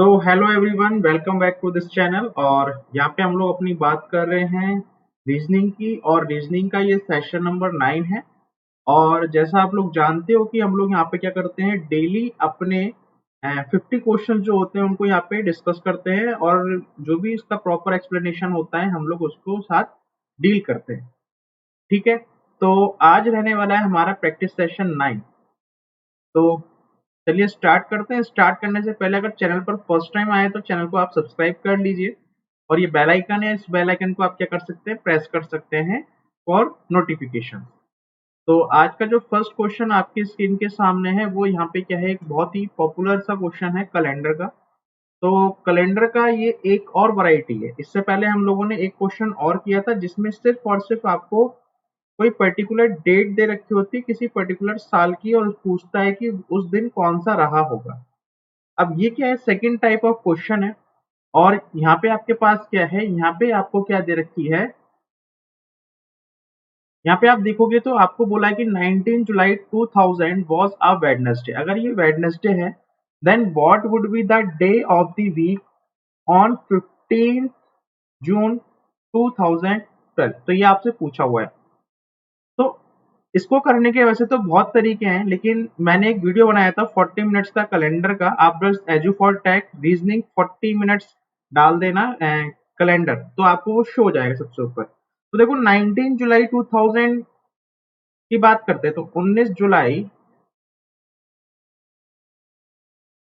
तो hello everyone, welcome back to this channel. और यहाँ पे हम लोग अपनी बात कर रहे हैं रीजनिंग की, और रीजनिंग का ये सेशन नंबर 9 है। और जैसा आप लोग जानते हो कि हम लोग यहाँ पे क्या करते हैं, डेली अपने 50 क्वेश्चन जो होते हैं उनको यहाँ पे डिस्कस करते हैं, और जो भी इसका प्रॉपर एक्सप्लेनेशन होता है हम लोग उसको साथ डील करते हैं। ठीक है, तो आज रहने वाला है हमारा प्रैक्टिस सेशन 9। तो चलिए स्टार्ट करते हैं। स्टार्ट करने से पहले अगर चैनल पर फर्स्ट टाइम आए तो चैनल को आप सब्सक्राइब कर लीजिए, और ये बेल आइकन है, इस बेल आइकन को आप क्या कर सकते हैं, प्रेस कर सकते हैं फॉर नोटिफिकेशन। तो आज का जो फर्स्ट क्वेश्चन आपकी स्क्रीन के सामने है वो यहाँ पे क्या है, एक बहुत ही पॉपुलर सा क्वेश्चन है कैलेंडर का। तो कैलेंडर का ये एक और वैरायटी है। इससे पहले हम लोगों ने एक क्वेश्चन और किया था जिसमें सिर्फ और सिर्फ आपको कोई पर्टिकुलर डेट दे रखी होती है किसी पर्टिकुलर साल की, और पूछता है कि उस दिन कौन सा रहा होगा। अब ये क्या है, सेकंड टाइप ऑफ क्वेश्चन है। और यहाँ पे आपके पास क्या है, यहाँ पे आपको क्या दे रखी है, यहाँ पे आप देखोगे तो आपको बोला है कि 19 जुलाई 2000 वाज अ वेडनेसडे। अगर ये वेडनेसडे है, then what would be the day of the week on 15 June 2012। तो ये आपसे पूछा हुआ है। तो इसको करने के वैसे तो बहुत तरीके हैं, लेकिन मैंने एक वीडियो बनाया था 40 मिनट्स का कैलेंडर का। आप बस edu for tag reasoning 40 minutes डाल देना कैलेंडर, तो आपको वो शो हो जाएगा सबसे ऊपर। तो देखो 19 जुलाई 2000 की बात करते हैं, तो 19 जुलाई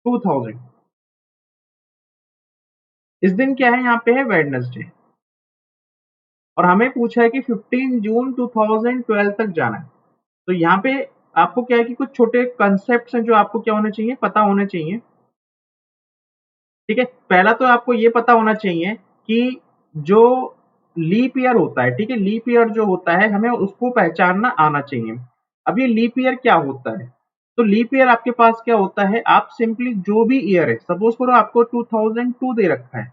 2000 इस दिन क्या है, यहाँ पे है वेडनेसडे। और हमें पूछा है कि 15 जून 2012 तक जाना है। तो यहाँ पे आपको क्या है कि कुछ छोटे कंसेप्ट हैं जो आपको क्या होने चाहिए, पता होने चाहिए। ठीक है, पहला तो आपको ये पता होना चाहिए कि जो लीप ईयर होता है, ठीक है, लीप ईयर जो होता है हमें उसको पहचानना आना चाहिए। अब ये लीप ईयर क्या होता है, तो लीप ईयर आपके पास क्या होता है, आप सिंपली जो भी ईयर है, सपोज करो आपको 2002 दे रखा है,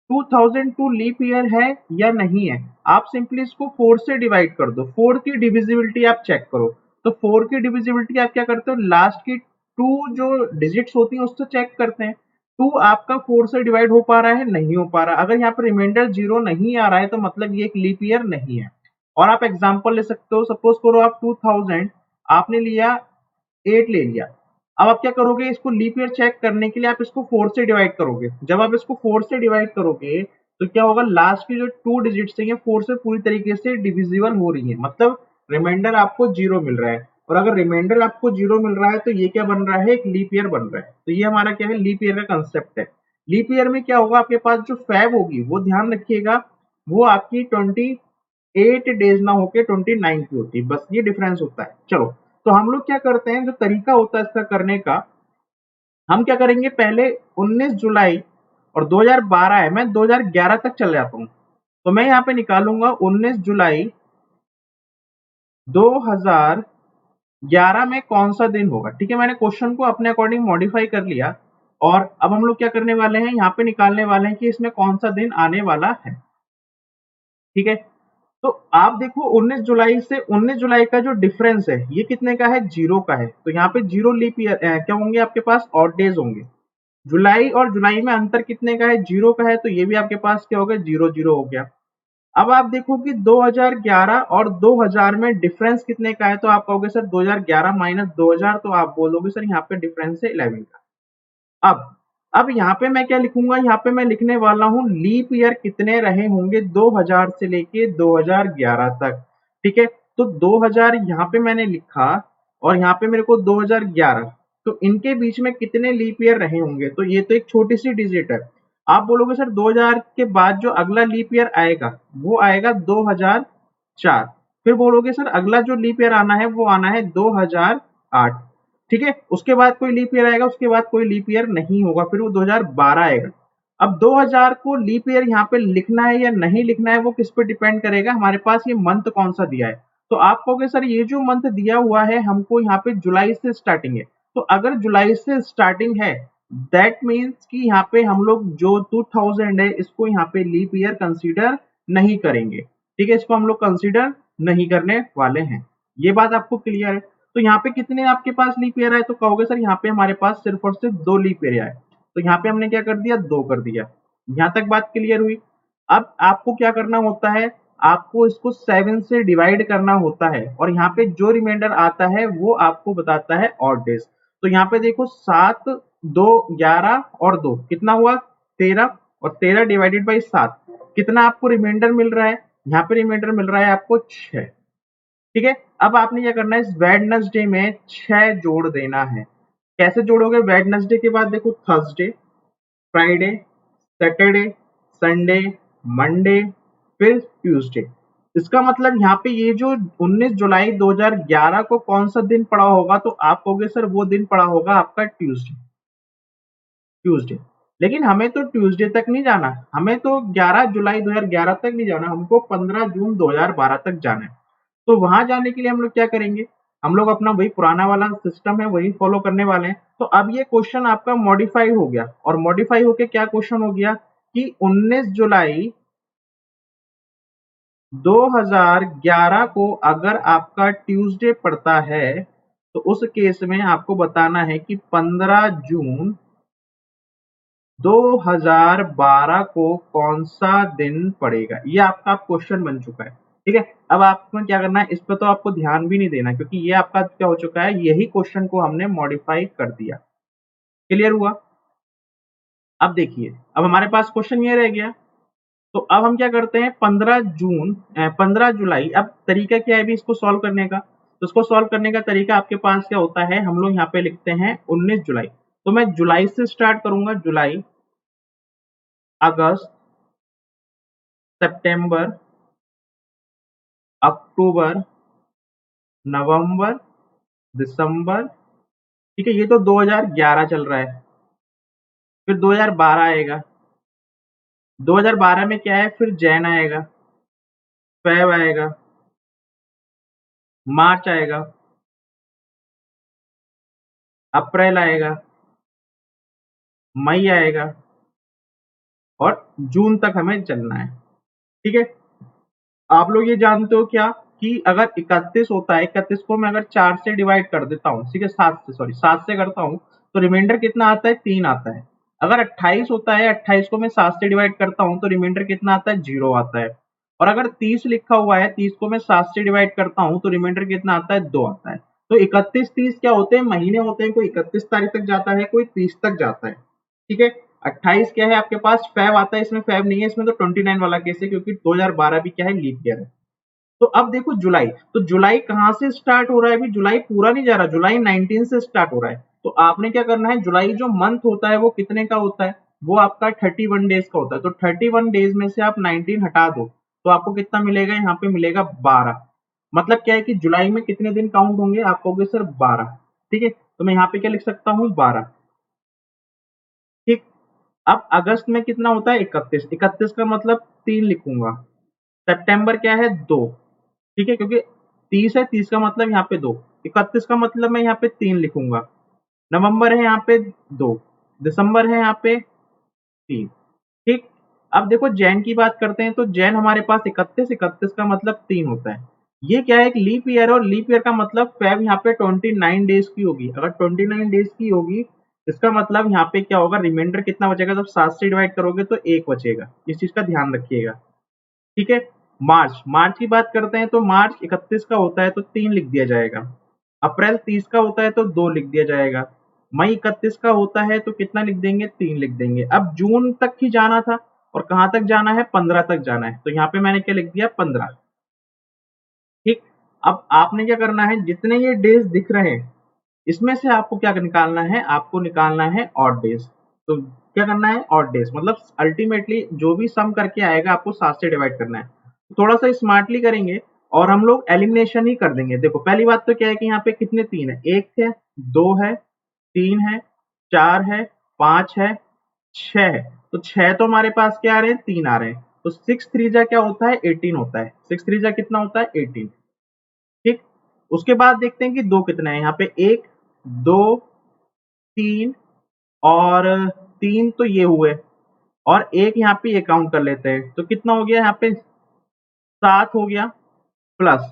2002 लीप ईयर है या नहीं है, आप सिंपली इसको 4 से डिवाइड कर दो। 4 की डिविजिबिलिटी आप चेक करो। तो 4 की डिविजिबिलिटी आप क्या करते हो, लास्ट की 2 जो डिजिट्स होती हैं उससे चेक करते हैं। 2 आपका 4 से डिवाइड हो पा रहा है, नहीं हो पा रहा। अगर यहाँ पर रिमाइंडर 0 नहीं आ रहा है तो मतलब ये एक लीप ईयर नहीं है। और आप एग्जाम्पल ले सकते हो, सपोज करो आप 2000 आपने लिया 8 ले लिया। अब आप क्या करोगे, इसको लीप ईयर चेक करने के लिए आप इसको 4 से डिवाइड करोगे। जब आप इसको 4 से डिवाइड करोगे तो क्या होगा, लास्ट की जो 2 डिजिट्स है ये 4 से पूरी तरीके से डिविजिबल हो रही है, मतलब रिमाइंडर आपको 0 मिल रहा है। और अगर रिमाइंडर आपको 0 मिल रहा है तो ये क्या बन रहा है, एक लीप ईयर बन रहा है। तो ये हमारा क्या है, लीप ईयर का कंसेप्ट है। लीप ईयर में क्या होगा, आपके पास जो फैब होगी वो ध्यान रखिएगा, वो आपकी 28 डेज ना होके 29 की होती है, बस ये डिफरेंस होता है। चलो, तो हम लोग क्या करते हैं, जो तरीका होता है इसका करने का, हम क्या करेंगे, पहले 19 जुलाई और 2012 है, मैं 2011 तक चले जाता हूँ। तो मैं यहाँ पे निकालूंगा 19 जुलाई 2011 में कौन सा दिन होगा। ठीक है, मैंने क्वेश्चन को अपने अकॉर्डिंग मॉडिफाई कर लिया। और अब हम लोग क्या करने वाले हैं, यहाँ पे निकालने वाले हैं कि इसमें कौन सा दिन आने वाला है। ठीक है, तो आप देखो 19 जुलाई से 19 जुलाई का जो डिफरेंस है ये कितने का है, 0 का है। तो यहाँ पे 0 लीप ईयर क्या होंगे, आपके पास ऑड डेज होंगे। जुलाई और जुलाई में अंतर कितने का है, 0 का है, तो ये भी आपके पास क्या हो गया, 0 0 हो गया। अब आप देखो कि 2011 और 2000 में डिफरेंस कितने का है, तो आप कहोगे सर 2011 माइनस 2000, तो आप बोलोगे सर यहाँ पे डिफरेंस है 11 का। अब यहाँ पे मैं क्या लिखूंगा, यहाँ पे मैं लिखने वाला हूँ लीप ईयर कितने रहे होंगे 2000 से लेके 2011 तक। ठीक है, तो 2000 यहाँ पे मैंने लिखा, और यहाँ पे मेरे को 2011, तो इनके बीच में कितने लीप ईयर रहे होंगे, तो ये तो एक छोटी सी डिजिट है। आप बोलोगे सर 2000 के बाद जो अगला लीप ईयर आएगा वो आएगा 2004। फिर बोलोगे सर अगला जो लीप ईयर आना है वो आना है 2008। ठीक है, उसके बाद कोई लीप ईयर आएगा, उसके बाद कोई लीप ईयर नहीं होगा, फिर वो 2012 आएगा। अब 2000 को लीप ईयर यहाँ पे लिखना है या नहीं लिखना है वो किस पे डिपेंड करेगा, हमारे पास ये मंथ कौन सा दिया है। तो आप कहोगे सर ये जो मंथ दिया हुआ है हमको यहाँ पे जुलाई से स्टार्टिंग है, तो अगर जुलाई से स्टार्टिंग है दैट मीन्स कि यहाँ पे हम लोग जो 2000 है इसको यहाँ पे लीप ईयर कंसीडर नहीं करेंगे। ठीक है, इसको हम लोग कंसीडर नहीं करने वाले हैं। ये बात आपको क्लियर है। तो यहाँ पे कितने आपके पास लीप ईयर है, तो कहोगे सर यहाँ पे हमारे पास सिर्फ और सिर्फ 2 लीप ईयर है। तो यहाँ पे हमने क्या कर दिया, 2 कर दिया। यहाँ तक बात क्लियर हुई। अब आपको क्या करना होता है, आपको इसको 7 से डिवाइड करना होता है और यहाँ पे जो रिमाइंडर आता है वो आपको बताता है ऑड डेज। तो यहाँ पे देखो 7, 2, 11 और 2 कितना हुआ, 13, और 13 डिवाइडेड बाई 7 कितना आपको रिमाइंडर मिल रहा है, यहाँ पे रिमाइंडर मिल रहा है आपको 6। ठीक है, अब आपने क्या करना है, इस वेडनेसडे में 6 जोड़ देना है। कैसे जोड़ोगे, वेडनेसडे के बाद देखो Thursday, Friday, Saturday, Sunday, Monday, फिर ट्यूसडे। इसका मतलब यहाँ पे ये जो 19 जुलाई 2011 को कौन सा दिन पड़ा होगा, तो आप कहोगे सर वो दिन पड़ा होगा आपका ट्यूसडे। ट्यूसडे, लेकिन हमें तो ट्यूसडे तक नहीं जाना, हमें तो 11 जुलाई 2011 तक नहीं जाना, हमको 15 जून 2012 तक जाना है। तो वहां जाने के लिए हम लोग क्या करेंगे, हम लोग अपना वही पुराना वाला सिस्टम है वही फॉलो करने वाले हैं। तो अब ये क्वेश्चन आपका मॉडिफाई हो गया, और मॉडिफाई होके क्या क्वेश्चन हो गया कि 19 जुलाई 2011 को अगर आपका ट्यूसडे पड़ता है तो उस केस में आपको बताना है कि 15 जून 2012 को कौन सा दिन पड़ेगा। ये आपका क्वेश्चन बन चुका है। ठीक है, अब आपको क्या करना है, इस पर तो आपको ध्यान भी नहीं देना क्योंकि ये आपका क्या हो चुका है, यही क्वेश्चन को हमने मॉडिफाई कर दिया। क्लियर हुआ। अब देखिए, अब हमारे पास क्वेश्चन ये रह गया। तो अब हम क्या करते हैं, 15 जुलाई, अब तरीका क्या है भी इसको सॉल्व करने का, तो इसको सॉल्व करने का तरीका आपके पास क्या होता है, हम लोग यहाँ पे लिखते हैं 19 जुलाई। तो मैं जुलाई से स्टार्ट करूंगा, जुलाई, अगस्त, सितंबर, अक्टूबर, नवंबर, दिसंबर। ठीक है, ये तो 2011 चल रहा है। फिर 2012 आएगा, 2012 में क्या है, फिर जैन आएगा, फेब आएगा, मार्च आएगा, अप्रैल आएगा, मई आएगा, और जून तक हमें चलना है। ठीक है, आप लोग ये जानते हो क्या कि अगर 31 होता है, 31 को मैं अगर 4 से डिवाइड कर देता हूँ, ठीक है, 7 से करता हूँ, तो रिमाइंडर कितना आता है, 3 आता है। अगर 28 होता है, 28 को मैं 7 से डिवाइड करता हूँ तो रिमाइंडर कितना आता है, 0 आता है। और अगर 30 लिखा हुआ है, 30 को मैं 7 से डिवाइड करता हूँ तो रिमाइंडर कितना आता है, 2 आता है। तो 31, 30 क्या होते हैं, महीने होते हैं, कोई 31 तारीख तक जाता है, कोई 30 तक जाता है। ठीक है, 28 क्या है आपके पास, फेब आता है, इसमें फेब नहीं है, इसमें तो 29 वाला केस है क्योंकि 2012 भी क्या है, लीप ईयर है। तो अब देखो जुलाई, तो जुलाई कहां से स्टार्ट हो रहा है, अभी जुलाई पूरा नहीं जा रहा, जुलाई 19 से स्टार्ट हो रहा है। तो आपने क्या करना है, जुलाई जो मंथ होता है वो कितने का होता है, वो आपका 31 डेज का होता है। तो 31 डेज में से आप 19 हटा दो तो आपको कितना मिलेगा, यहाँ पे मिलेगा 12। मतलब क्या है कि जुलाई में कितने दिन काउंट होंगे, आप कहोगे सर 12। ठीक है, तो मैं यहाँ पे क्या लिख सकता हूँ, 12। ठीक, अब अगस्त में कितना होता है, 31, 31 का मतलब 3 लिखूंगा। सितंबर क्या है, 2। ठीक है, क्योंकि 30 है, 30 का मतलब यहाँ पे 2, 31 का मतलब मैं यहाँ पे 3 लिखूंगा। नवंबर है यहाँ पे 2, दिसंबर है यहाँ पे 3। ठीक, अब देखो जैन की बात करते हैं, तो जैन हमारे पास 31, 31 का मतलब 3 होता है। ये क्या है, एक लीप ईयर, और लीप ईयर का मतलब फेब यहाँ पे 29 डेज की होगी। अगर 29 डेज की होगी, इसका मतलब यहाँ पे क्या होगा, रिमाइंडर कितना बचेगा, जब 7 से डिवाइड करोगे तो 1 बचेगा। इस चीज का ध्यान रखिएगा। ठीक है, मार्च, मार्च की बात करते हैं तो मार्च 31 का होता है तो 3 लिख दिया जाएगा। अप्रैल 30 का होता है तो 2 लिख दिया जाएगा। मई 31 का होता है तो कितना लिख देंगे, 3 लिख देंगे। अब जून तक ही जाना था, और कहां तक जाना है, 15 तक जाना है, तो यहाँ पे मैंने क्या लिख दिया, 15। ठीक, अब आपने क्या करना है, जितने ये डेज दिख रहे हैं इसमें से आपको क्या निकालना है, आपको निकालना है ऑड डेज। तो क्या करना है, ऑड डेज, मतलब अल्टीमेटली जो भी सम करके आएगा आपको 7 से डिवाइड करना है। तो थोड़ा सा स्मार्टली करेंगे और हम लोग एलिमिनेशन ही कर देंगे। देखो पहली बात तो क्या है कि यहाँ पे कितने 3 है, 1 है, 2 है, 3 है, 4 है, 5 है, 6 है। तो 6 तो हमारे पास क्या आ रहे हैं, 3 आ रहे हैं। तो 6 3 जा क्या होता है, 18 होता है। 6 3 जा कितना होता है, 18। ठीक, उसके बाद देखते हैं कि 2 कितना है, यहाँ पे 1, 2, 3, और 3 तो ये हुए, और एक यहाँ पे ये काउंट कर लेते हैं, तो कितना हो गया, यहाँ पे 7 हो गया, प्लस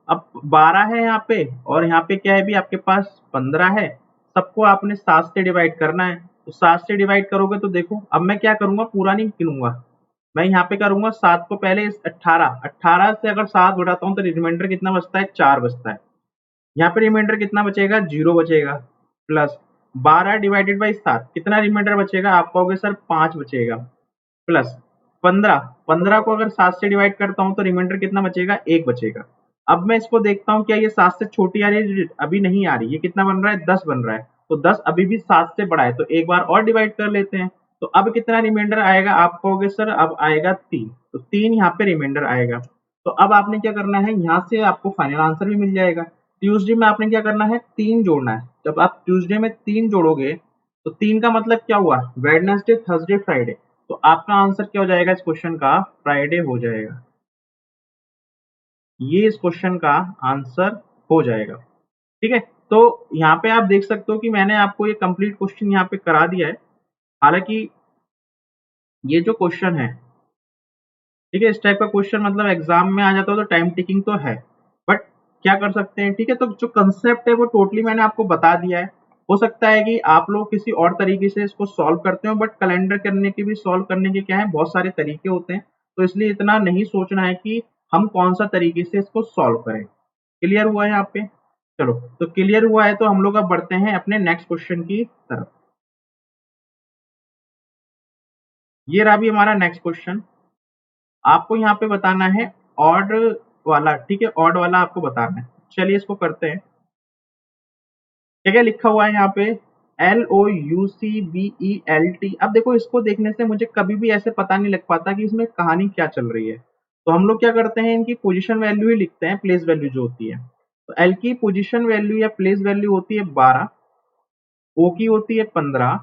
अब 12 है यहाँ पे, और यहाँ पे क्या है भी आपके पास 15 है। सबको आपने 7 से डिवाइड करना है, तो 7 से डिवाइड करोगे तो देखो, अब मैं क्या करूंगा, पूरा नहीं गिनूंगा, मैं यहाँ पे करूंगा 7 को पहले 18 से अगर 7 घटाता हूँ तो रिमाइंडर कितना बचता है, 4 बचता है। यहाँ पे रिमाइंडर कितना बचेगा, 0 बचेगा, प्लस 12 डिवाइडेड बाई 7 कितना रिमाइंडर बचेगा, आप कहोगे सर 5 बचेगा, प्लस 15 को अगर 7 से डिवाइड करता हूँ तो रिमाइंडर कितना बचेगा, 1 बचेगा। अब मैं इसको देखता हूँ क्या ये 7 से छोटी आ रही है, अभी नहीं आ रही, ये कितना बन रहा है, 10 बन रहा है, तो 10 अभी भी 7 से बड़ा है, तो एक बार और डिवाइड कर लेते हैं। तो अब कितना रिमाइंडर आएगा, आप कहोगे सर अब आएगा 3, तो 3 यहाँ पे रिमाइंडर आएगा। तो अब आपने क्या करना है, यहाँ से आपको फाइनल आंसर भी मिल जाएगा। ट्यूसडे में आपने क्या करना है, 3 जोड़ना है। जब आप ट्यूसडे में 3 जोड़ोगे तो 3 का मतलब क्या हुआ, वेडनेसडे, थर्सडे, फ्राइडे, तो आपका आंसर क्या हो जाएगा इस क्वेश्चन का, फ्राइडे हो जाएगा। ये इस क्वेश्चन का आंसर हो जाएगा। ठीक है, तो यहाँ पे आप देख सकते हो कि मैंने आपको ये कंप्लीट क्वेश्चन यहाँ पे करा दिया है। हालांकि ये जो क्वेश्चन है, ठीक है, इस टाइप का क्वेश्चन मतलब एग्जाम में आ जाता हो तो टाइम टेकिंग तो है, बट क्या कर सकते हैं, ठीक है। तो जो कंसेप्ट है वो टोटली मैंने आपको बता दिया है। हो सकता है कि आप लोग किसी और तरीके से इसको सॉल्व करते हो, बट कैलेंडर करने के भी, सॉल्व करने के क्या है, बहुत सारे तरीके होते हैं, तो इसलिए इतना नहीं सोचना है कि हम कौन सा तरीके से इसको सॉल्व करें। क्लियर हुआ है यहाँ पे, चलो, तो क्लियर हुआ है तो हम लोग अब बढ़ते हैं अपने नेक्स्ट क्वेश्चन की तरफ। ये रहा भी हमारा नेक्स्ट क्वेश्चन। आपको यहाँ पे बताना है ऑड वाला, ठीक है, ऑड वाला आपको बताना है। चलिए इसको करते हैं। क्या क्या लिखा हुआ है यहाँ पे, LOUCBELT। अब देखो, इसको देखने से मुझे कभी भी ऐसे पता नहीं लग पाता कि इसमें कहानी क्या चल रही है, तो हम लोग क्या करते हैं, इनकी पोजीशन वैल्यू ही लिखते हैं, प्लेस वैल्यू जो होती है। तो एल की पोजीशन वैल्यू या प्लेस वैल्यू होती है 12, ओ की होती है 15,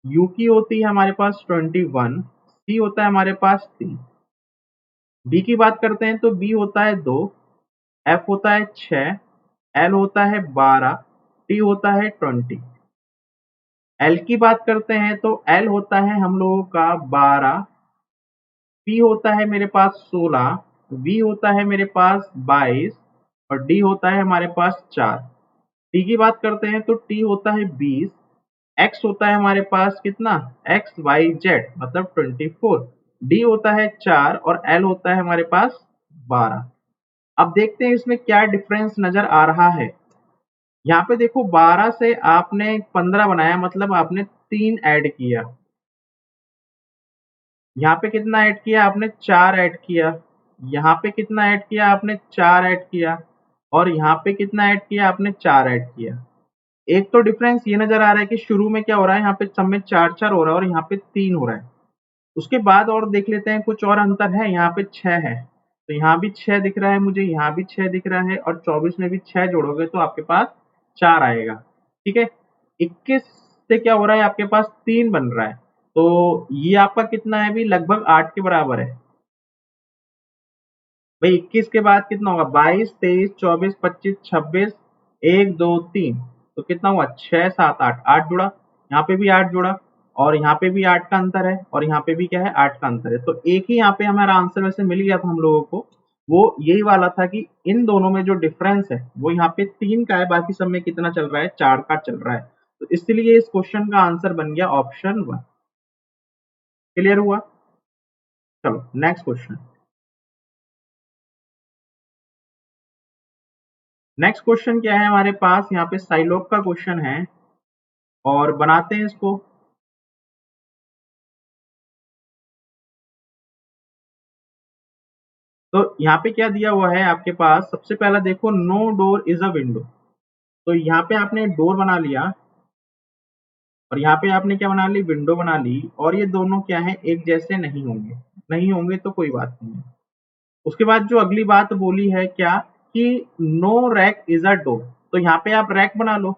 यू की होती है हमारे पास 21, सी होता है हमारे पास 3, बी की बात करते हैं तो बी होता है 2, एफ होता है 6, एल होता है 12, टी होता है 20। एल की बात करते हैं तो एल होता है हम लोगों का 12, पी होता है मेरे पास 16, वी होता है मेरे पास 22 और डी होता है हमारे पास 4। टी की बात करते हैं तो टी होता है 20, एक्स होता है हमारे पास कितना, एक्स वाई जेड मतलब 24, डी होता है 4 और एल होता है हमारे पास 12। अब देखते हैं इसमें क्या डिफरेंस नजर आ रहा है। यहाँ पे देखो, 12 से आपने 15 बनाया, मतलब आपने 3 ऐड किया। यहाँ पे कितना ऐड किया आपने, 4 ऐड किया। यहाँ पे कितना ऐड किया आपने, 4 ऐड किया। और यहाँ पे कितना ऐड किया आपने, 4 ऐड किया। एक तो डिफरेंस ये नजर आ रहा है कि शुरू में क्या हो रहा है, यहाँ पे सब में 4-4 हो रहा है और यहाँ पे 3 हो रहा है। उसके बाद और देख लेते हैं, कुछ और अंतर है, यहाँ पे 6 है, तो यहाँ भी 6 दिख रहा है मुझे, यहाँ भी 6 दिख रहा है, और 24 में भी 6 जोड़ोगे तो आपके पास 4 आएगा। ठीक है, 21 से क्या हो रहा है, आपके पास 3 बन रहा है, तो ये आपका कितना है, भी लगभग 8 के बराबर है। भाई 21 के बाद कितना होगा, 22, 23, 24, 25, 26, 1, 2, 3, तो कितना हुआ, 6, 7, 8, 8 जुड़ा, यहाँ पे भी 8 जुड़ा, और यहाँ पे भी 8 का अंतर है, और यहाँ पे भी क्या है, 8 का अंतर है। तो एक ही यहाँ पे हमारा आंसर वैसे मिल गया था हम लोगों को, वो यही वाला था कि इन दोनों में जो डिफरेंस है वो यहाँ पे 3 का है, बाकी सब में कितना चल रहा है, 4 का चल रहा है। तो इसलिए इस क्वेश्चन का आंसर बन गया ऑप्शन 1। क्लियर हुआ, चलो नेक्स्ट क्वेश्चन। नेक्स्ट क्वेश्चन क्या है हमारे पास, यहाँ पे साइलॉग का क्वेश्चन है, और बनाते हैं इसको। तो यहाँ पे क्या दिया हुआ है आपके पास, सबसे पहला देखो, no door is a window. तो यहाँ पे आपने डोर बना लिया, और यहाँ पे आपने क्या बना ली, विंडो बना ली, और ये दोनों क्या है, एक जैसे नहीं होंगे, नहीं होंगे तो कोई बात नहीं है। उसके बाद जो अगली बात बोली है क्या, कि no rack is a door, तो यहाँ पे आप रैक बना लो,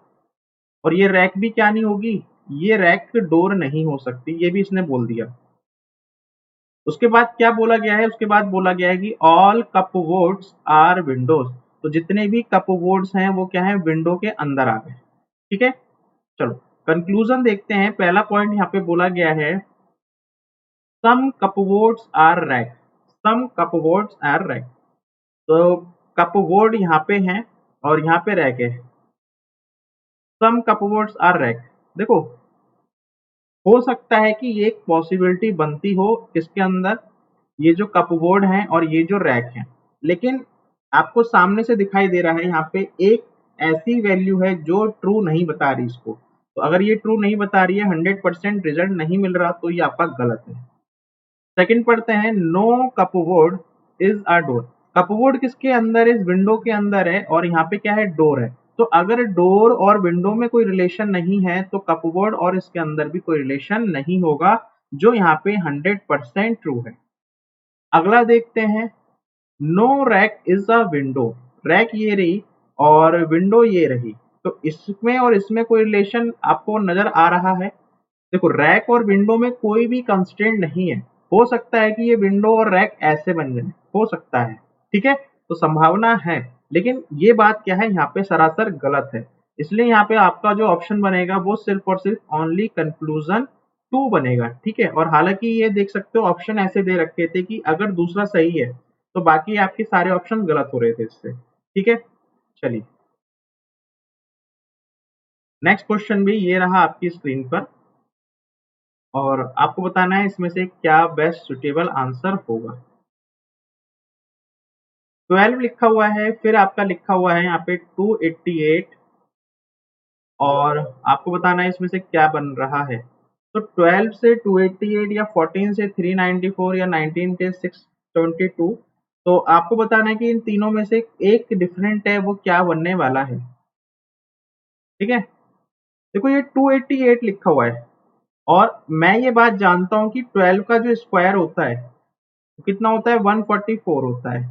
और ये रैक भी क्या नहीं होगी, ये रैक डोर नहीं हो सकती, ये भी इसने बोल दिया। उसके बाद क्या बोला गया है, उसके बाद बोला गया है कि ऑल कपबोर्ड्स आर विंडोज, तो जितने भी कपबोर्ड्स हैं वो क्या है, विंडो के अंदर आ गए। ठीक है, चलो कंक्लूजन देखते हैं। पहला पॉइंट यहाँ पे बोला गया है, some cupboards are rack, some cupboards are rack, तो कपबोर्ड यहाँ पे हैं और यहाँ पे रैक है। सम कपबोर्ड्स आर रैक, देखो हो सकता है कि ये एक पॉसिबिलिटी बनती हो किसके अंदर, ये जो कपबोर्ड है और ये जो रैक है, लेकिन आपको सामने से दिखाई दे रहा है यहाँ पे एक ऐसी वैल्यू है जो ट्रू नहीं बता रही इसको। तो अगर ये ट्रू नहीं बता रही है, 100% रिजल्ट नहीं मिल रहा, तो ये आपका गलत है। सेकंड पढ़ते हैं, no cupboard is a door. Cupboard किसके अंदर है, इस विंडो के अंदर है, और यहाँ पे क्या है, डोर है। तो अगर डोर और विंडो में कोई रिलेशन नहीं है तो कपबोर्ड और इसके अंदर भी कोई रिलेशन नहीं होगा, जो यहाँ पे 100% ट्रू है। अगला देखते हैं, no rack is a window. Rack ये रही और विंडो ये रही, तो इसमें और इसमें कोई रिलेशन आपको नजर आ रहा है? देखो, रैक और विंडो में कोई भी कंस्ट्रेंट नहीं है। हो सकता है कि ये विंडो और रैक ऐसे बन जाए, हो सकता है, ठीक है, तो संभावना है, लेकिन ये बात क्या है, यहाँ पे सरासर गलत है। इसलिए यहाँ पे आपका जो ऑप्शन बनेगा वो सिर्फ और सिर्फ ओनली कंक्लूजन 2 बनेगा, ठीक है। और हालांकि ये देख सकते हो ऑप्शन ऐसे दे रखे थे कि अगर दूसरा सही है तो बाकी आपके सारे ऑप्शन गलत हो रहे थे इससे, ठीक है। चलिए, नेक्स्ट क्वेश्चन भी ये रहा आपकी स्क्रीन पर, और आपको बताना है इसमें से क्या बेस्ट सुटेबल आंसर होगा। 12 लिखा हुआ है, फिर आपका लिखा हुआ है यहाँ पे 288, और आपको बताना है इसमें से क्या बन रहा है। तो 12 से 288 या 14 से 394 या 19 से 622, तो आपको बताना है कि इन तीनों में से एक डिफरेंट है, वो क्या बनने वाला है, ठीक है। देखो, ये 288 लिखा हुआ है, और मैं ये बात जानता हूं कि 12 का जो स्क्वायर होता है वो कितना होता है, 144 होता है।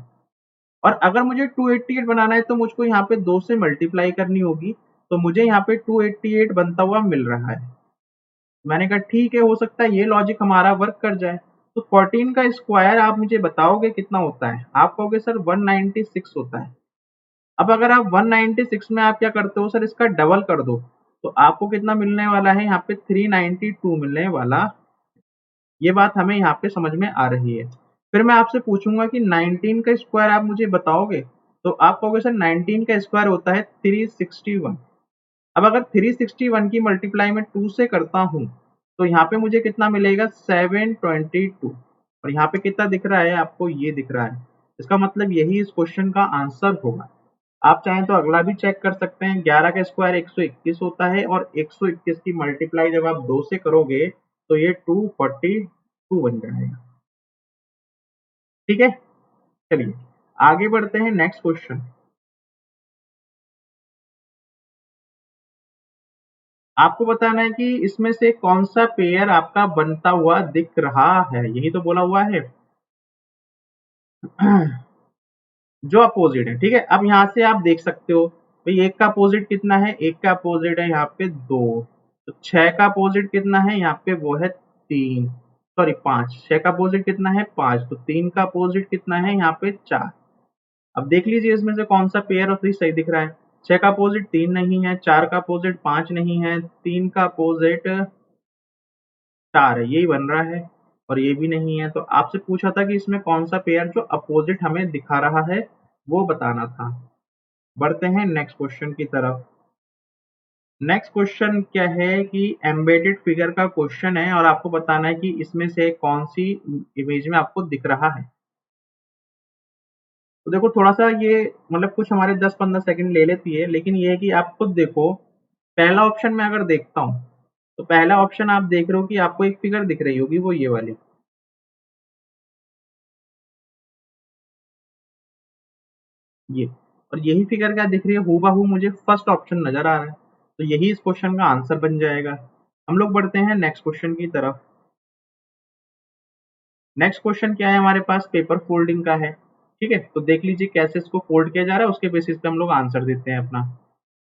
और अगर मुझे 288 बनाना है तो मुझको यहाँ पे 2 से मल्टीप्लाई करनी होगी, तो मुझे यहाँ पे 288 बनता हुआ मिल रहा है। मैंने कहा ठीक है, हो सकता है ये लॉजिक हमारा वर्क कर जाए। तो 14 का स्क्वायर आप मुझे बताओगे कितना होता है, आप कहोगे सर 196 होता है। अब अगर आप 196 में आप क्या करते हो, सर इसका डबल कर दो, तो आपको कितना मिलने वाला है, यहाँ पे 392 मिलने वाला। ये बात हमें यहाँ पे समझ में आ रही है। फिर मैं आपसे पूछूंगा कि 19 का स्क्वायर आप मुझे बताओगे, तो आप कहोगे सर 19 का स्क्वायर होता है 361। अब अगर 361 की मल्टीप्लाई में 2 से करता हूं, तो यहाँ पे मुझे कितना मिलेगा, 722। और यहाँ पे कितना दिख रहा है आपको, ये दिख रहा है। इसका मतलब यही इस क्वेश्चन का आंसर होगा। आप चाहें तो अगला भी चेक कर सकते हैं, 11 का स्क्वायर 121 होता है, और 121 की मल्टीप्लाई जब आप 2 से करोगे तो ये 242 बन जाएगा, ठीक है। चलिए आगे बढ़ते हैं, नेक्स्ट क्वेश्चन। आपको बताना है कि इसमें से कौन सा पेयर आपका बनता हुआ दिख रहा है, यही तो बोला हुआ है। जो अपोजिट है, ठीक है। अब यहाँ से आप देख सकते हो भाई, एक का अपोजिट कितना है, एक का अपोजिट है यहाँ पे 2, तो 6 का अपोजिट कितना है यहाँ पे, वो है 3, सॉरी 5। 6 का अपोजिट कितना है, 5, तो 3 का अपोजिट कितना है यहाँ पे, 4। अब देख लीजिए इसमें से कौन सा पेयर और सही दिख रहा है। 6 का अपोजिट 3 नहीं है, 4 का अपोजिट 5 नहीं है, 3 का अपोजिट 4 है, यही बन रहा है, और ये भी नहीं है। तो आपसे पूछा था कि इसमें कौन सा पेयर जो अपोजिट हमें दिखा रहा है, वो बताना था। बढ़ते हैं नेक्स्ट क्वेश्चन की तरफ। नेक्स्ट क्वेश्चन क्या है कि एम्बेडेड फिगर का क्वेश्चन है, और आपको बताना है कि इसमें से कौन सी इमेज में आपको दिख रहा है। तो देखो, थोड़ा सा ये मतलब कुछ हमारे 10-15 सेकंड ले लेती है, लेकिन ये है कि आप खुद देखो। पहला ऑप्शन मैं अगर देखता हूँ, तो पहला ऑप्शन आप देख रहे हो कि आपको एक फिगर दिख रही होगी, वो ये वाली, ये। और यही फिगर क्या दिख रही है, हूबहू मुझे फर्स्ट ऑप्शन नजर आ रहा है, तो यही इस क्वेश्चन का आंसर बन जाएगा। हम लोग बढ़ते हैं नेक्स्ट क्वेश्चन की तरफ। नेक्स्ट क्वेश्चन क्या है हमारे पास, पेपर फोल्डिंग का है, ठीक है। तो देख लीजिए कैसे इसको फोल्ड किया जा रहा है, उसके बेसिस पे हम लोग आंसर देते हैं अपना।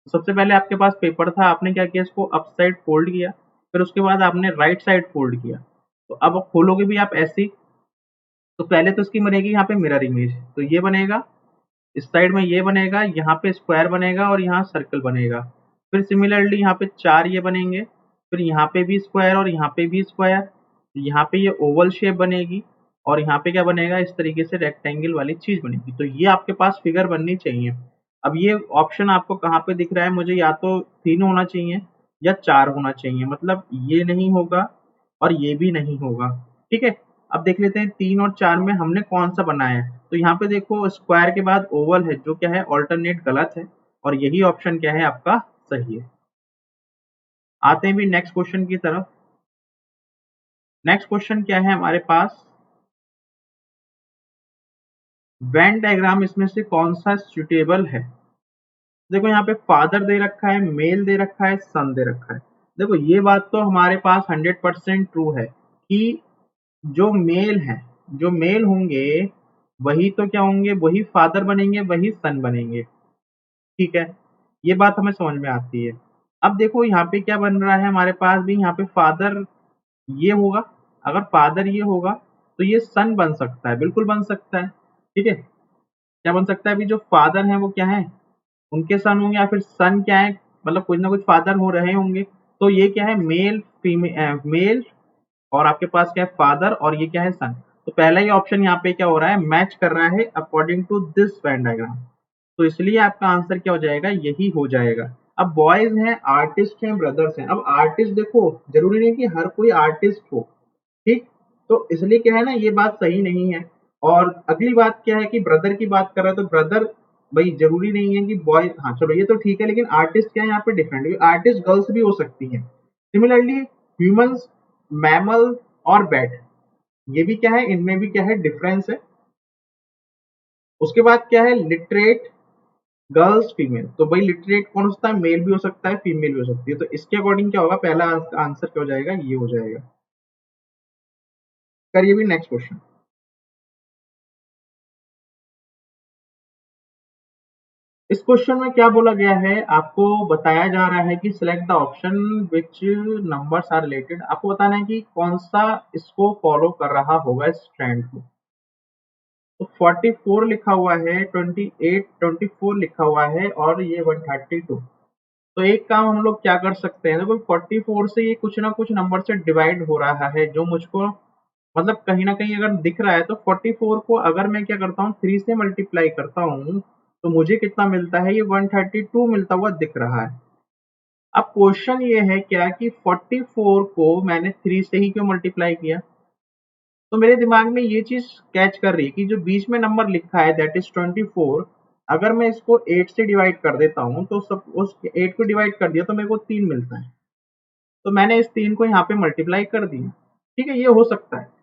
तो सबसे पहले आपके पास पेपर था, आपने क्या किया, इसको अप साइड फोल्ड किया, फिर उसके बाद आपने राइट साइड फोल्ड किया। तो अब खोलोगे भी आप ऐसी, तो पहले तो इसकी बनेगी यहाँ पे मिरर इमेज, तो ये बनेगा, इस साइड में ये बनेगा, यहाँ पे स्क्वायर बनेगा और यहाँ सर्कल बनेगा। फिर सिमिलरली यहाँ पे 4 ये बनेंगे, फिर यहाँ पे भी स्क्वायर और यहाँ पे भी स्क्वायर, यहाँ पे ये ओवल शेप बनेगी, और यहाँ पे क्या बनेगा, इस तरीके से रेक्टेंगल वाली चीज बनेगी। तो ये आपके पास फिगर बननी चाहिए। अब ये ऑप्शन आपको कहाँ पे दिख रहा है, मुझे या तो 3 होना चाहिए या 4 होना चाहिए, मतलब ये नहीं होगा और ये भी नहीं होगा। ठीक है, अब देख लेते हैं 3 और 4 में हमने कौन सा बनाया है। तो यहाँ पे देखो स्क्वायर के बाद ओवल है, जो क्या है ऑल्टरनेट गलत है, और यही ऑप्शन क्या है आपका सही है। आते हैं भी नेक्स्ट क्वेश्चन की तरफ। नेक्स्ट क्वेश्चन क्या है हमारे पास, वेन डायग्राम इसमें से कौन सा सुटेबल है। देखो यहाँ पे फादर दे रखा है, मेल दे रखा है, सन दे रखा है। देखो ये बात तो हमारे पास 100% ट्रू है कि जो मेल है, जो मेल होंगे वही तो क्या होंगे, वही फादर बनेंगे, वही सन बनेंगे। ठीक है, ये बात हमें समझ में आती है। अब देखो यहाँ पे क्या बन रहा है हमारे पास भी, यहाँ पे फादर ये होगा, अगर फादर ये होगा तो ये सन बन सकता है, बिल्कुल बन सकता है। ठीक है, क्या बन सकता है, अभी जो फादर है वो क्या है, उनके सन होंगे, या फिर सन क्या है, मतलब कुछ ना कुछ फादर हो रहे होंगे। तो ये क्या है, मेल फीमेल, मेल और आपके पास क्या है फादर, और ये क्या है सन। तो पहला ही ऑप्शन यहाँ पे क्या हो रहा है, मैच कर रहा है according to this Venn diagram. तो इसलिए आपका आंसर क्या हो जाएगा, यही हो जाएगा। अब बॉयज हैं, आर्टिस्ट हैं, ब्रदर्स हैं। अब आर्टिस्ट देखो जरूरी नहीं कि हर कोई आर्टिस्ट हो, ठीक। तो इसलिए क्या है ना, ये बात सही नहीं है। और अगली बात क्या है कि ब्रदर की बात कर रहा है, तो ब्रदर भाई जरूरी नहीं है कि बॉय, हाँ चलो ये तो ठीक है, लेकिन आर्टिस्ट क्या है यहाँ पे डिफरेंट, आर्टिस्ट गर्ल्स भी हो सकती हैं। सिमिलरली ह्यूमंस, मैमल और बैट, ये भी क्या है, इनमें भी क्या है डिफरेंस है। उसके बाद क्या है, लिटरेट गर्ल्स फीमेल, तो भाई लिटरेट कौन होता है, मेल भी हो सकता है, फीमेल भी हो सकती है। तो इसके अकॉर्डिंग क्या होगा, पहला आंसर क्या हो जाएगा, ये हो जाएगा। करिए भी नेक्स्ट क्वेश्चन। इस क्वेश्चन में क्या बोला गया है, आपको बताया जा रहा है कि select the option which numbers are related. आपको बताना है कि कौन सा इसको फॉलो कर रहा होगा इस ट्रेंड को। तो 44 लिखा हुआ है, 28, 24 लिखा हुआ है, और ये 132। तो एक काम हम लोग क्या कर सकते हैं, देखो 44 से ये कुछ ना कुछ नंबर से डिवाइड हो रहा है, जो मुझको मतलब कहीं ना कहीं अगर दिख रहा है। तो 44 को अगर मैं क्या करता हूँ, 3 से मल्टीप्लाई करता हूँ, तो मुझे कितना मिलता है, ये 132 मिलता हुआ दिख रहा है। अब क्वेश्चन ये है क्या कि 44 को मैंने 3 से ही क्यों मल्टीप्लाई किया। तो मेरे दिमाग में ये चीज कैच कर रही है कि जो बीच में नंबर लिखा है दैट इज 24, अगर मैं इसको 8 से डिवाइड कर देता हूँ, तो सब उस 8 को डिवाइड कर दिया तो मेरे को 3 मिलता है। तो मैंने इस 3 को यहाँ पे मल्टीप्लाई कर दिया। ठीक है, ये हो सकता है।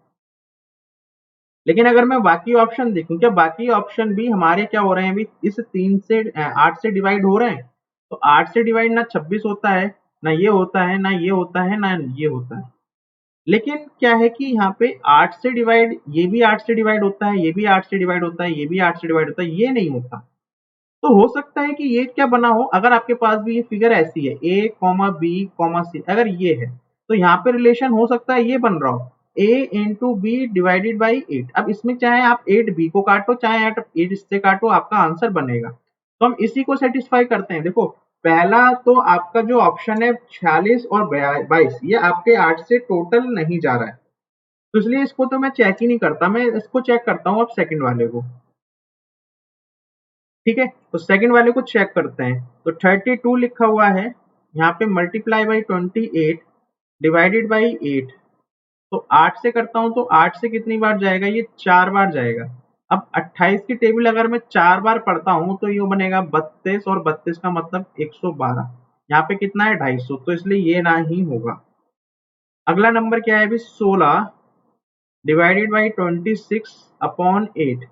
लेकिन अगर मैं बाकी ऑप्शन देखूं, क्या बाकी ऑप्शन भी हमारे क्या हो रहे हैं, अभी इस 3 से 8 से डिवाइड हो रहे हैं। तो 8 से डिवाइड ना 26 होता है, ना ये होता है, ना ये होता है, ना ये होता है। लेकिन क्या है कि यहाँ पे 8 से डिवाइड, ये भी 8 से डिवाइड होता है, ये भी 8 से डिवाइड होता है, ये भी 8 से डिवाइड होता है, ये नहीं होता। तो हो सकता है कि ये क्या बना हो, अगर आपके पास भी ये फिगर ऐसी है a कॉमा बी कॉमा सी, अगर ये है तो यहाँ पे रिलेशन हो सकता है ये बन रहा हो, a into B divided by 8। अब इसमें चाहे आप 8b को काटो, चाहे 8 इससे काटो, आपका आंसर बनेगा। तो हम इसी को सेटिस्फाई करते हैं। देखो पहला तो आपका जो ऑप्शन है 46 और 22, ये आपके 8 से टोटल नहीं जा रहा है, तो इसलिए इसको तो मैं चेक ही नहीं करता, मैं इसको चेक करता हूँ अब सेकंड वाले को। ठीक है, तो सेकंड वाले को चेक करते हैं। तो 32 लिखा हुआ है, यहाँ पे मल्टीप्लाई बाई 28 डिवाइडेड बाई 8। तो 8 से करता हूँ, तो 8 से कितनी बार जाएगा, ये 4 बार जाएगा। अब 28 की टेबल अगर मैं 4 बार पढ़ता हूँ, तो ये बनेगा 32, और 32 का मतलब 112। यहाँ पे कितना है 250, तो इसलिए ये ना ही होगा। अगला नंबर क्या है अभी, 16 डिवाइडेड बाई 26 अपॉन 8।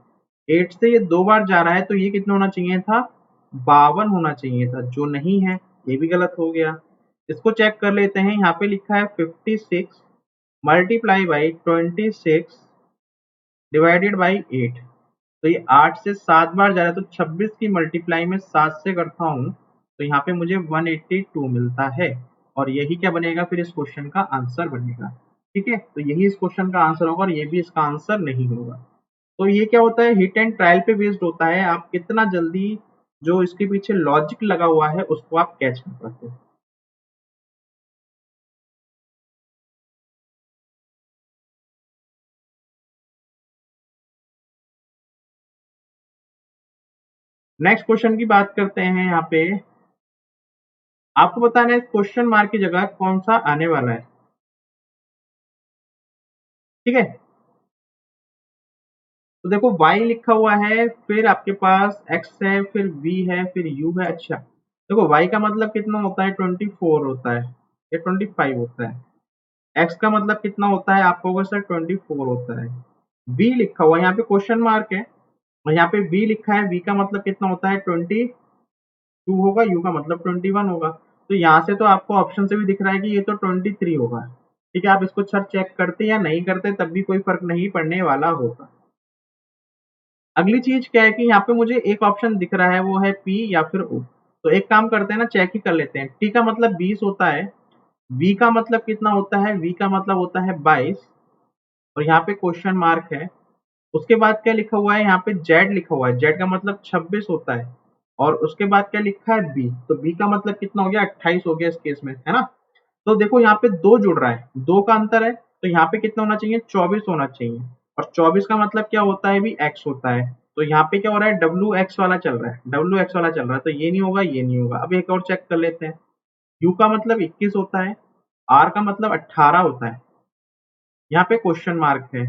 8 से ये 2 बार जा रहा है, तो ये कितना होना चाहिए था, 52 होना चाहिए था, जो नहीं है, ये भी गलत हो गया। इसको चेक कर लेते हैं, यहाँ पे लिखा है 56 मल्टीप्लाई बाई 26 डिवाइडेड बाई 8। तो ये 8 से 7 बार जा रहा है, तो 26 की मल्टीप्लाई में 7 से करता हूँ, तो यहाँ पे मुझे 182 मिलता है, और यही क्या बनेगा फिर इस क्वेश्चन का आंसर बनेगा। ठीक है, तो यही इस क्वेश्चन का आंसर होगा, और ये भी इसका आंसर नहीं होगा। तो ये क्या होता है, हिट एंड ट्रायल पे बेस्ड होता है, आप कितना जल्दी जो इसके पीछे लॉजिक लगा हुआ है उसको आप कैच कर पाते हो। नेक्स्ट क्वेश्चन की बात करते हैं। यहाँ पे आपको बताना है क्वेश्चन मार्क की जगह कौन सा आने वाला है। ठीक है। तो देखो y लिखा हुआ है, फिर आपके पास x है, फिर v है, फिर u है। अच्छा देखो y का मतलब कितना होता है 24 होता है या 25 होता है। x का मतलब कितना होता है आपको होगा सर 24 होता है। v लिखा हुआ है, यहाँ पे क्वेश्चन मार्क है और यहाँ पे v लिखा है, v का मतलब कितना होता है 22 होगा, u का मतलब 21 होगा। तो यहाँ से तो आपको ऑप्शन से भी दिख रहा है कि ये तो 23 होगा। ठीक है, आप इसको सर चेक करते या नहीं करते तब भी कोई फर्क नहीं पड़ने वाला होगा। अगली चीज क्या है कि यहाँ पे मुझे एक ऑप्शन दिख रहा है, वो है P या फिर O। तो एक काम करते हैं ना, चेक ही कर लेते हैं। T का मतलब 20 होता है, V का मतलब कितना होता है, V का मतलब होता है 22 और यहाँ पे क्वेश्चन मार्क है। उसके बाद क्या लिखा हुआ है, यहाँ पे Z लिखा हुआ है, Z का मतलब 26 होता है और उसके बाद क्या लिखा है B, तो B का मतलब कितना हो गया 28 हो गया इस केस में, है ना। तो देखो यहाँ पे 2 जुड़ रहा है, 2 का अंतर है, तो यहाँ पे कितना होना चाहिए 24 होना चाहिए और 24 का मतलब क्या होता है भी x होता है। तो यहाँ पे क्या हो रहा है WX वाला चल रहा है, WX वाला चल रहा है, तो ये नहीं होगा, ये नहीं होगा। अब एक और चेक कर लेते हैं। U का मतलब 21 होता है, R का मतलब 18 होता है, यहाँ पे क्वेश्चन मार्क है,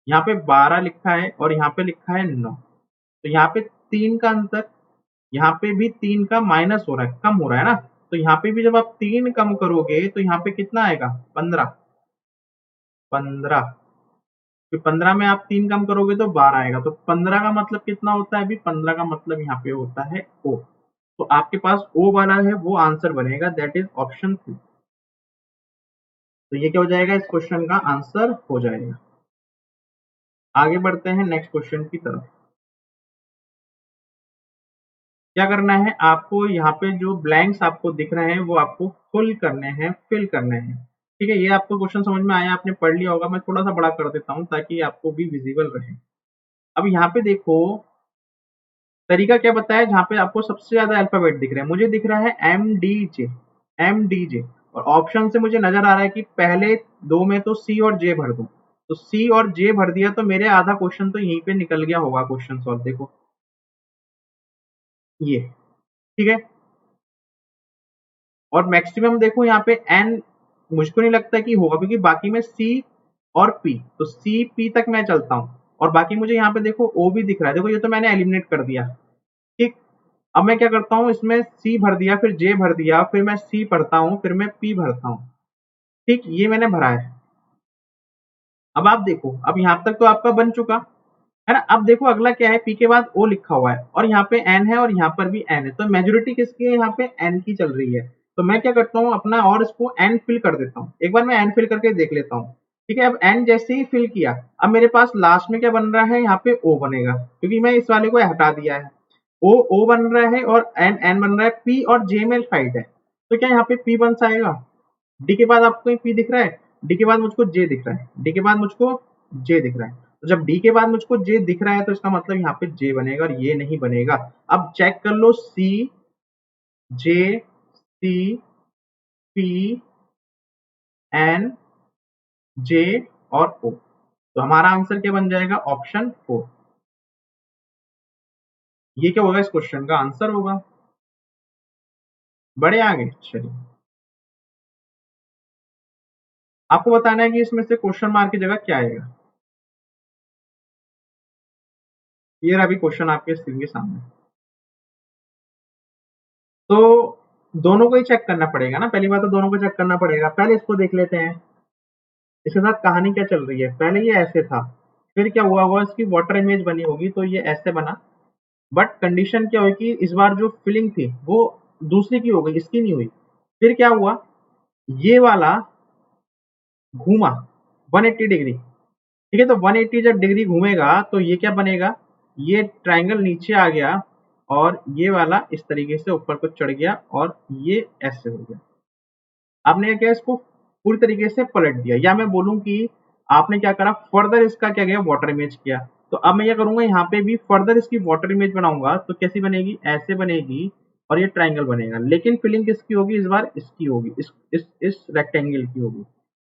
यहाँ पे 12 लिखा है और यहाँ पे लिखा है 9। तो यहाँ पे 3 का अंतर, यहाँ पे भी 3 का माइनस हो रहा है, कम हो रहा है ना। तो यहाँ पे भी जब आप 3 कम करोगे तो यहाँ पे कितना आएगा 15, 15 फिर 15 में आप 3 कम करोगे तो 12 आएगा। तो 15 का मतलब कितना होता है अभी, 15 का मतलब यहाँ पे होता है O। तो आपके पास O वाला है वो आंसर बनेगा, दैट इज ऑप्शन 3। तो ये क्या हो जाएगा, इस क्वेश्चन का आंसर हो जाएगा। आगे बढ़ते हैं नेक्स्ट क्वेश्चन की तरफ। क्या करना है आपको, यहाँ पे जो ब्लैंक्स आपको दिख रहे हैं वो आपको फुल करने हैं, फिल करने हैं। ठीक है, ये आपको क्वेश्चन समझ में आया, आपने पढ़ लिया होगा। मैं थोड़ा सा बड़ा कर देता हूँ ताकि आपको भी विजिबल रहे। अब यहाँ पे देखो तरीका क्या बताया, जहाँ पे आपको सबसे ज्यादा अल्फाबेट दिख रहे हैं। मुझे दिख रहा है MDJ, MDJ और ऑप्शन से मुझे नजर आ रहा है कि पहले दो में तो C और J भर दूं। तो C और J भर दिया तो मेरे आधा क्वेश्चन तो यहीं पे निकल गया होगा क्वेश्चन सॉल्व। देखो ये, ठीक है। और मैक्सिमम देखो यहाँ पे N मुझको नहीं लगता कि होगा, क्योंकि बाकी में C और P, तो C P तक मैं चलता हूँ और बाकी मुझे यहाँ पे देखो O भी दिख रहा है। देखो ये तो मैंने एलिमिनेट कर दिया, ठीक। अब मैं क्या करता हूँ, इसमें C भर दिया, फिर J भर दिया, फिर मैं C भरता हूँ, फिर मैं P भरता हूँ। ठीक, ये मैंने भरा है। अब आप देखो, अब यहाँ तक तो आपका बन चुका है ना। अब देखो अगला क्या है, P के बाद O लिखा हुआ है और यहाँ पे N है और यहाँ पर भी N है, तो मेजोरिटी किसकी है, यहाँ पे N की चल रही है। तो मैं क्या करता हूँ अपना और इसको N फिल कर देता हूँ। एक बार मैं N फिल करके देख लेता हूँ। ठीक है, अब N जैसे ही फिल किया, अब मेरे पास लास्ट में क्या बन रहा है, यहाँ पे O बनेगा, क्योंकि मैं इस वाले को हटा दिया है। O बन रहा है और N बन रहा है। P और J में फाइट है, तो क्या यहाँ पे P बन जाएगा। डी के बाद आपको P दिख रहा है, डी के बाद मुझको J दिख रहा है, डी के बाद मुझको J दिख रहा है। तो जब डी के बाद मुझको J दिख रहा है तो इसका मतलब यहाँ पे J बनेगा और ये नहीं बनेगा। अब चेक कर लो, C J C P N J और O, तो हमारा आंसर क्या बन जाएगा, ऑप्शन 4। ये क्या होगा, इस क्वेश्चन का आंसर होगा। बड़े आगे चलिए, आपको बताना है कि इसमें से क्वेश्चन मार्क की जगह क्या आएगा। ये रहा अभी क्वेश्चन आपके स्क्रीन के सामने। तो दोनों को ही चेक करना पड़ेगा ना, पहली बात तो दोनों को चेक करना पड़ेगा। पहले इसको देख लेते हैं, इसके साथ कहानी क्या चल रही है। पहले ये ऐसे था, फिर क्या हुआ होगा, इसकी वाटर इमेज बनी होगी तो ये ऐसे बना। बट कंडीशन क्या हुई कि इस बार जो फिलिंग थी वो दूसरी की हो गई, इसकी नहीं हुई। फिर क्या हुआ, ये वाला घूमा 180 डिग्री। ठीक है, तो 180 जब डिग्री घूमेगा तो ये क्या बनेगा, ये ट्राइंगल नीचे आ गया और ये वाला इस तरीके से ऊपर को चढ़ गया और ये ऐसे हो गया। आपने क्या इसको पूरी तरीके से पलट दिया, या मैं बोलूं कि आपने क्या करा, फर्दर इसका क्या किया, वाटर इमेज किया। तो अब मैं क्या करूंगा, यहाँ पे भी फर्दर इसकी वाटर इमेज बनाऊंगा, तो कैसी बनेगी, ऐसे बनेगी और ये ट्राइंगल बनेगा। लेकिन फिलिंग किसकी होगी, इस बार इसकी होगी, इस रेक्टेंगल की होगी।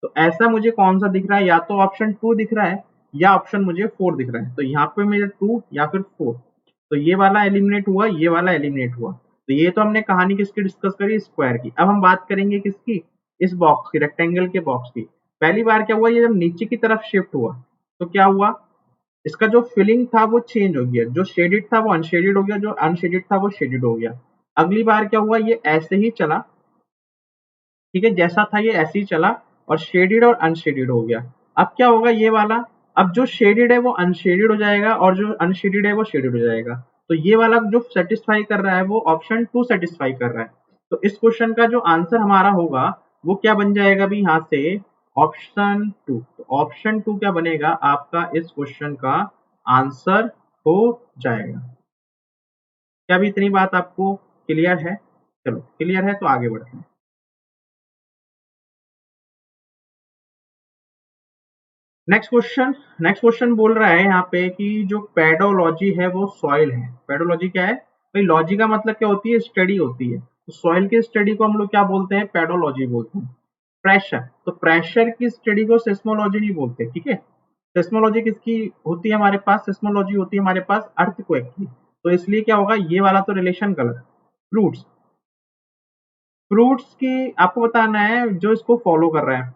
तो ऐसा मुझे कौन सा दिख रहा है, या तो ऑप्शन 2 दिख रहा है या ऑप्शन मुझे 4 दिख रहा है। तो यहाँ पे मेरे 2 या फिर 4, तो ये वाला एलिमिनेट हुआ, ये वाला एलिमिनेट हुआ। तो ये तो हमने कहानी किसकी डिस्कस करी, स्क्वायर की। अब हम बात करेंगे किसकी, इस बॉक्स की, रेक्टेंगल के बॉक्स की। पहली बार क्या हुआ, ये जब नीचे की तरफ शिफ्ट हुआ तो क्या हुआ, इसका जो फिलिंग था वो चेंज हो गया, जो शेडेड था वो अनशेडेड हो गया, जो अनशेडेड था वो शेडेड हो गया। अगली बार क्या हुआ, ये ऐसे ही चला, ठीक है, जैसा था ये ऐसे ही चला और शेडेड और अनशेडेड हो गया। अब क्या होगा ये वाला, अब जो शेडेड है वो अनशेडेड हो जाएगा और जो अनशेडेड है वो शेडेड हो जाएगा। तो ये वाला जो सेटिस्फाई कर रहा है वो ऑप्शन 2 सेटिस्फाई कर रहा है। तो इस क्वेश्चन का जो आंसर हमारा होगा वो क्या बन जाएगा भी यहाँ से, ऑप्शन 2। तो ऑप्शन 2 क्या बनेगा आपका इस क्वेश्चन का आंसर हो जाएगा। क्या भी इतनी बात आपको क्लियर है? चलो क्लियर है तो आगे बढ़ते हैं। नेक्स्ट क्वेश्चन बोल रहा है यहाँ पे कि जो पेडोलॉजी है वो सॉइल है। पेडोलॉजी क्या है भाई, लॉजी का मतलब क्या होती है, स्टडी होती है। तो सॉइल की स्टडी को हम लोग क्या बोलते हैं, पेडोलॉजी बोलते हैं। प्रेशर, तो प्रेशर की स्टडी को सेस्मोलॉजी नहीं बोलते, ठीक है। सेस्मोलॉजी किसकी होती है हमारे पास, सेस्मोलॉजी होती है हमारे पास अर्थक्वेक की। तो इसलिए क्या होगा, ये वाला तो रिलेशन गलत। फ्रूट्स, फ्रूट्स की आपको बताना है जो इसको फॉलो कर रहा है।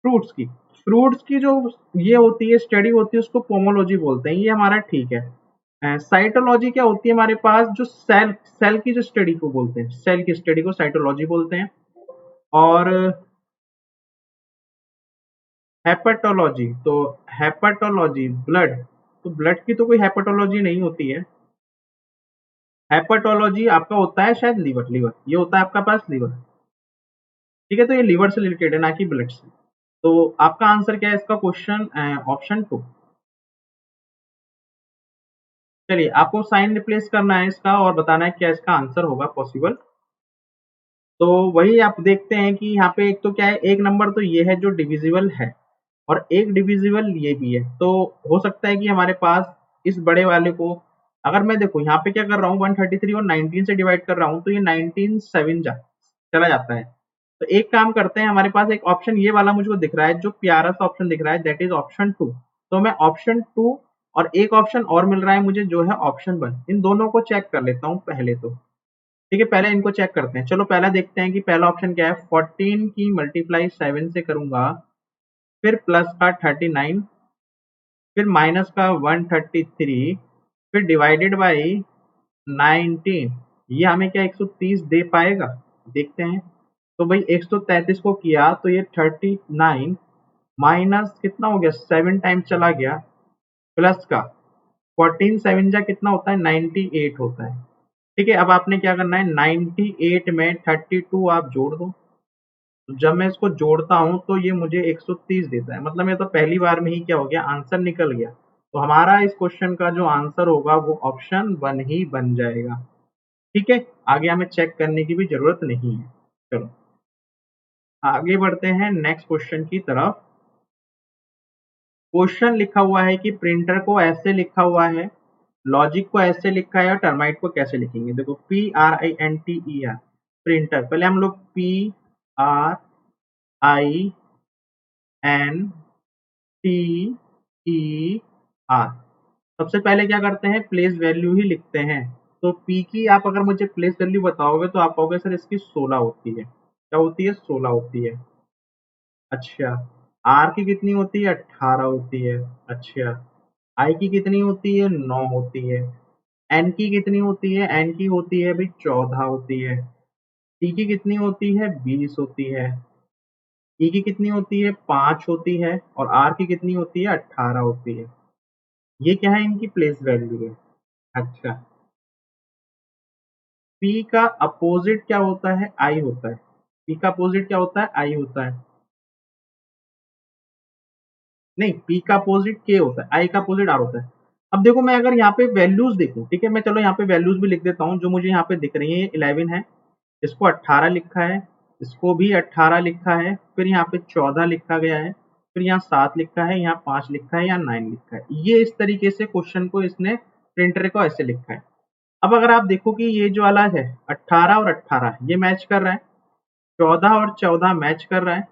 फ्रूट्स की, फ्रूट्स की जो ये होती है स्टडी होती है उसको पोमोलॉजी बोलते हैं, ये हमारा ठीक है। साइटोलॉजी क्या होती है हमारे पास, जो सेल सेल की जो स्टडी को बोलते हैं, सेल की स्टडी को साइटोलॉजी बोलते हैं। और हेपेटोलॉजी, तो हेपेटोलॉजी ब्लड, तो ब्लड की तो कोई हेपेटोलॉजी नहीं होती है। हेपेटोलॉजी आपका होता है शायद लीवर, लीवर ये होता है आपका पास लीवर, ठीक है। तो ये लीवर से रिलेटेड है ना कि ब्लड से। तो आपका आंसर क्या है इसका क्वेश्चन, ऑप्शन 2। चलिए आपको साइन रिप्लेस करना है इसका और बताना है क्या इसका आंसर होगा पॉसिबल। तो वही आप देखते हैं कि यहाँ पे एक तो क्या है, एक नंबर तो ये है जो डिविजिबल है और एक डिविजिबल ये भी है। तो हो सकता है कि हमारे पास इस बड़े वाले को, अगर मैं देखो यहाँ पे क्या कर रहा हूँ 133 और 19 से डिवाइड कर रहा हूँ तो ये 19 7 चला जाता है। तो एक काम करते हैं, हमारे पास एक ऑप्शन ये वाला मुझको दिख रहा है, जो प्यारा सा ऑप्शन दिख रहा है, दैट इज ऑप्शन 2। तो मैं ऑप्शन 2 और एक ऑप्शन और मिल रहा है मुझे जो है ऑप्शन 1, इन दोनों को चेक कर लेता हूँ पहले तो। ठीक है, पहले इनको चेक करते हैं। चलो पहला देखते हैं कि पहला ऑप्शन क्या है। 14 की मल्टीप्लाई 7 से करूंगा, फिर प्लस का 39, फिर माइनस का 133, फिर डिवाइडेड बाई 19। ये हमें क्या 130 दे पाएगा, देखते हैं। तो भाई 133 को किया तो ये 39 माइनस कितना हो गया, 7 टाइम्स चला गया, प्लस का 14 7 जा कितना होता है, 98 होता है। ठीक है, अब आपने क्या करना है, 98 में 32 आप जोड़ दो। तो जब मैं इसको जोड़ता हूँ तो ये मुझे 130 देता है, मतलब ये तो पहली बार में ही क्या हो गया, आंसर निकल गया। तो हमारा इस क्वेश्चन का जो आंसर होगा वो ऑप्शन 1 ही बन जाएगा। ठीक है, आगे हमें चेक करने की भी जरूरत नहीं है। चलो आगे बढ़ते हैं नेक्स्ट क्वेश्चन की तरफ। क्वेश्चन लिखा हुआ है कि प्रिंटर को ऐसे लिखा हुआ है, लॉजिक को ऐसे लिखा है और टर्माइट को कैसे लिखेंगे। देखो PRINTER, प्रिंटर, पहले हम लोग PRINTER, सबसे पहले क्या करते हैं, प्लेस वैल्यू ही लिखते हैं। तो P की आप अगर मुझे प्लेस वैल्यू बताओगे तो आप कहोगे सर इसकी 16 होती है। क्या होती है, 16 होती है। अच्छा, R की कितनी होती है, 18 होती है। अच्छा, I की कितनी होती है, 9 होती है। N की कितनी होती है, N की होती है भाई 14 होती है। T की कितनी होती है, 20 होती है। E की कितनी होती है, 5 होती है। और R की कितनी होती है, 18 होती है। ये क्या है, इनकी प्लेस वैल्यू है। अच्छा, P का अपोजिट क्या होता है, I होता है। P का अपोजिट क्या होता है, I होता है। नहीं, P का अपोजिट K होता है, I का अपोजिट R होता है। अब देखो मैं अगर यहाँ पे वैल्यूज देखूं, ठीक है, मैं चलो यहाँ पे वैल्यूज भी लिख देता हूँ जो मुझे यहाँ पे दिख रही है। 11 है, इसको 18 लिखा है, इसको भी 18 लिखा है, फिर यहाँ पे 14 लिखा गया है, फिर यहाँ 7 लिखा है, यहाँ 5 लिखा है, यहाँ 9 लिखा है। ये इस तरीके से क्वेश्चन को इसने प्रिंटर को ऐसे लिखा है। अब अगर आप देखो कि ये जो वाला है 18 और 18 ये मैच कर रहा है, 14 और 14 मैच कर रहा है,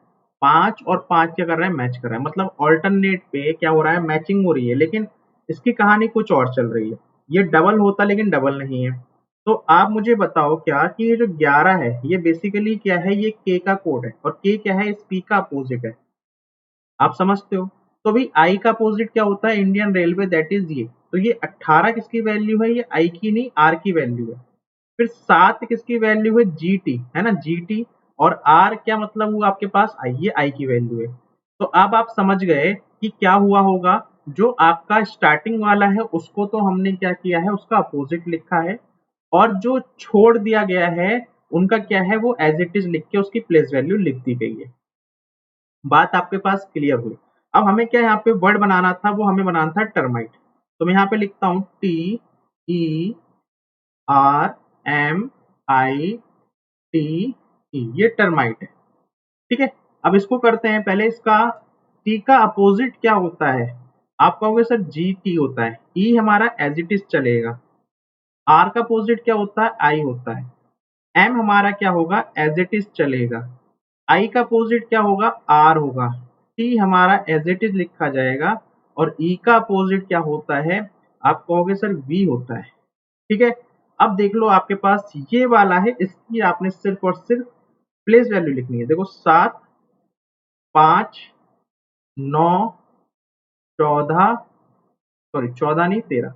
5 और 5 क्या कर रहा है, मैच कर रहा है। मतलब ऑल्टरनेट पे क्या हो रहा है, मैचिंग हो रही है। लेकिन इसकी कहानी कुछ और चल रही है। ये डबल होता लेकिन डबल नहीं है। तो आप मुझे बताओ क्या कि ये जो 11 है ये बेसिकली क्या है, ये के का कोड है और के क्या है, इस पी का अपोजिट है। आप समझते हो। तो भाई आई का अपोजिट क्या होता है, इंडियन रेलवे, दैट इज ये। तो ये 18 किसकी वैल्यू है, ये आई की नहीं आर की वैल्यू है। फिर 7 किसकी वैल्यू है, जी टी है ना, जी टी। और आर क्या मतलब हुआ आपके पास, आई, ये आई की वैल्यू है। तो अब आप समझ गए कि क्या हुआ होगा, जो आपका स्टार्टिंग वाला है उसको तो हमने क्या किया है, उसका अपोजिट लिखा है, और जो छोड़ दिया गया है उनका क्या है, वो एज इट इज लिख के उसकी प्लेस वैल्यू लिख दी गई है। बात आपके पास क्लियर हुई। अब हमें क्या यहाँ पे वर्ड बनाना था, वो हमें बनाना था टर्माइट। तो मैं यहाँ पे लिखता हूँ T E R M I T E, ये टर्माइट है। ठीक है। अब इसको करते हैं, पहले इसका टी का अपोजिट क्या होता है, आप कहोगे सर जी टी होता है, ई हमारा एज इट इज चलेगा, आर का अपोजिट क्या होता है, आई होता है, एम हमारा क्या होगा, एज इट इज चलेगा, आई का अपोजिट क्या होगा, आर होगा, टी हमारा एज इट इज लिखा जाएगा, और ई का अपोजिट क्या होता है, आप कहोगे सर वी होता है। ठीक है। अब देख लो आपके पास ये वाला है, इसकी आपने सिर्फ और सिर्फ प्लेस वैल्यू लिखनी है। देखो 7, 5, 9, 14, सॉरी 14 नहीं 13,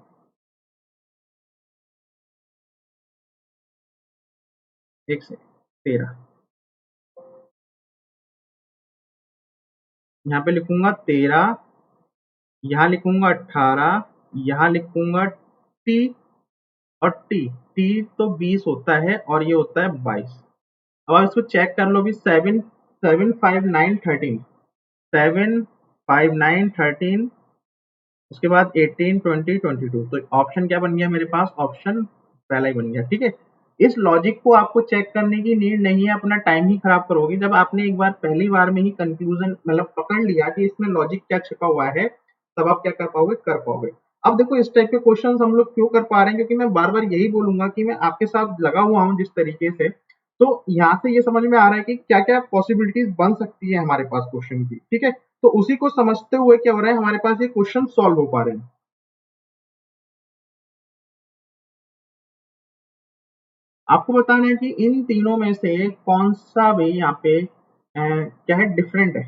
एक से 13, यहाँ पे लिखूंगा 13, यहाँ लिखूंगा 18, यहाँ लिखूंगा टी, और टी, टी तो 20 होता है और ये होता है 22। अब आप इसको चेक कर लो भी, 7, 7, 5, 9, 13, 7, 5, 9, 13, उसके बाद 18, 20, 22। तो ऑप्शन क्या बन गया मेरे पास, ऑप्शन पहला ही बन गया। ठीक है। इस लॉजिक को आपको चेक करने की नीड नहीं है, अपना टाइम ही खराब करोगे। जब आपने एक बार पहली बार में ही कंफ्यूजन मतलब पकड़ लिया कि इसमें लॉजिक क्या छिपा हुआ है, तब आप क्या कर पाओगे, कर पाओगे। अब देखो इस टाइप के क्वेश्चंस हम लोग क्यों कर पा रहे हैं, क्योंकि मैं बार बार यही बोलूंगा कि मैं आपके साथ लगा हुआ हूँ जिस तरीके से। तो यहाँ से ये समझ में आ रहा है कि क्या क्या पॉसिबिलिटीज बन सकती है हमारे पास क्वेश्चन की। ठीक है। तो उसी को समझते हुए क्या हो रहा है, हमारे पास ये क्वेश्चन सॉल्व हो पा रहे हैं। आपको बताना है कि इन तीनों में से कौन सा भी यहाँ पे क्या है, डिफरेंट है।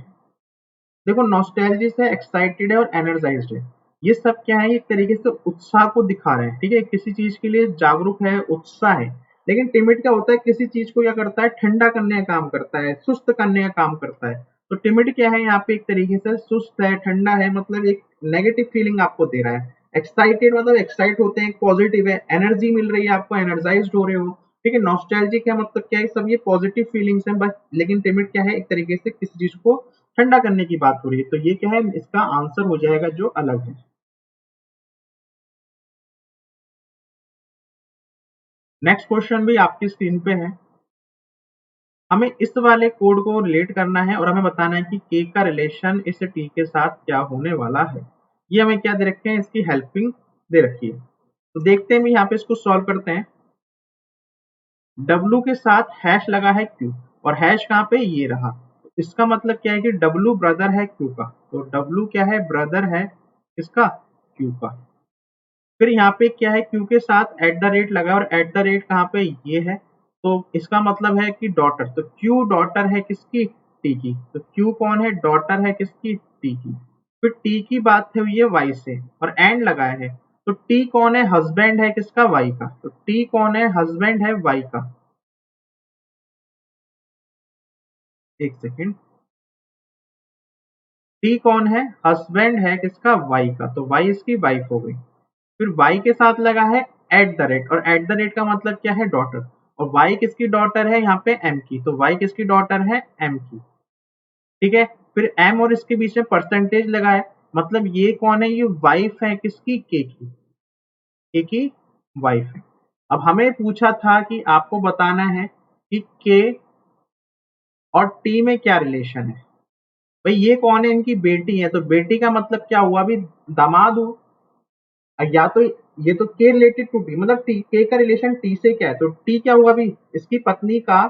देखो नॉस्टैल्जिस है, एक्साइटेड है और एनर्जाइज्ड है। ये सब क्या है, एक तरीके से उत्साह को दिखा रहे हैं। ठीक है, किसी चीज के लिए जागरूक है, उत्साह है। लेकिन टिमिड क्या होता है, किसी चीज को क्या करता है, ठंडा करने का काम करता है, सुस्त करने का काम करता है। तो टिमिड क्या है, यहाँ पे एक तरीके से सुस्त है, ठंडा है, मतलब एक नेगेटिव फीलिंग आपको दे रहा है। एक्साइटेड मतलब एक्साइट होते हैं, पॉजिटिव है, एनर्जी मिल रही है आपको, एनर्जाइज हो रहे हो। ठीक है। नॉस्टैल्जिक है मतलब क्या है, सब ये पॉजिटिव फीलिंग्स हैं बस। लेकिन टिमिड क्या है, एक तरीके से किसी चीज को ठंडा करने की बात हो रही है। तो ये क्या है, इसका आंसर हो जाएगा जो अलग है। नेक्स्ट क्वेश्चन भी आपकी स्क्रीन पे है। हमें इस वाले कोड को रिलेट करना है और हमें बताना है कि के का रिलेशन इस टी के साथ क्या होने वाला है। ये हमें क्या दे रखे हैं, इसकी हेल्पिंग दे रखी है। तो देखते हैं भी यहाँ पे इसको सॉल्व करते हैं। W के साथ हैश लगा है Q, और हैश कहाँ पे, ये रहा। तो इसका मतलब क्या है कि W ब्रदर है Q का। तो W क्या है, ब्रदर है इसका, Q का। फिर यहाँ पे क्या है, Q के साथ एट द रेट लगा, और एट द रेट कहाँ पे, ये है। तो इसका मतलब है कि डॉटर, तो Q डॉटर है किसकी, T की। तो Q कौन है, डॉटर है किसकी, T की। फिर T की बात है, ये Y से, और एंड लगाया है। तो T कौन है, हस्बैंड है किसका, Y का। तो T कौन है, हस्बैंड है Y का। एक सेकेंड, टी कौन है, हस्बैंड है किसका, वाई का। तो वाई इसकी वाइफ हो गई। फिर वाई के साथ लगा है एट द रेट, और एट द रेट का मतलब क्या है, डॉटर। और वाई किसकी डॉटर है, यहाँ पे एम की। तो वाई किसकी डॉटर है, एम की। ठीक है। फिर एम और इसके बीच में परसेंटेज लगा है, मतलब ये कौन है, ये वाइफ है किसकी, के की वाइफ है। अब हमें पूछा था कि आपको बताना है कि के और टी में क्या रिलेशन है। भाई ये कौन है, इनकी बेटी है। तो बेटी का मतलब क्या हुआ, अभी दामाद हो। या तो ये तो के रिलेटेड टू टी, मतलब टी, के का रिलेशन टी से क्या है, तो टी क्या हुआ, अभी इसकी पत्नी का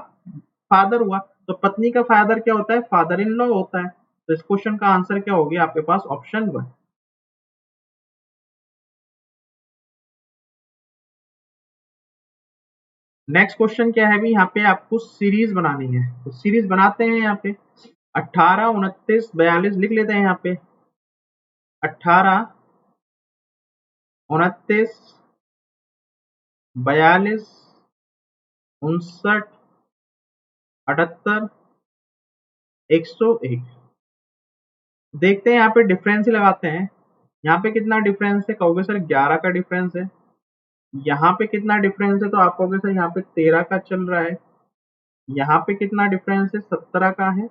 फादर हुआ। तो पत्नी का फादर क्या होता है, फादर इन लॉ होता है। तो इस क्वेश्चन का आंसर क्या हो गया आपके पास, ऑप्शन 1। नेक्स्ट क्वेश्चन क्या है भी, यहाँ पे आपको सीरीज बनानी है। तो सीरीज बनाते हैं यहाँ पे। 18, 29, 42 लिख लेते हैं यहाँ पे। 18, 29, 42, 59, 78, 101। देखते हैं यहाँ पे डिफरेंस ही लगाते हैं। यहाँ पे कितना डिफरेंस है, कहोगे सर 11 का डिफरेंस है। यहाँ पे कितना डिफरेंस है, तो आप कहोगे सर यहाँ पे 13 का चल रहा है। यहाँ पे कितना डिफरेंस है, 17 का है।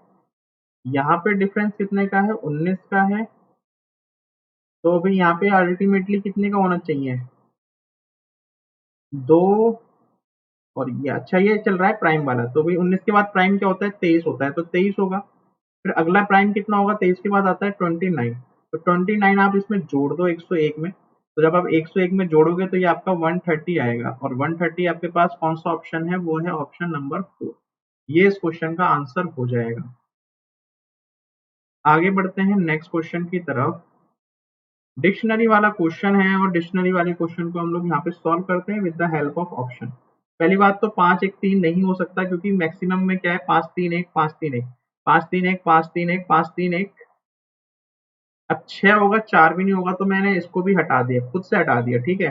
यहाँ पे डिफरेंस कितने का है, 19 का है। तो अभी यहाँ पे अल्टीमेटली कितने का होना चाहिए, 2। और ये अच्छा ये चल रहा है प्राइम वाला, तो भाई 19 के बाद प्राइम क्या होता है, 23 होता है, तो 23 होगा। फिर अगला प्राइम कितना होगा, 23 के बाद आता है 29। तो 29 आप इसमें जोड़ दो 101 में। तो जब आप 101 में जोड़ोगे तो ये आपका 130 आएगा, और 130 आपके पास कौन सा ऑप्शन है, वो है ऑप्शन नंबर 4। ये इस क्वेश्चन का आंसर हो जाएगा। आगे बढ़ते हैं नेक्स्ट क्वेश्चन की तरफ। डिक्शनरी वाला क्वेश्चन है, और डिक्शनरी वाले क्वेश्चन को हम लोग यहाँ पे सॉल्व करते हैं with the help of option. पहली बात तो 5 1 3 नहीं हो सकता, क्योंकि मैक्सिमम में क्या है, 5 3 1 5 3 1 5 3 1 5 3 1 5 3 1। अब 6 होगा, 4 भी नहीं होगा, तो मैंने इसको भी हटा दिया, खुद से हटा दिया, ठीक है।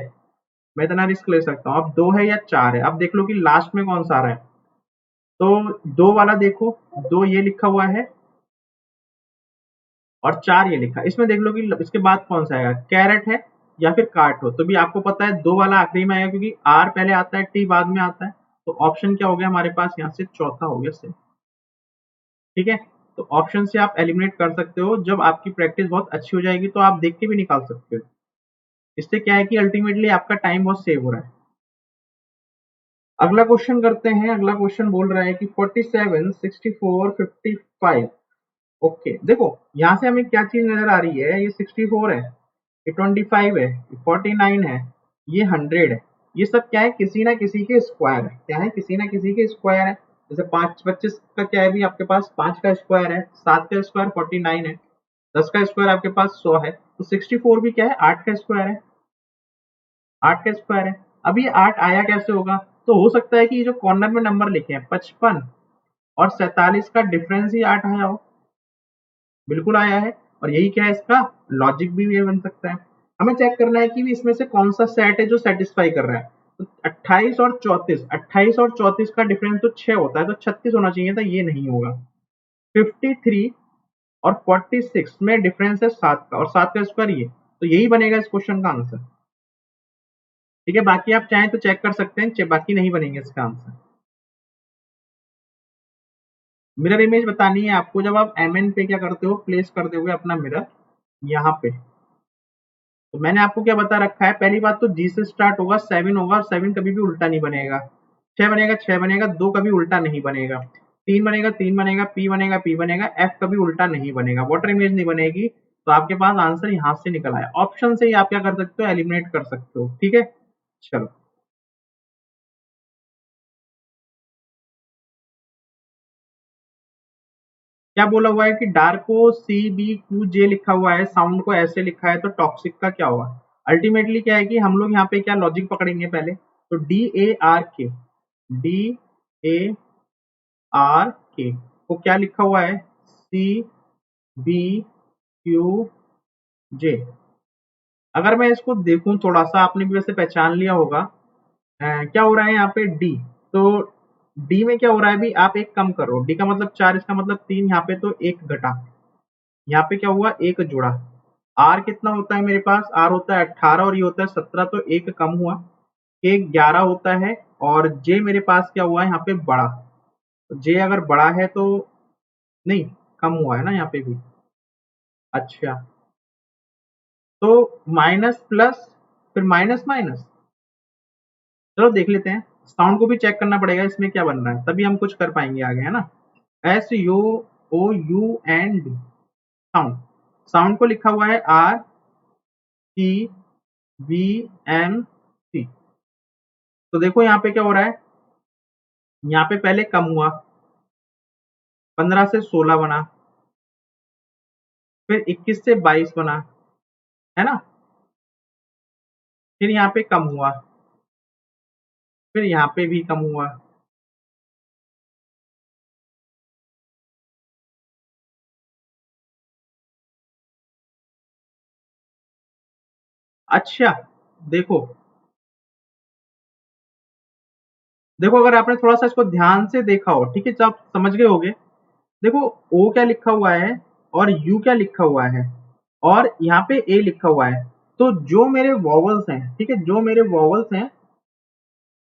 मैं इतना रिस्क ले सकता हूँ। अब 2 है या 4 है, अब देख लो कि लास्ट में कौन सा आ रहा है। तो 2 वाला देखो, 2 ये लिखा हुआ है और 4 ये लिखा है। इसमें देख लो कि इसके बाद कौन सा आएगा, कैरेट है या फिर कार्ट हो। तो भी आपको पता है 2 वाला आखिरी में आएगा, क्योंकि आर पहले आता है, टी बाद में आता है। तो ऑप्शन क्या हो गया हमारे पास, यहाँ से चौथा हो गया सही, ठीक है। तो ऑप्शन से आप एलिमिनेट कर सकते हो। जब आपकी प्रैक्टिस बहुत अच्छी हो जाएगी तो आप देख के भी निकाल सकते हो। इससे क्या है कि अल्टीमेटली आपका टाइम बहुत सेव हो रहा है। अगला क्वेश्चन करते हैं। अगला क्वेश्चन बोल रहा है कि 47, 64, 55। ओके, देखो यहाँ से हमें क्या चीज नजर आ रही है, ये 64 है, ये 25 है, ये 49 है, ये 100 है। ये सब क्या है, किसी ना किसी के स्क्वायर है। क्या है, किसी ना किसी के स्क्वायर है। जैसे 5 25 का क्या है भी आपके पास, 5 का स्क्वायर है, 7 का स्क्वायर 49 है, 10 का स्क्वायर आपके पास 100 है। तो 64 भी क्या है, 8 का स्क्वायर है, 8 का स्क्वायर है। अब ये 8 आया कैसे होगा, तो हो सकता है कि ये जो कॉर्नर में नंबर लिखे हैं 55 और 47 का डिफरेंस ही 8 आया हो। बिल्कुल आया है, और यही क्या है, इसका लॉजिक भी ये बन सकता है। हमें चेक करना है कि इसमें से कौन सा सेट है जो सेटिस्फाई कर रहा है। तो 28 और 34, 28 और 34 का डिफरेंस तो 6 होता है, तो 36 होना चाहिए था, ये नहीं होगा। 53 और 46 में डिफरेंस है 7 का, और 7 का स्क्वायर ये, तो यही बनेगा इस क्वेश्चन का आंसर, ठीक है। बाकी आप चाहें तो चेक कर सकते हैं, बाकी नहीं बनेंगे इसका आंसर। मिरर इमेज बतानी है आपको। जब आप एमएन पे क्या करते हो, प्लेस कर दोगे अपना मिरर यहाँ पे। तो मैंने आपको क्या बता रखा है, पहली बात तो जी से स्टार्ट होगा, 7 होगा, और 7 कभी भी उल्टा नहीं बनेगा। 6 बनेगा, 6 बनेगा, 2 कभी उल्टा नहीं बनेगा, 3 बनेगा, 3 बनेगा, पी बनेगा, पी बनेगा, एफ कभी उल्टा नहीं बनेगा, वाटर इमेज नहीं बनेगी। तो आपके पास आंसर यहाँ से निकल आया। ऑप्शन से ही आप क्या कर सकते हो, एलिमिनेट कर सकते हो, ठीक है। चलो, क्या बोला हुआ है कि डार्क को सी बी क्यू जे लिखा हुआ है, साउंड को ऐसे लिखा है, तो टॉक्सिक का क्या होगा। अल्टीमेटली क्या है कि हम लोग यहाँ पे क्या लॉजिक पकड़ेंगे पहले। तो डी ए आर के, डी ए आर के को क्या लिखा हुआ है, सी बी क्यू जे। अगर मैं इसको देखूं थोड़ा सा, आपने भी वैसे पहचान लिया होगा। क्या हो रहा है यहाँ पे डी, तो डी में क्या हो रहा है, अभी आप एक कम करो, डी का मतलब 4, इसका मतलब 3, यहाँ पे तो एक घटा, यहाँ पे क्या हुआ, एक जुड़ा। आर कितना होता है मेरे पास, आर होता है 18 और ये होता है 17, तो एक कम हुआ, के 11 होता है। और जे मेरे पास क्या हुआ है यहाँ पे, बड़ा। तो जे अगर बड़ा है तो नहीं, कम हुआ है ना यहाँ पे भी। अच्छा, तो माइनस प्लस, फिर माइनस माइनस। चलो देख लेते हैं, साउंड को भी चेक करना पड़ेगा इसमें क्या बन रहा है, तभी हम कुछ कर पाएंगे आगे, है ना। S U O U N D, sound. Sound को लिखा हुआ है R T B M C. तो देखो यहाँ पे क्या हो रहा है, यहाँ पे पहले कम हुआ, 15 से 16 बना, फिर 21 से 22 बना, है ना। फिर यहाँ पे कम हुआ, फिर यहाँ पे भी कम हुआ, अच्छा, देखो देखो अगर आपने थोड़ा सा इसको ध्यान से देखा हो, ठीक है, तो आप समझ गए होगे। देखो ओ क्या लिखा हुआ है और यू क्या लिखा हुआ है और यहाँ पे ए लिखा हुआ है। तो जो मेरे वॉवल्स हैं, ठीक है, जो मेरे वॉवल्स हैं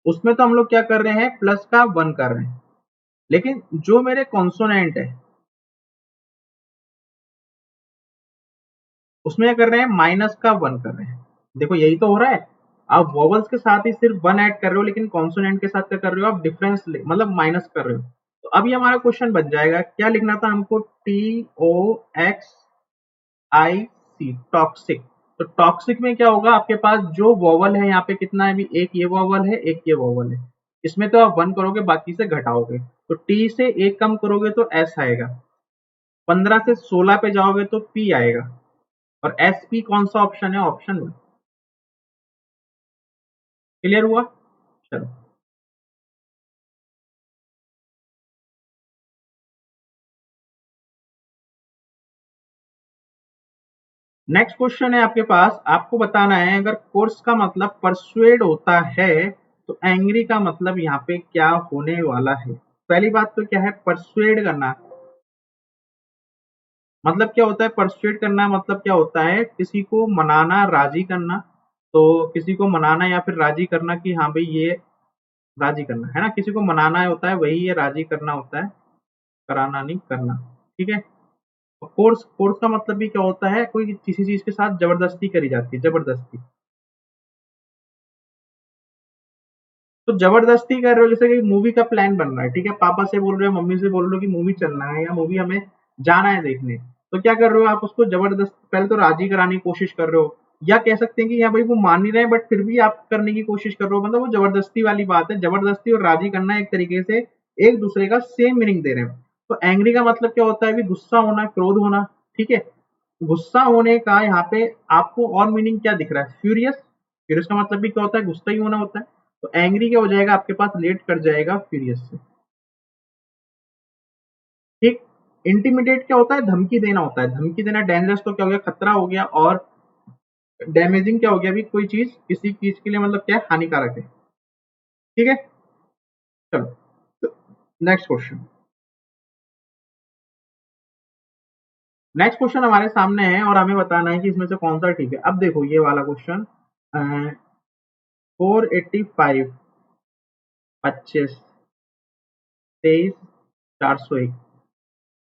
उसमें तो हम लोग क्या कर रहे हैं, प्लस का वन कर रहे हैं। लेकिन जो मेरे कॉन्सोनेंट है उसमें क्या कर रहे हैं, माइनस का वन कर रहे हैं। देखो यही तो हो रहा है। आप वॉवल्स के साथ ही सिर्फ वन ऐड कर रहे हो, लेकिन कॉन्सोनेंट के साथ क्या कर रहे हो, आप डिफरेंस मतलब माइनस कर रहे हो। तो अब ये हमारा क्वेश्चन बन जाएगा, क्या लिखना था हमको, टी ओ एक्स आई सी, टॉक्सिक। तो टॉक्सिक में क्या होगा, आपके पास जो वॉवल है यहाँ पे कितना है, अभी एक ये वॉवल है, एक ये वॉवल है। इसमें तो आप वन करोगे, बाकी से घटाओगे। तो टी से एक कम करोगे तो एस आएगा, 15 से 16 पे जाओगे तो पी आएगा। और एस पी कौन सा ऑप्शन है, ऑप्शन वन। क्लियर हुआ? चलो नेक्स्ट क्वेश्चन है आपके पास। आपको बताना है, अगर कोर्स का मतलब परसुएड होता है तो एंग्री का मतलब यहाँ पे क्या होने वाला है। पहली बात तो क्या है, परसुएड करना मतलब क्या होता है, परसुएड करना मतलब क्या होता है, किसी को मनाना, राजी करना। तो किसी को मनाना या फिर राजी करना कि हाँ भाई ये, राजी करना है ना, किसी को मनाना होता है, वही ये राजी करना होता है, कराना नहीं, करना। ठीक है। फोर्स फोर्स का मतलब भी क्या होता है, कोई किसी चीज के साथ जबरदस्ती करी जाती है, जबरदस्ती। तो जबरदस्ती कर रहे हो, जैसे कि मूवी का प्लान बन रहा है, ठीक है, पापा से बोल रहे हो, मम्मी से बोल रहे हो कि मूवी चलना है या मूवी हमें जाना है देखने। तो क्या कर रहे हो आप, उसको जबरदस्त पहले तो राजी कराने की कोशिश कर रहे हो, या कह सकते हैं कि यहाँ भाई वो मान नहीं रहे हैं बट फिर भी आप करने की कोशिश कर रहे हो, मतलब वो जबरदस्ती वाली बात है। जबरदस्ती और राजी करना एक तरीके से एक दूसरे का सेम मीनिंग दे रहे हैं। तो एंग्री का मतलब क्या होता है, भी गुस्सा होना, क्रोध होना। ठीक है। गुस्सा होने का यहाँ पे आपको और मीनिंग क्या दिख रहा है, फ्यूरियस। फ्यूरियस का मतलब भी क्या होता है, गुस्सा ही होना होता है। तो एंग्री क्या हो जाएगा आपके पास, लेट कर जाएगा फ्यूरियस से। ठीक। इंटिमिडेट क्या होता है, धमकी देना होता है, धमकी देना। डेंजरस तो क्या हो गया, खतरा हो गया। और डैमेजिंग क्या हो गया, अभी कोई चीज किसी चीज के लिए मतलब क्या है, हानिकारक है। ठीक है। चलो नेक्स्ट क्वेश्चन। नेक्स्ट क्वेश्चन हमारे सामने है और हमें बताना है कि इसमें से कौन सा ठीक है। अब देखो ये वाला क्वेश्चन, 485, 25, 23, 401।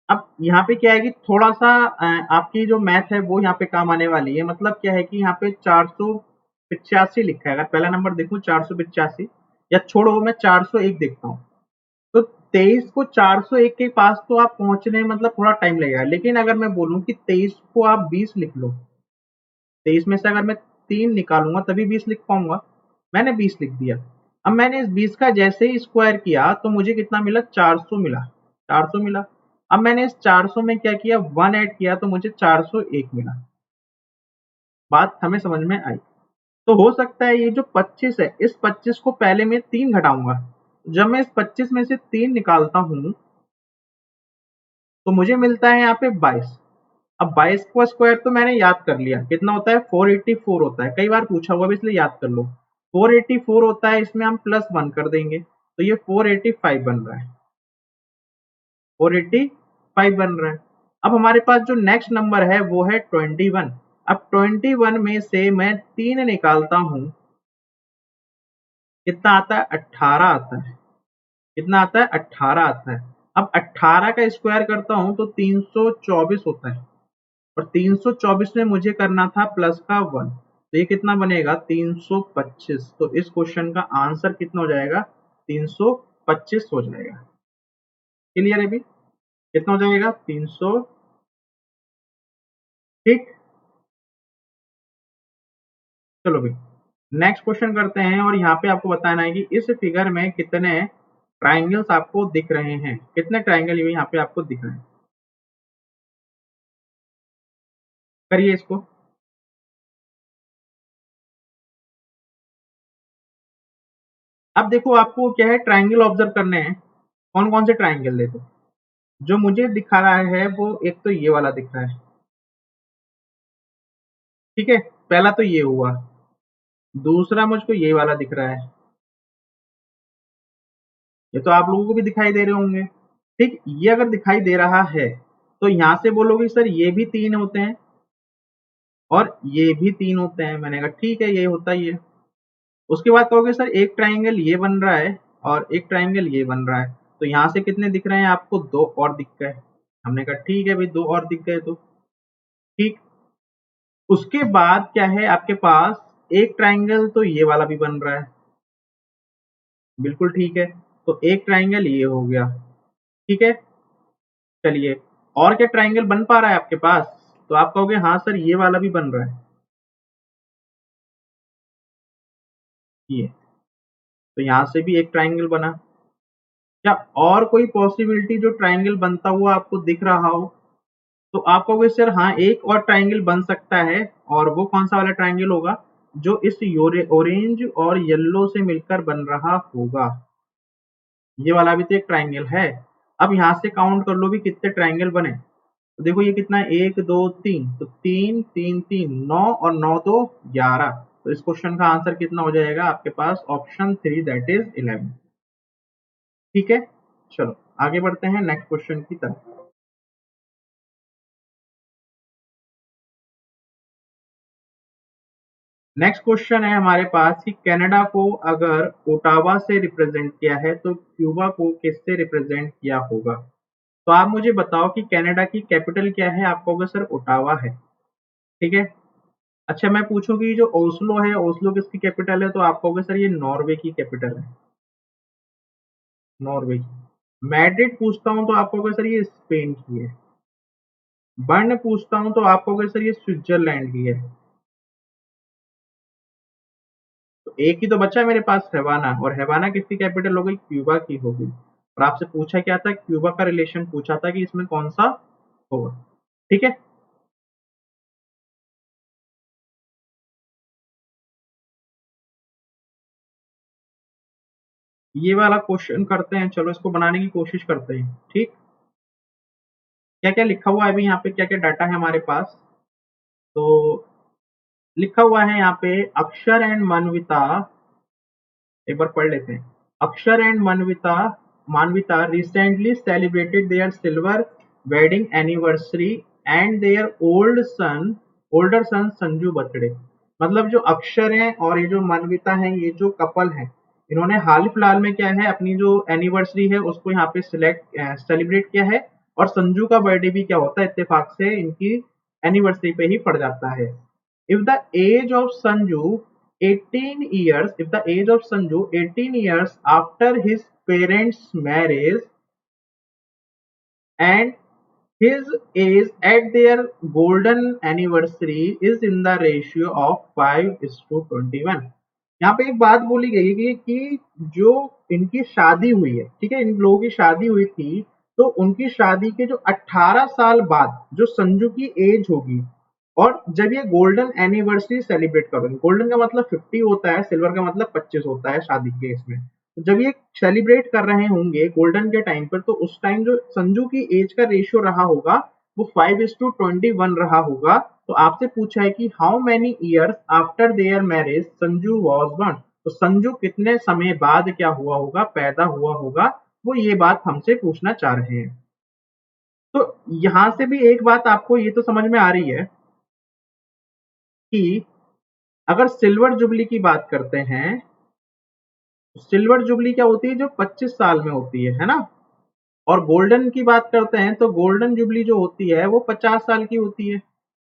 अब यहाँ पे क्या है कि थोड़ा सा आपकी जो मैथ है वो यहाँ पे काम आने वाली है। मतलब क्या है कि यहाँ पे 485 लिखा है, अगर पहला नंबर देखूं 485, या छोड़ो मैं 401 देखता हूँ। तो 23 को 401 के पास तो आप पहुंचने में मतलब थोड़ा टाइम लगेगा। लेकिन अगर मैं बोलूं कि 23 को आप 20 लिख लो, 23 में से अगर मैं 3 निकालूंगा तभी 20 लिख पाऊंगा। मैंने 20 लिख दिया। अब मैंने इस 20 का जैसे ही स्क्वायर किया तो मुझे कितना मिला, 400 मिला। 400 मिला। अब मैंने इस 400 में क्या किया, 1 ऐड किया तो मुझे 401 मिला। बात हमें समझ में आई। तो हो सकता है ये जो 25 है, इस 25 को पहले मैं 3 घटाऊंगा। जब मैं इस 25 में से 3 निकालता हूं तो मुझे मिलता है यहाँ पे 22। अब 22 का स्क्वायर तो मैंने याद कर लिया, कितना होता है, 484 होता है। कई बार पूछा हुआ भी, इसलिए याद कर लो। 484 होता है, इसमें हम प्लस 1 कर देंगे तो ये 485 बन रहा है। 485 बन रहा है। अब हमारे पास जो नेक्स्ट नंबर है वो है 21। अब 21 में से मैं 3 निकालता हूं, कितना आता है, 18 आता है। कितना आता है, 18 आता है। अब 18 का स्क्वायर करता हूं तो 324 होता है। और 324 में मुझे करना था प्लस का 1, तो ये कितना बनेगा, 325। तो इस क्वेश्चन का आंसर कितना हो जाएगा, 325 हो जाएगा। क्लियर है भी, कितना हो जाएगा, 300। ठीक। चलो भी नेक्स्ट क्वेश्चन करते हैं। और यहाँ पे आपको बताना है कि इस फिगर में कितने ट्राइंगल्स आपको दिख रहे हैं, कितने ट्राइंगल यहाँ पे आपको दिख रहे हैं। करिए इसको। अब देखो आपको क्या है, ट्राइंगल ऑब्जर्व करने हैं। कौन कौन से ट्राइंगल, देखो जो मुझे दिखा रहा है वो एक तो ये वाला दिख रहा है। ठीक है। पहला तो ये हुआ, दूसरा मुझको ये वाला दिख रहा है, ये तो आप लोगों को भी दिखाई दे रहे होंगे। ठीक, ये अगर दिखाई दे रहा है तो यहां से बोलोगे सर ये भी 3 होते हैं और ये भी 3 होते हैं। मैंने कहा ठीक है, ये होता ही है। उसके बाद कहोगे सर एक ट्राइंगल ये बन रहा है और एक ट्राइंगल ये बन रहा है, तो यहाँ से कितने दिख रहे हैं आपको? 2 और दिख गए। हमने कहा ठीक है भाई, 2 और दिख गए तो ठीक। उसके बाद क्या है आपके पास? एक ट्राइंगल तो ये वाला भी बन रहा है, बिल्कुल ठीक है। तो एक ट्राइंगल ये हो गया, ठीक है। चलिए, और क्या ट्राइंगल बन पा रहा है आपके पास? तो आप कहोगे हाँ सर ये वाला भी बन रहा है, ये। तो यहां से भी एक ट्राइंगल बना। क्या और कोई पॉसिबिलिटी जो ट्राइंगल बनता हुआ आपको दिख रहा हो? तो आप कहोगे सर हाँ एक और ट्राइंगल बन सकता है, और वो कौन सा वाला ट्राइंगल होगा? जो इस ऑरेंज और येलो से मिलकर बन रहा होगा, ये वाला भी तो एक ट्राइंगल है। अब यहाँ से काउंट कर लो भी कितने ट्राइंगल बने। तो देखो ये कितना है, 1 2 3, तो 3 3 3 9 और 9 तो 11। तो इस क्वेश्चन का आंसर कितना हो जाएगा आपके पास? Option 3 that is 11। ठीक है, चलो आगे बढ़ते हैं नेक्स्ट क्वेश्चन की तरफ। नेक्स्ट क्वेश्चन है हमारे पास कि कनाडा को अगर ओटावा से रिप्रेजेंट किया है तो क्यूबा को किससे रिप्रेजेंट किया होगा? तो आप मुझे बताओ कि कनाडा की कैपिटल क्या है? आप कहोगे सर ओटावा है, ठीक है। अच्छा मैं पूछूं कि जो ओस्लो है, ओस्लो किसकी कैपिटल है? तो आप कहोगे सर ये नॉर्वे की कैपिटल है, नॉर्वे की। मैड्रिड पूछता हूं तो आप कहोगे सर ये स्पेन की है। बर्न पूछता हूं तो आप कहोगे सर ये स्विट्जरलैंड की है। तो एक ही तो बचा है मेरे पास, हैवाना, और हैवाना किसकी कैपिटल हो गई? क्यूबा की हो गई। और आपसे पूछा क्या था? क्यूबा का रिलेशन पूछा था कि इसमें कौन सा होगा, ठीक है। ये वाला क्वेश्चन करते हैं, चलो इसको बनाने की कोशिश करते हैं, ठीक। क्या क्या लिखा हुआ है अभी यहाँ पे, क्या क्या डाटा है हमारे पास? तो लिखा हुआ है यहाँ पे अक्षर एंड मानविता, एक बार पढ़ लेते हैं। Akshar and Manvita Manvita recently celebrated their silver wedding anniversary and their older son Sanju birthday. मतलब जो अक्षर हैं और ये जो मानविता है, ये जो कपल है, इन्होंने हाल फिलहाल में क्या है अपनी जो एनिवर्सरी है उसको यहाँ पे सेलिब्रेट किया है। और संजू का बर्थडे भी क्या होता है, इत्तेफाक से इनकी एनिवर्सरी पे ही पड़ जाता है। If the age of Sanju 18 years, if the age of Sanju 18 years after his parents' marriage and his age at their golden anniversary is in the ratio of 5:21। यहाँ पे एक बात बोली गई है कि जो इनकी शादी हुई है, ठीक है, इन लोगों की शादी हुई थी, तो उनकी शादी के जो 18 साल बाद जो संजू की एज होगी, और जब ये गोल्डन एनिवर्सरी सेलिब्रेट करोगे, गोल्डन का मतलब 50 होता है, सिल्वर का मतलब 25 होता है शादी के इसमें, तो जब ये सेलिब्रेट कर रहे होंगे गोल्डन के टाइम पर, तो उस टाइम जो संजू की एज का रेशियो रहा होगा वो 5:21 रहा होगा। तो आपसे पूछा है कि how many years after their marriage Sanju was born, तो संजू कितने समय बाद क्या हुआ होगा, पैदा हुआ होगा, वो ये बात हमसे पूछना चाह रहे हैं। तो यहां से भी एक बात आपको ये तो समझ में आ रही है कि अगर सिल्वर जुबली की बात करते हैं, सिल्वर जुबली क्या होती है? जो 25 साल में होती है ना। और गोल्डन की बात करते हैं तो गोल्डन जुबली जो होती है वो 50 साल की होती है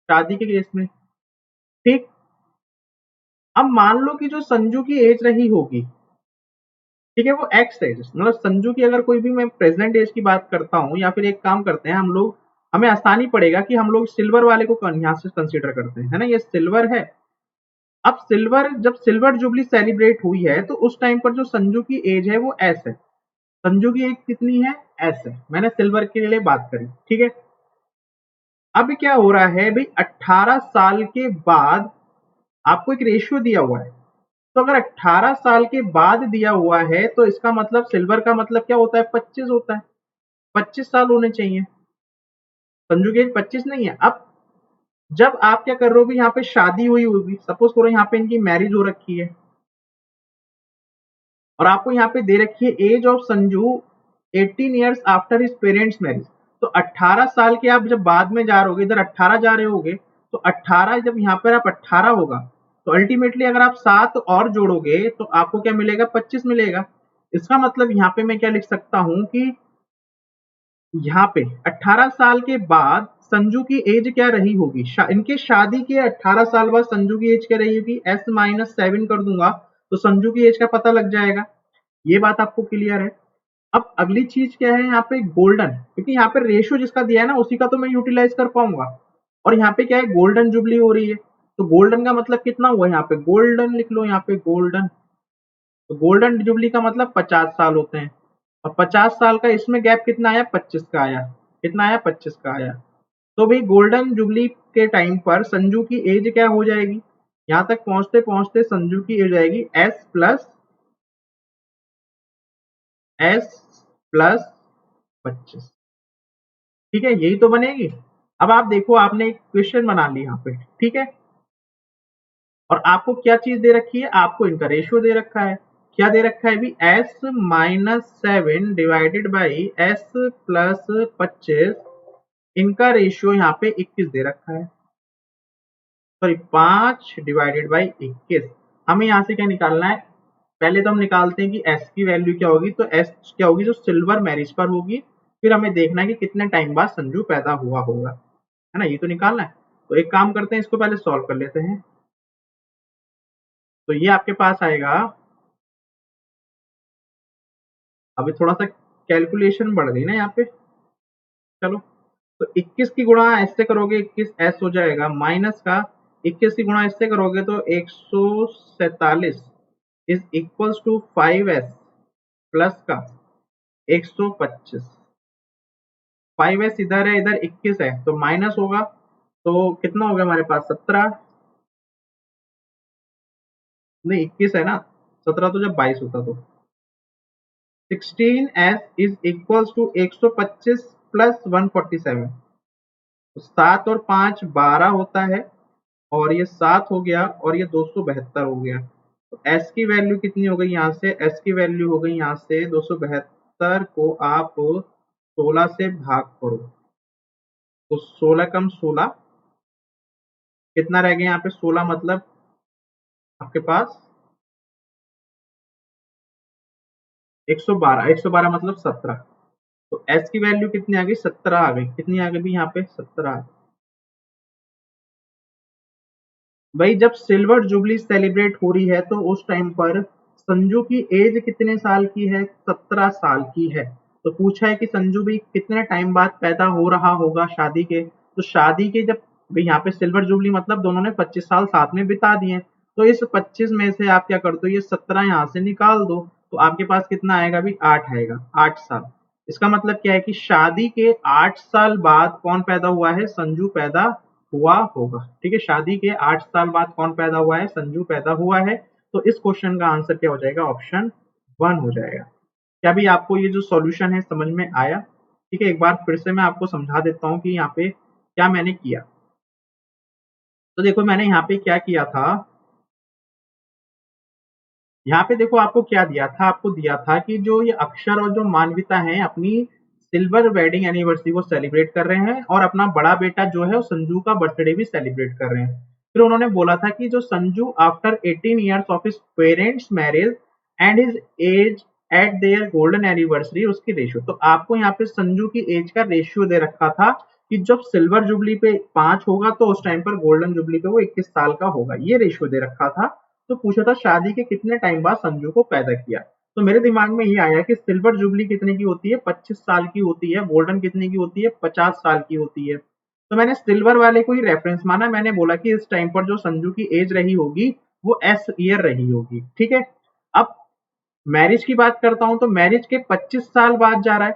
शादी के केस में, ठीक। अब मान लो कि जो संजू की एज रही होगी, ठीक है, वो एक्स एज, मतलब संजू की अगर कोई भी मैं प्रेजेंट एज की बात करता हूँ, या फिर एक काम करते हैं हम लोग, हमें आसानी पड़ेगा कि हम लोग सिल्वर वाले को यहाँ से कंसीडर करते हैं, है ना, ये सिल्वर है। अब सिल्वर, जब सिल्वर जुबली सेलिब्रेट हुई है तो उस टाइम पर जो संजू की एज है वो एस है। संजू की एज कितनी है? एस है। मैंने सिल्वर के लिए बात करी, ठीक है। अब क्या हो रहा है भाई, 18 साल के बाद आपको एक रेशियो दिया हुआ है, तो अगर 18 साल के बाद दिया हुआ है तो इसका मतलब सिल्वर का मतलब क्या होता है? 25 होता है, 25 साल होने चाहिए। संजू की एज 25 नहीं है। अब जब आप क्या कर रहे हो, यहाँ पे शादी हुई होगी, सपोज करो यहाँ पे इनकी मैरिज हो रखी है और आपको यहाँ पे दे रखी है age of Sanju 18 years after his parents marriage. तो 18 साल के आप जब बाद में जा रहे होगे, इधर 18 जा रहे होगे, तो 18 जब यहाँ पर आप 18 होगा तो अल्टीमेटली अगर आप 7 और जोड़ोगे तो आपको क्या मिलेगा, 25 मिलेगा। इसका मतलब यहाँ पे मैं क्या लिख सकता हूँ कि यहाँ पे 18 साल के बाद संजू की एज क्या रही होगी, इनके शादी के 18 साल बाद संजू की एज क्या रही होगी, S-7 कर दूंगा तो संजू की एज का पता लग जाएगा। ये बात आपको क्लियर है। अब अगली चीज क्या है, यहाँ पे गोल्डन, क्योंकि यहाँ पे रेशियो जिसका दिया है ना उसी का तो मैं यूटिलाइज कर पाऊंगा। और यहाँ पे क्या है, गोल्डन जुबली हो रही है, तो गोल्डन का मतलब कितना हुआ, यहाँ पे गोल्डन लिख लो, यहाँ पे गोल्डन। तो गोल्डन जुबली का मतलब 50 साल होते हैं, और 50 साल का इसमें गैप कितना आया, 25 का आया। कितना आया, 25 का आया। तो भाई गोल्डन जुबली के टाइम पर संजू की एज क्या हो जाएगी, यहाँ तक पहुंचते पहुंचते संजू की एज आएगी S+25। ठीक है, यही तो बनेगी। अब आप देखो, आपने एक क्वेश्चन बना लिया यहाँ पे, ठीक है, और आपको क्या चीज दे रखी है, आपको इनका रेशियो दे रखा है। क्या दे रखा है भी, S-7 डिवाइडेड बाई S+25, इनका रेशियो यहाँ पे 21 दे रखा है, सॉरी 5 डिवाइडेड बाई 21। हमें यहाँ से क्या निकालना है, पहले तो हम निकालते हैं कि S की वैल्यू क्या होगी, तो S क्या होगी, जो सिल्वर मैरिज पर होगी। फिर हमें देखना है कि कितने टाइम बाद संजू पैदा हुआ होगा, है ना, ये तो निकालना है। तो एक काम करते हैं, इसको पहले सॉल्व कर लेते हैं। तो ये आपके पास आएगा, अभी थोड़ा सा कैलकुलेशन बढ़ गई ना यहाँ पे, चलो। तो 21 की गुणा एस से करोगे 21 S हो जाएगा, माइनस का 21 की गुणा एस से करोगे तो 147 is equals to 5S plus का 125। 5S इधर है, इधर 21 है, तो माइनस होगा, तो कितना हो गया हमारे पास, 17। नहीं 21 है ना, 17 तो जब 22 होता तो 16S is equals to 125 plus 147। 7 और 5 12 होता है, और ये 7 हो गया, और ये 272 हो गया। तो S की वैल्यू कितनी हो गई, यहाँ से S की वैल्यू हो गई यहाँ से 272 को आप 16 से भाग करो, तो 16 कम 16 कितना रह गया यहाँ पे, 16 मतलब आपके पास 112, 112 मतलब 17। तो S की वैल्यू कितनी आ गई, 17 आ गई। कितनी आ गई भी यहाँ पे, 17। भाई जब सिल्वर जुबली सेलिब्रेट हो रही है तो उस टाइम पर संजू की एज कितने साल की है, 17 साल की है। तो पूछा है कि संजू भी कितने टाइम बाद पैदा हो रहा होगा शादी के, तो शादी के जब भाई यहाँ पे सिल्वर जुबली मतलब दोनों ने 25 साल साथ में बिता दिए, तो इस 25 में से आप क्या कर दो, ये 17 यहाँ से निकाल दो, तो आपके पास कितना आएगा भी, 8 आएगा, 8 साल। इसका मतलब क्या है कि शादी के 8 साल बाद कौन पैदा हुआ है, संजू पैदा हुआ होगा। ठीक है, शादी के 8 साल बाद कौन पैदा हुआ है, संजू पैदा हुआ है। तो इस क्वेश्चन का आंसर क्या हो जाएगा, ऑप्शन 1 हो जाएगा। क्या भी आपको ये जो सॉल्यूशन है समझ में आया? ठीक है, एक बार फिर से मैं आपको समझा देता हूँ कि यहाँ पे क्या मैंने किया। तो देखो मैंने यहाँ पे क्या किया था, यहाँ पे देखो आपको क्या दिया था, आपको दिया था कि जो ये अक्षर और जो मानविता है अपनी सिल्वर वेडिंग एनिवर्सरी को सेलिब्रेट कर रहे हैं, और अपना बड़ा बेटा जो है वो संजू का बर्थडे भी सेलिब्रेट कर रहे हैं। फिर उन्होंने बोला था कि जो Sanju after 18 years of his parents marriage and his age eight there golden anniversary, उसकी रेशियो। तो आपको यहाँ पे संजू की एज का रेशियो दे रखा था कि जब सिल्वर जुबली पे 5 होगा तो उस टाइम पर गोल्डन जुबली पे वो 21 साल का होगा, ये रेशियो दे रखा था। तो पूछा था शादी के कितने टाइम बाद संजू को पैदा किया। तो मेरे दिमाग में ये आया कि सिल्वर जुबली कितने की होती है, 25 साल की होती है, गोल्डन कितने की होती है, 50 साल की होती है। तो मैंने सिल्वर वाले को ही रेफरेंस माना, मैंने बोला कि इस टाइम पर जो संजू की एज रही होगी वो एस ईयर रही होगी। ठीक है, अब मैरिज की बात करता हूं, तो मैरिज के 25 साल बाद जा रहा है।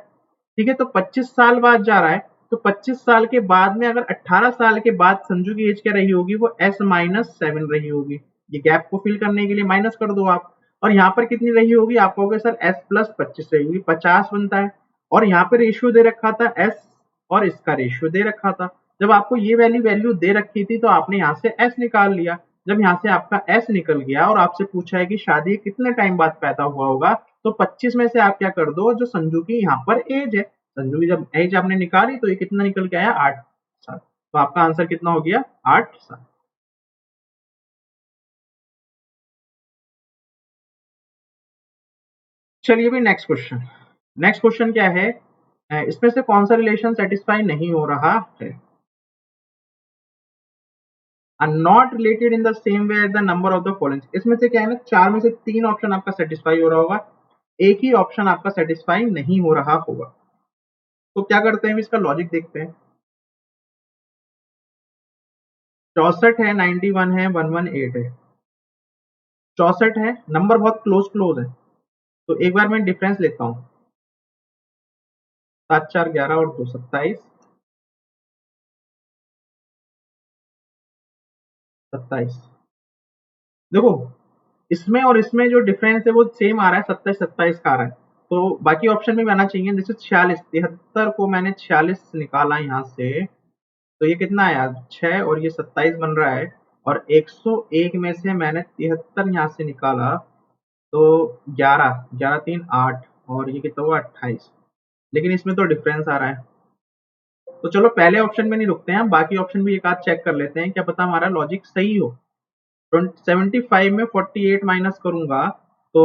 ठीक है, तो 25 साल बाद जा रहा है, तो 25 साल के बाद में अगर 18 साल के बाद संजू की एज क्या रही होगी, वो S-7 रही होगी। ये गैप को फिल करने के लिए माइनस कर दो आप। और यहाँ पर कितनी रही होगी, आप कहोगे सर S+25 रही होगी, 50 बनता है। और यहाँ पे रेशियो दे रखा था S, और इसका रेशियो दे रखा था, जब आपको ये वाली वैल्यू दे रखी थी तो आपने यहाँ से s निकाल लिया। जब यहाँ से आपका s निकल गया और आपसे पूछा है कि शादी कितने टाइम बाद पैदा हुआ होगा, तो 25 में से आप क्या कर दो, जो संजू की यहाँ पर एज है, संजू की जब एज आपने निकाली तो ये कितना निकल के आया, 8 साल। तो आपका आंसर कितना हो गया, 8 साल। चलिए भी नेक्स्ट क्वेश्चन। नेक्स्ट क्वेश्चन क्या है, इसमें से कौन सा रिलेशन सेटिस्फाई नहीं हो रहा है। are not related in the same way as the number of the following। इसमें से क्या है ना, चार में से तीन ऑप्शन आपका सेटिस्फाई हो रहा होगा, एक ही ऑप्शन आपका सेटिस्फाई नहीं हो रहा होगा। तो क्या करते हैं, इसका लॉजिक देखते हैं। 64 है, 91 है, 118 है। 64 है, नंबर बहुत क्लोज क्लोज है, तो एक बार मैं डिफरेंस लेता हूँ। 7 4 11 और 2 27, 27। देखो इसमें और इसमें जो डिफरेंस है वो सेम आ रहा है, 27 27 का आ रहा है, तो बाकी ऑप्शन में भी आना चाहिए। जैसे 46, 73 को मैंने 46 निकाला यहाँ से, तो ये कितना आया, 6 और ये 27 बन रहा है। और 101 में से मैंने 73 यहाँ से निकाला, तो 11 11 3 8 और ये कितना हुआ, 28। लेकिन इसमें तो डिफरेंस आ रहा है। तो चलो पहले ऑप्शन में नहीं रुकते हैं, बाकी ऑप्शन भी एक आध चेक कर लेते हैं, क्या पता हमारा लॉजिक सही हो। 75 में 48 माइनस करूंगा तो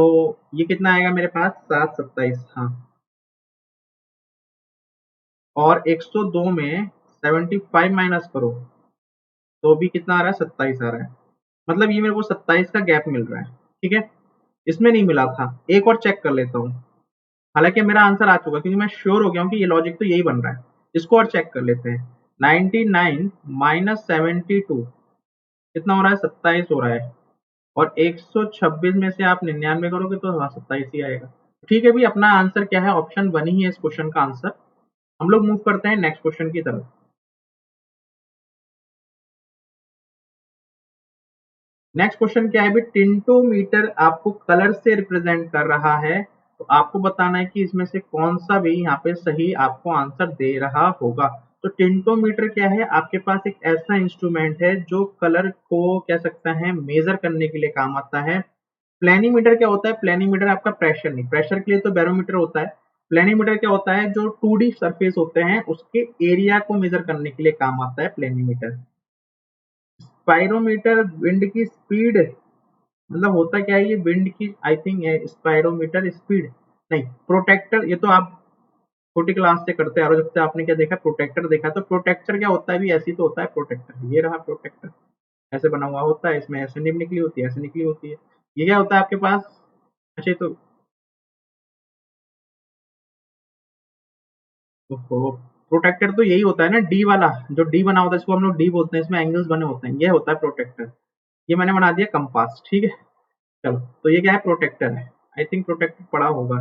ये कितना आएगा मेरे पास, 7 27। हाँ, और 102 में 75 माइनस करो तो भी कितना आ रहा है, 27 आ रहा है। मतलब ये मेरे को 27 का गैप मिल रहा है, ठीक है। इसमें नहीं मिला था, एक और चेक कर लेता हूँ। हालांकि मेरा आंसर आ चुका, क्योंकि मैं श्योर हो गया हूँ कि ये लॉजिक तो यही बन रहा है। इसको और चेक कर लेते हैं। 99 माइनस 72 कितना हो रहा है, 27 हो रहा है। और 126 में से आप 99 करोगे तो हाँ 27 ही आएगा। ठीक है भी, अपना आंसर क्या है, ऑप्शन 1 ही है इस क्वेश्चन का आंसर। हम लोग मूव करते हैं नेक्स्ट क्वेश्चन की तरफ। नेक्स्ट क्वेश्चन क्या है भी, टिंटोमीटर आपको कलर से रिप्रेजेंट कर रहा है, तो आपको बताना है कि इसमें से कौन सा भी यहाँ पे सही आपको आंसर दे रहा होगा। तो टिंटोमीटर क्या है, आपके पास एक ऐसा इंस्ट्रूमेंट है जो कलर को कह सकता है मेजर करने के लिए काम आता है। प्लेनीमीटर क्या होता है, प्लेनीमीटर आपका प्रेशर नहीं, प्रेशर के लिए तो बैरोमीटर होता है। प्लेनीमीटर क्या होता है, जो 2D सरफेस होते हैं उसके एरिया को मेजर करने के लिए काम आता है प्लेनीमीटर। स्पायरोमीटर विंड की स्पीड, मतलब होता क्या है ये, विंड की आई थिंक है स्पायरोमीटर स्पीड, नहीं प्रोटेक्टर। ये तो आप छोटी क्लास से करते आ रहे हो, जब से आपने क्या देखा, प्रोटेक्टर देखा। तो प्रोटेक्टर क्या होता है भी, ऐसी तो होता है प्रोटेक्टर, ये रहा प्रोटेक्टर, ऐसे बना हुआ होता है, इसमें ऐसे निब निकली होती है, ऐसे निकली होती है। ये क्या होता है आपके पास, अच्छा तो प्रोटेक्टर तो यही होता है ना, डी वाला, जो डी बना होता है इसको हम लोग डी बोलते हैं, इसमें एंगल्स बने होते हैं, ये होता है प्रोटेक्टर। ये मैंने बना दिया कंपास, ठीक है। चलो तो ये क्या है, प्रोटेक्टर है। आई थिंक प्रोटेक्टर पड़ा होगा,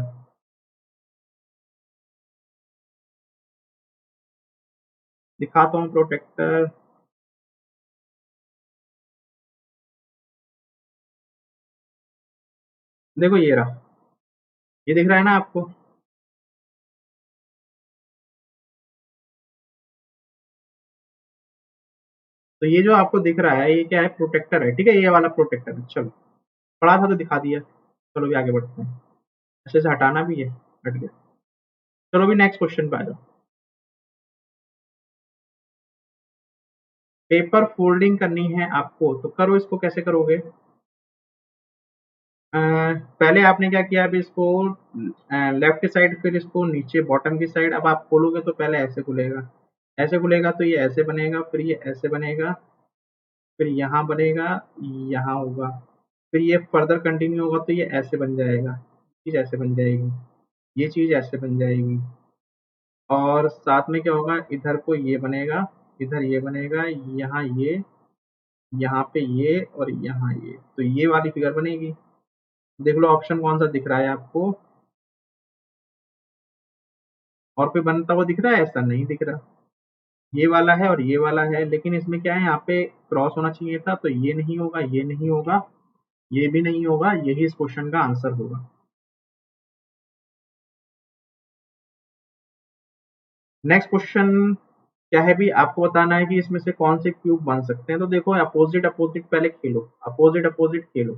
दिखाता हूँ प्रोटेक्टर। देखो ये रहा, ये दिख रहा है ना आपको। तो ये जो आपको दिख रहा है ये क्या है, प्रोटेक्टर है, ठीक है, ये वाला प्रोटेक्टर है। चलो पढ़ा था तो दिखा दिया, चलो भी आगे बढ़ते हैं। अच्छे से हटाना भी है, हट गया। चलो भी नेक्स्ट क्वेश्चन पे आ जाओ। पेपर फोल्डिंग करनी है आपको, तो करो, इसको कैसे करोगे। पहले आपने क्या किया, अभी इसको लेफ्ट साइड, फिर इसको नीचे बॉटम की साइड। अब आप खोलोगे तो पहले ऐसे खुलेगा, ऐसे खुलेगा तो ये ऐसे बनेगा, फिर ये ऐसे बनेगा, फिर यहाँ बनेगा, यहाँ होगा, फिर ये फर्दर कंटिन्यू होगा तो ये ऐसे बन जाएगा, चीज ऐसे बन जाएगी, ये चीज ऐसे बन जाएगी। और साथ में क्या होगा, इधर को ये बनेगा, इधर ये बनेगा, यहाँ ये, यहाँ पे ये और यहाँ ये, तो ये वाली फिगर बनेगी। देख लो ऑप्शन कौन सा दिख रहा है आपको, और कोई बनता हुआ दिख रहा है, ऐसा नहीं दिख रहा। ये वाला है और ये वाला है, लेकिन इसमें क्या है, यहाँ पे क्रॉस होना चाहिए था, तो ये नहीं होगा, ये नहीं होगा, ये भी नहीं होगा, यही इस क्वेश्चन का आंसर होगा। नेक्स्ट क्वेश्चन, क्या है भी आपको बताना है कि इसमें से कौन से क्यूब बन सकते हैं। तो देखो अपोजिट अपोजिट पहले खेलो, अपोजिट अपोजिट खेलो,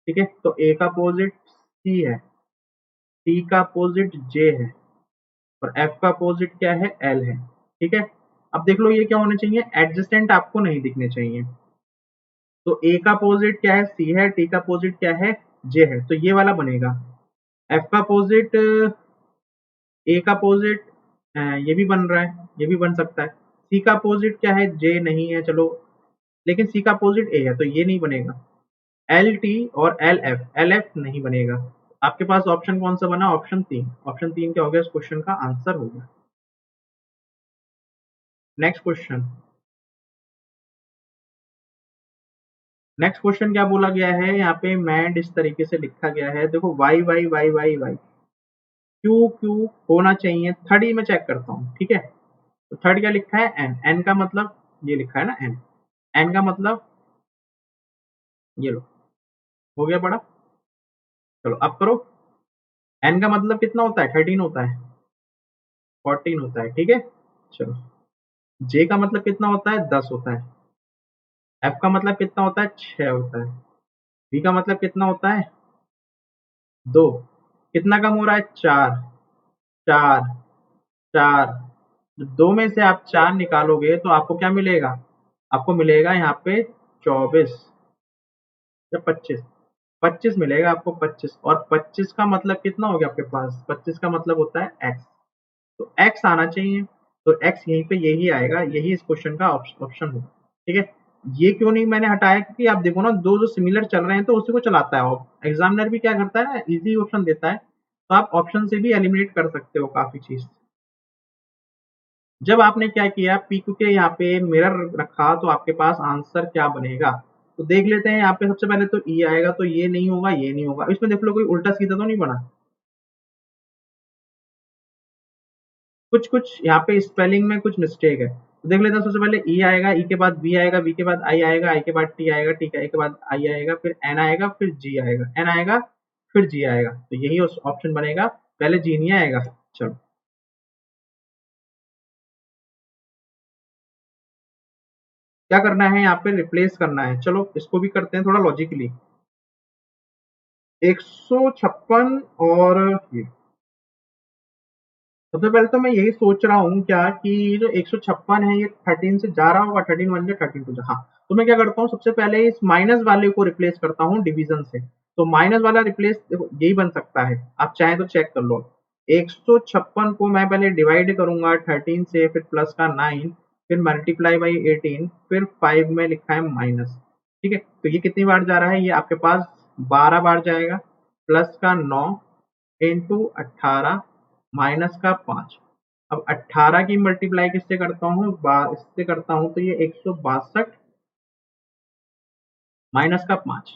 ठीक है। तो ए का अपोजिट सी है, सी का अपोजिट जे है, और एफ का अपोजिट क्या है, एल है, ठीक है। अब देख लो ये क्या होने चाहिए, एडजेसेंट आपको नहीं दिखने चाहिए। तो ए का अपोजिट क्या है, सी है, टी का अपोजिट क्या है, जे है, तो ये वाला बनेगा। एफ का अपोजिट ए का अपोजिट ये भी बन रहा है, ये भी बन सकता है। सी का अपोजिट क्या है, जे नहीं है, चलो, लेकिन सी का अपोजिट ए है तो ये नहीं बनेगा। एल टी और एल एफ नहीं बनेगा। आपके पास ऑप्शन कौन सा बना, ऑप्शन 3। ऑप्शन 3 क्या हो गया, इस क्वेश्चन का आंसर हो गया। नेक्स्ट क्वेश्चन, नेक्स्ट क्वेश्चन क्या बोला गया है यहाँ पे, मैंड इस तरीके से लिखा गया है, देखो Y Y Y Y Y, Q Q होना चाहिए। थर्ड ही मैं चेक करता हूँ, ठीक है। तो थर्ड क्या लिखा है, एन, एन का मतलब ये लिखा है ना, एन, एन का मतलब ये लो, हो गया बड़ा। चलो अब करो, एन का मतलब कितना होता है, 13 होता है, 14 होता है, ठीक है। चलो, जे का मतलब कितना होता है, 10 होता है। एफ का मतलब कितना होता है, 6 होता है। बी का मतलब कितना होता है, 2। कितना कम हो रहा है, 4, 4, 4। दो में से आप 4 निकालोगे तो आपको क्या मिलेगा, आपको मिलेगा यहाँ पे 24 या 25, 25 मिलेगा आपको, 25। और 25 का मतलब कितना हो गया आपके पास, 25 का मतलब होता है एक्स, तो एक्स आना चाहिए। तो एक्स यहीं पे यही आएगा, यही इस क्वेश्चन का ऑप्शन होगा, ठीक है। ये क्यों नहीं मैंने हटाया, क्योंकि आप देखो ना, दो जो सिमिलर चल रहे हैं तो उसी को चलाता है। और एग्जामिनर भी क्या करता है ना, इजी ऑप्शन देता है, तो आप ऑप्शन से भी एलिमिनेट कर सकते हो काफी चीज। जब आपने क्या किया, पी क्यू के यहाँ पे मिरर रखा, तो आपके पास आंसर क्या बनेगा, तो देख लेते हैं। यहाँ पे सबसे पहले तो ई आएगा, तो ये नहीं होगा, ये नहीं होगा। इसमें देख लो कोई उल्टा सीधा तो नहीं बना, कुछ कुछ यहाँ पे स्पेलिंग में कुछ मिस्टेक है। तो देख लेते हैं, सबसे पहले ई आएगा, ई के बाद बी आएगा, बी के बाद आई आएगा, आई के बाद टी आएगा, टी के बाद आई आएगा, फिर एन आएगा, फिर जी आएगा, एन आएगा, फिर जी आएगा। तो यही ऑप्शन बनेगा, पहले जी नहीं आएगा। चलो, क्या करना है यहाँ पे, रिप्लेस करना है। चलो इसको भी करते हैं थोड़ा लॉजिकली। 156 और ये, सबसे पहले तो मैं यही सोच रहा हूँ क्या कि जो 156 है ये 13 से जा रहा होगा, 13 वन जा 13 टू जा, हाँ। तो मैं क्या करता हूँ, सबसे पहले इस माइनस वाले को रिप्लेस करता हूँ डिवीजन से। तो माइनस वाला रिप्लेस, देखो यही बन सकता है, आप चाहे तो चेक कर लो। 156 को मैं पहले डिवाइड करूंगा 13 से, फिर प्लस का 9, फिर मल्टीप्लाई बाई 18, फिर 5 में लिखा है माइनस, ठीक है। तो ये कितनी बार जा रहा है, ये आपके पास 12 बार जाएगा, प्लस का 9 इंटू 18 माइनस का 5। अब 18 की मल्टीप्लाई किससे करता हूँ, इससे करता हूँ, तो ये 162 माइनस का 5,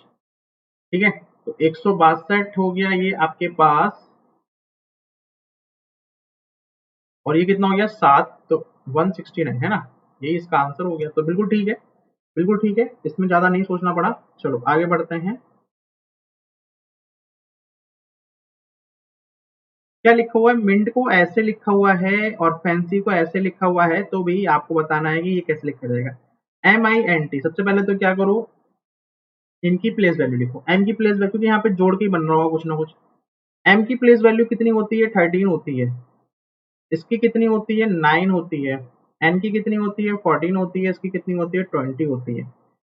ठीक है। तो 162 हो गया ये आपके पास, और ये कितना हो गया, 7, तो 169 है ना, यही इसका आंसर हो गया। तो बिल्कुल ठीक है, बिल्कुल ठीक है, इसमें ज्यादा नहीं सोचना पड़ा। चलो आगे बढ़ते हैं। क्या लिखा हुआ है, मिंट को ऐसे लिखा हुआ है और फैंसी को ऐसे लिखा हुआ है, तो भी आपको बताना है कि ये कैसे लिखा जाएगा। MINT, सबसे पहले तो क्या करो, इनकी प्लेस वैल्यू लिखो, एम की प्लेस वैल्यू, क्योंकि यहाँ पे जोड़ के ही बन रहा होगा कुछ ना कुछ। एम की प्लेस वैल्यू कितनी होती है, 13 होती है। इसकी कितनी होती है, 9 होती है। एन की कितनी होती है, 14 होती है। इसकी कितनी होती है, 20 होती है।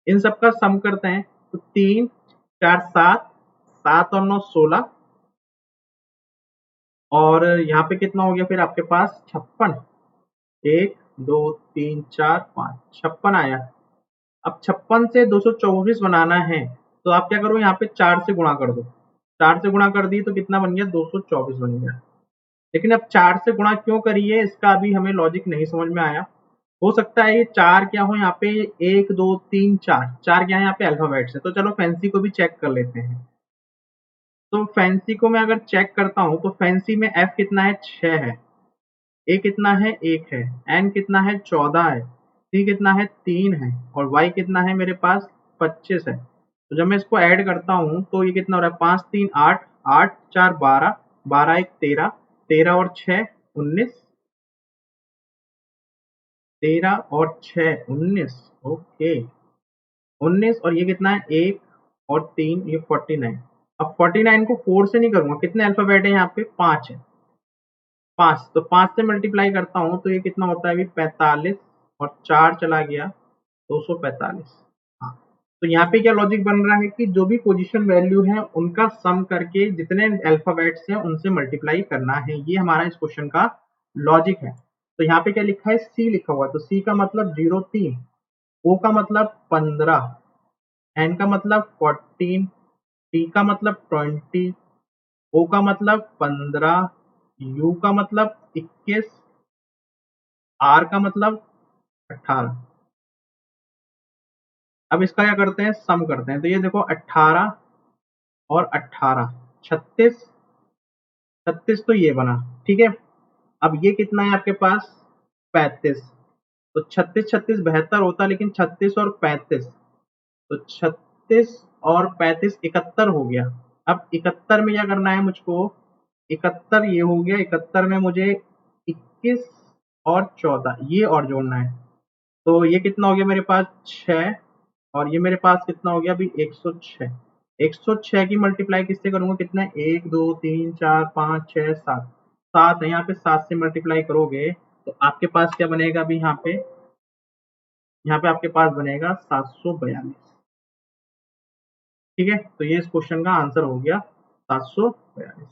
इन सबका सम करते हैं, तो 3 4 7, 7 और 9 16, और यहाँ पे कितना हो गया फिर आपके पास, 56। 1 2 3 4 5, 56 आया। अब 56 से 224 बनाना है, तो आप क्या करो, यहाँ पे 4 से गुणा कर दो। 4 से गुणा कर दी तो कितना बन गया, 224 बन गया। लेकिन अब 4 से गुणा क्यों करिए, इसका अभी हमें लॉजिक नहीं समझ में आया। हो सकता है ये 4 क्या हो यहाँ पे, 1 2 3 4, 4 क्या है यहाँ पे, अल्फाबेट्स है। तो चलो फैंसी को भी चेक कर लेते हैं। तो फैंसी को मैं अगर चेक करता हूँ, तो फैंसी में एफ कितना है, 6 है। ए कितना है, 1 है। एन कितना है, 14 है। सी कितना है, 3 है। और वाई कितना है मेरे पास, 25 है। तो जब मैं इसको ऐड करता हूँ तो ये कितना हो रहा है, 5 3 8, 8 4 12, 12 1 13, 13 और 6 19, 13 और 6 19। ओके 19 और ये कितना है 1 और 3 ये 49। अब 49 को 4 से नहीं करूंगा, कितने अल्फाबेट है यहाँ पे 5 है, 5 तो 5 से मल्टीप्लाई करता हूँ तो ये कितना होता है अभी 45 और 4 चला गया 245। हाँ तो यहाँ पे क्या लॉजिक बन रहा है कि जो भी पोजीशन वैल्यू है उनका सम करके जितने अल्फाबेट्स हैं उनसे मल्टीप्लाई करना है, ये हमारा इस क्वेश्चन का लॉजिक है। तो यहाँ पे क्या लिखा है सी लिखा हुआ है, तो सी का मतलब 03, ओ का मतलब 15, एन का मतलब 14, टी का मतलब 20, ओ का मतलब 15, यू का मतलब 21, आर का मतलब 18। अब इसका क्या करते हैं सम करते हैं, तो ये देखो 18 और 18 36, 36 तो ये बना, ठीक है। अब ये कितना है आपके पास 35, तो 36 36 72 होता, लेकिन 36 और 35 तो 36 और 35 71 हो गया। अब 71 में क्या करना है मुझको, 71 ये हो गया, 71 में मुझे 21 और 14 ये और जोड़ना है, तो ये कितना हो गया मेरे पास 6 और ये मेरे पास कितना हो गया अभी 106। 106 की मल्टीप्लाई किससे करूंगा, कितना है 1 2 3 4 5 6 7, 7 है यहाँ पे, 7 से मल्टीप्लाई करोगे तो आपके पास क्या बनेगा अभी यहाँ पे आपके पास बनेगा 742। ठीक है, तो ये इस क्वेश्चन का आंसर हो गया 742।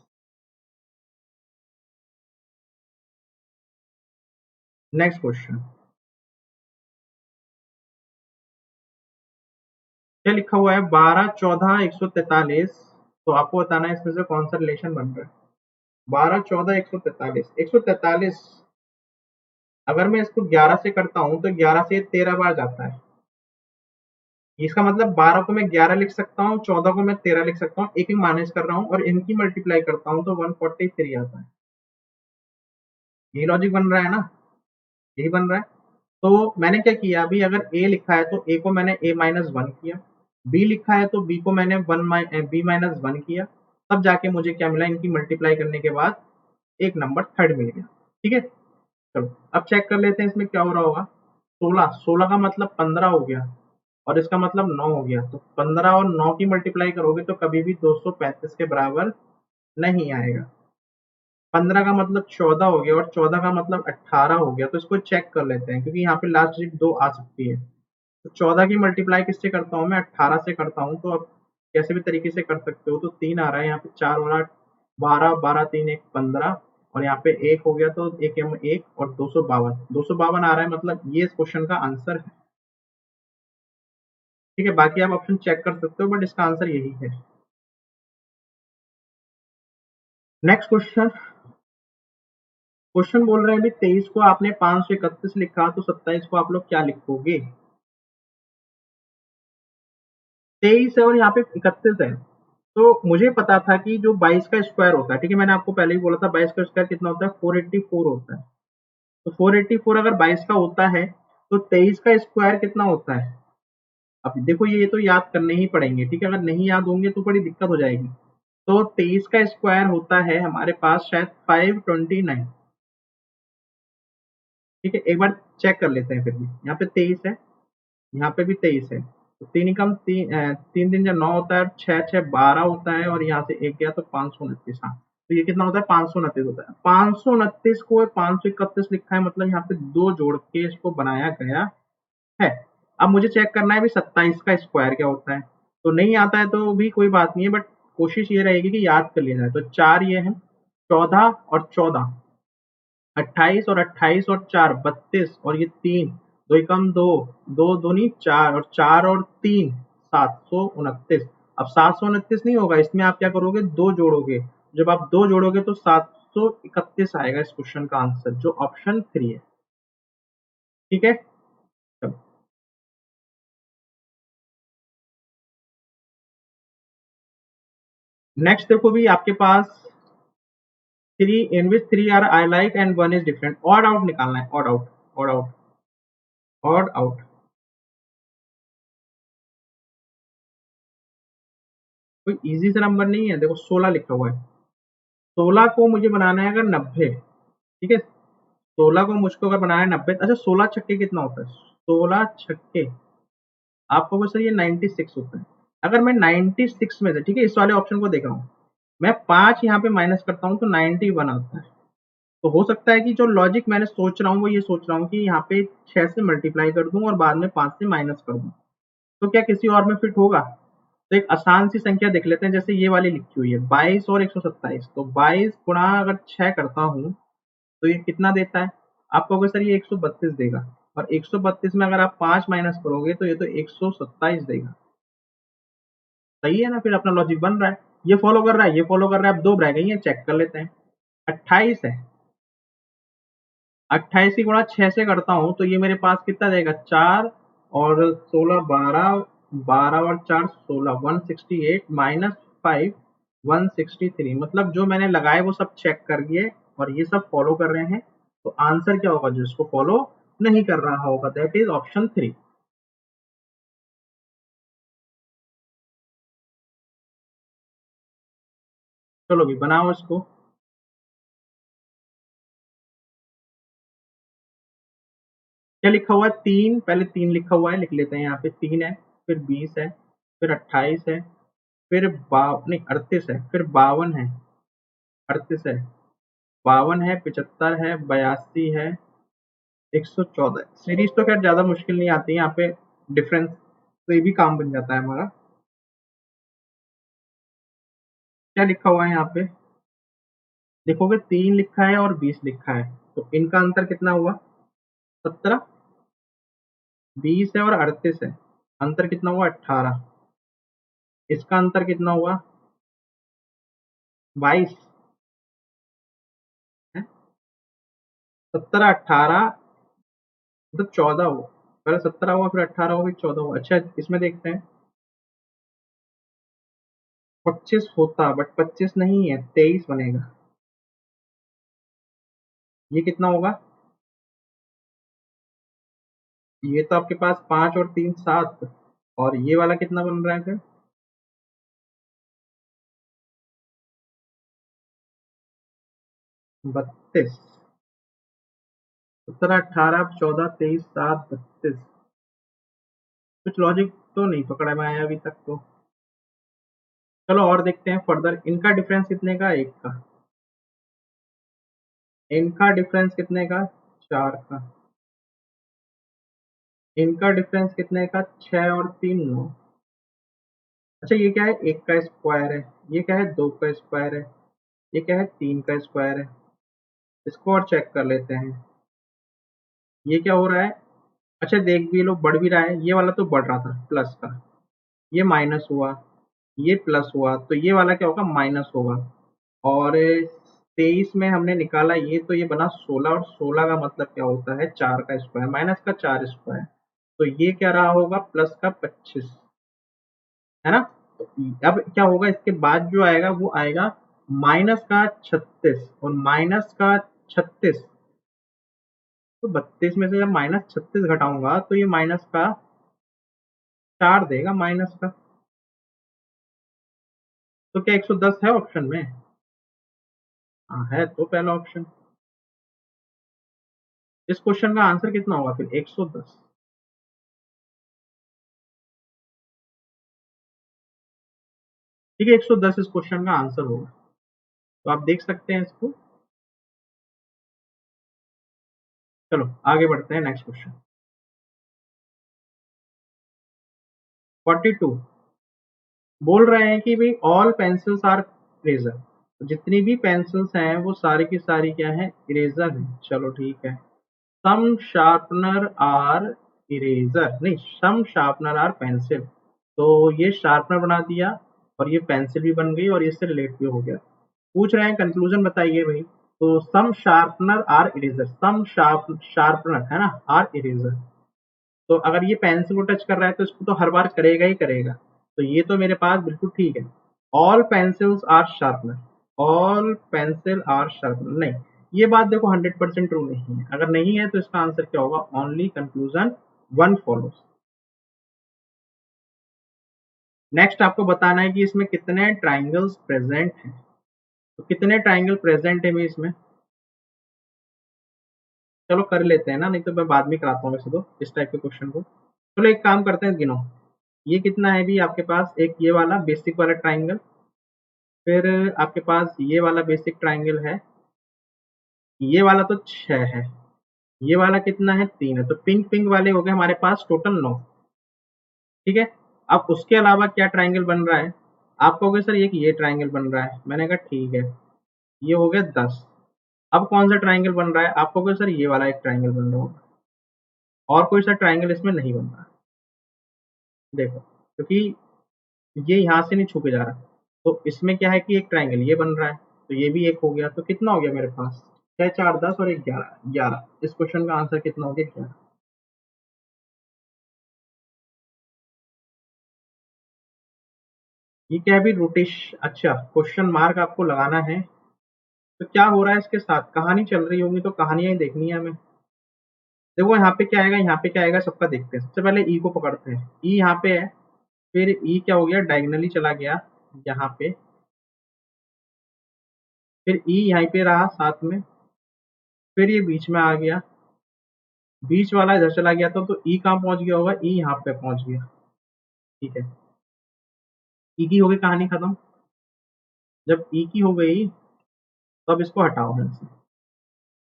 नेक्स्ट क्वेश्चन क्या लिखा हुआ है 12 14 143, तो आपको बताना है इसमें से कौन सा रिलेशन बन रहा है। 12 14 143, 143 अगर मैं इसको 11 से करता हूं तो 11 से 13 बार जाता है, इसका मतलब 12 को मैं 11 लिख सकता हूँ, 14 को मैं 13 लिख सकता हूँ, एक एक माइनस कर रहा हूँ और इनकी मल्टीप्लाई करता हूँ तो 143 आता है। यही लॉजिक बन रहा है ना, यही बन रहा है। तो मैंने क्या किया अभी, अगर ए लिखा है तो ए को मैंने ए माइनस वन किया, बी लिखा है तो बी को मैंने बी माइनस वन किया, तब जाके मुझे क्या मिला, इनकी मल्टीप्लाई करने के बाद एक नंबर थर्ड मिल गया। ठीक है, चलो अब चेक कर लेते हैं इसमें क्या हो रहा होगा। 16 16 का मतलब 15 हो गया और इसका मतलब 9 हो गया, तो 15 और 9 की मल्टीप्लाई करोगे तो कभी भी 235 के बराबर नहीं आएगा। 15 का मतलब 14 हो गया और 14 का मतलब 18 हो गया, तो इसको चेक कर लेते हैं क्योंकि यहाँ पे लास्ट डिजिट 2 आ सकती है। तो 14 की मल्टीप्लाई किससे करता हूँ मैं, 18 से करता हूँ, तो अब कैसे भी तरीके से कर सकते हो, तो 3 आ रहा है यहाँ पे, 4 और 8 12, 12 3 1 15 और यहाँ पे 1 हो गया, तो एक 1 और 252 आ रहा है, मतलब ये इस क्वेश्चन का आंसर है। ठीक है, बाकी आप ऑप्शन चेक कर सकते हो बट इसका आंसर यही है। नेक्स्ट क्वेश्चन, क्वेश्चन बोल रहे हैं अभी 23 को आपने 531 लिखा तो 27 को आप लोग क्या लिखोगे। 23 है और यहाँ पे 31 है, तो मुझे पता था कि जो 22 का स्क्वायर होता है, ठीक है मैंने आपको पहले ही बोला था 22 का स्क्वायर कितना होता है 484 होता है, तो 484 अगर 22 का होता है तो 23 का स्क्वायर कितना होता है। अब देखो ये तो याद करने ही पड़ेंगे, ठीक है, अगर नहीं याद होंगे तो बड़ी दिक्कत हो जाएगी। तो 23 का स्क्वायर होता है हमारे पास शायद 529। ठीक है, एक बार चेक कर लेते हैं, फिर भी यहाँ पे 23 है, यहाँ पे भी 23 है, तो तीन कम तीन दिन जब 9 होता है, 6 6 12 होता है और यहाँ से एक गया तो 529। हाँ तो ये कितना होता है 529 होता है, 529 को 531 लिखा है, मतलब यहाँ पे दो जोड़ के इसको बनाया गया है। अब मुझे चेक करना है भी 27 का स्क्वायर क्या होता है, तो नहीं आता है तो भी कोई बात नहीं है, बट कोशिश ये रहेगी कि याद कर लिया जाए। तो 4 ये है, 14 और 14 28 और 28 और 4 32 और ये 3 दो एकम दो, दो दूनी 4 और 4 और 3 729। अब 729 नहीं होगा, इसमें आप क्या करोगे दो जोड़ोगे, जब आप दो जोड़ोगे तो 731 आएगा इस क्वेश्चन का आंसर, जो ऑप्शन 3 है। ठीक है, नेक्स्ट देखो भी आपके पास three in which three are alike and one is different, odd out निकालना है, odd out, odd out, odd out. कोई इजी सा नंबर नहीं है, देखो 16 लिखा हुआ है, 16 को मुझे बनाना है अगर 90, ठीक है, 16 को मुझको अगर बनाना है 90, अच्छा 16 छक्के कितना होता है? 16 छक्के आपको कहोगे सर ये 96 होता है। अगर मैं 96 में से, ठीक है, इस वाले ऑप्शन को देख रहा हूँ, मैं 5 यहाँ पे माइनस करता हूँ तो 91 आता है। तो हो सकता है कि जो लॉजिक मैंने सोच रहा हूँ वो ये सोच रहा हूँ कि यहाँ पे 6 से मल्टीप्लाई कर दूं और बाद में 5 से माइनस कर दूं, तो क्या किसी और में फिट होगा? तो एक आसान सी संख्या देख लेते हैं, जैसे ये वाली लिखी हुई है 22 और 127, तो 22 गुणा अगर 6 करता हूँ तो ये कितना देता है? आप कहोगे सर ये 132 देगा, और 132 में अगर आप 5 माइनस करोगे तो ये तो 127 देगा। सही है ना? फिर अपना लॉजिक बन रहा है, ये फॉलो कर रहा है, ये फॉलो कर रहा है। अब दो रह गई है, चेक कर लेते हैं। 28 है, 28 की गुणा 6 से करता हूँ तो ये मेरे पास कितना देगा? 4 और 16 12, 12 और 4 16, 168 माइनस 5 163। मतलब जो मैंने लगाए वो सब चेक कर लिए और ये सब फॉलो कर रहे हैं, तो आंसर क्या होगा? जो इसको फॉलो नहीं कर रहा होगा, दैट इज ऑप्शन 3। चलो भी बनाओ इसको। क्या लिखा हुआ है? 3, पहले 3 लिखा हुआ है, लिख लेते हैं। यहाँ पे 3 है, फिर 20 है, फिर 28 है, फिर नहीं 38 है, फिर 52 है, 38 है, 52 है, 75 है, 82 है, 114 है। सीरीज तो खैर ज्यादा मुश्किल नहीं आती है, यहाँ पे डिफरेंस तो ये भी काम बन जाता है हमारा। क्या लिखा हुआ है यहाँ पे? देखोगे 3 लिखा है और 20 लिखा है, तो इनका अंतर कितना हुआ? 17। 20 है और 38 है, अंतर कितना हुआ? 18। इसका अंतर कितना हुआ? 22 है। 17 18 मतलब 14 हुआ, पहले 17 हुआ, फिर 18 हुआ, फिर 14 हुआ। अच्छा इसमें देखते हैं, 25 होता बट 25 नहीं है, 23 बनेगा। ये कितना होगा? ये तो आपके पास 5 और 3 7, और ये वाला कितना बन रहा है फिर? 32। 17 18 14 23 7 32। कुछ लॉजिक तो नहीं पकड़ा मैं आया अभी तक तो। चलो और देखते हैं फर्दर, इनका डिफरेंस कितने का? एक का। इनका डिफरेंस कितने का? 4 का। इनका डिफरेंस कितने का? 6 और 3 9। अच्छा ये क्या है? एक का स्क्वायर है। ये क्या है? दो का स्क्वायर है। ये क्या है? 3 का स्क्वायर है। इसको और चेक कर लेते हैं, ये क्या हो रहा है? अच्छा देख भी लो, बढ़ भी रहा है। ये वाला तो बढ़ रहा था प्लस का, ये माइनस हुआ, ये प्लस हुआ, तो ये वाला क्या होगा? माइनस होगा। और 23 में हमने निकाला ये, तो ये बना 16, और 16 का मतलब क्या होता है? 4 का स्क्वायर माइनस का 4 स्क्वायर, तो ये क्या रहा होगा? प्लस का 25, है ना? तो अब क्या होगा? इसके बाद जो आएगा वो आएगा माइनस का 36, और माइनस का 36, तो 32 में से जब माइनस 36 घटाऊंगा तो ये माइनस का 4 देगा, माइनस का। तो क्या 110 है ऑप्शन में? हाँ है, तो पहला ऑप्शन। इस क्वेश्चन का आंसर कितना होगा फिर? 110। ठीक है, 110 इस क्वेश्चन का आंसर होगा। तो आप देख सकते हैं इसको। चलो आगे बढ़ते हैं, नेक्स्ट क्वेश्चन। 42 बोल रहे हैं कि भाई ऑल पेंसिल्स आर इरेजर, जितनी भी पेंसिल्स हैं वो सारी की सारी क्या है? इरेजर है। चलो ठीक है। सम शार्पनर आर इरेजर, नहीं, सम शार्पनर आर पेंसिल, तो ये शार्पनर बना दिया और ये पेंसिल भी बन गई और इससे रिलेट भी हो गया। पूछ रहे हैं कंक्लूजन बताइए भाई। तो some sharpener are eraser, some sharpener है ना, आर इरेजर, तो अगर ये पेंसिल को टच कर रहा है तो इसको तो हर बार करेगा ही करेगा, तो ये तो मेरे पास बिल्कुल ठीक है। All pencils are sharpener, all pencil are sharpener, नहीं, ये बात देखो 100% ट्रू नहीं है। अगर नहीं है तो इसका आंसर क्या होगा? Only conclusion one follows. Next आपको बताना है कि इसमें कितने ट्राइंगल्स प्रेजेंट हैं। तो कितने ट्राइंगल प्रेजेंट है इसमें? चलो कर लेते हैं ना, नहीं तो मैं बाद में कराता हूँ वैसे तो इस टाइप के क्वेश्चन को। चलो एक काम करते हैं, गिनो ये कितना है भी आपके पास। एक ये वाला बेसिक वाला ट्राइंगल, फिर आपके पास ये वाला बेसिक ट्राइंगल है, ये वाला तो 6 है, ये वाला कितना है 3 है, तो पिंक पिंक वाले हो गए हमारे पास टोटल 9। ठीक है, अब उसके अलावा क्या ट्राइंगल बन रहा है, आप कहोगे सर ये ट्राइंगल बन रहा है, मैंने कहा ठीक है, ये हो गया 10। अब कौन सा ट्राइंगल बन रहा है, आप कहोगे सर ये वाला एक ट्राइंगल बन रहा होगा, और कोई सा ट्राइंगल इसमें नहीं बन रहा। देखो क्योंकि ये यहाँ से नहीं छू के जा रहा, तो इसमें क्या है कि एक ट्राइंगल ये बन रहा है, तो ये भी एक हो गया, तो कितना हो गया मेरे पास 6 4 10 और एक 11, 11। इस क्वेश्चन का आंसर कितना हो गया 11। ये क्या है भी रोटेश, अच्छा क्वेश्चन मार्क आपको लगाना है, तो क्या हो रहा है इसके साथ, कहानी चल रही होगी तो कहानियां ही देखनी है हमें। देखो यहाँ पे क्या आएगा, यहाँ पे क्या आएगा, सबका देखते हैं। सबसे पहले ई को पकड़ते हैं, ई यहाँ पे है, फिर ई क्या हो गया डायगनली चला गया यहाँ पे, फिर ई यहीं पे रहा साथ में, फिर ये बीच में आ गया, बीच वाला इधर चला गया था, तो ई कहाँ पहुंच गया होगा, ई यहाँ पे पहुंच गया। ठीक है, ई की हो गई कहानी खत्म। जब ई की हो गई तो अब इसको हटाओ यहाँ से।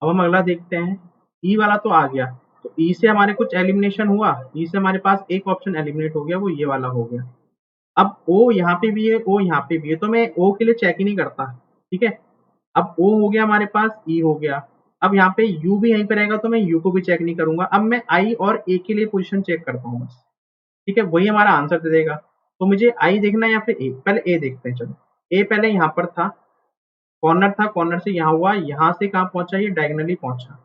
अब हम अगला देखते हैं, ई वाला तो आ गया, तो ई से हमारे कुछ एलिमिनेशन हुआ, ई से हमारे पास एक ऑप्शन एलिमिनेट हो गया, वो ये वाला हो गया। अब ओ यहाँ पे भी है, ओ यहाँ पे भी है, तो मैं ओ के लिए चेक ही नहीं करता। ठीक है, अब ओ हो गया हमारे पास, ई हो गया, अब यहाँ पे यू भी यहीं पे रहेगा, तो मैं यू को भी चेक नहीं करूंगा। अब मैं आई और ए के लिए पोजीशन चेक करता हूँ बस। ठीक है, वही हमारा आंसर दे देगा। तो मुझे आई देखना है या फिर ए, पहले ए देखते हैं। चलो ए पहले यहाँ पर था, कॉर्नर था, कॉर्नर से यहाँ हुआ, यहाँ से कहाँ पहुंचा, ये डायगनली पहुंचा,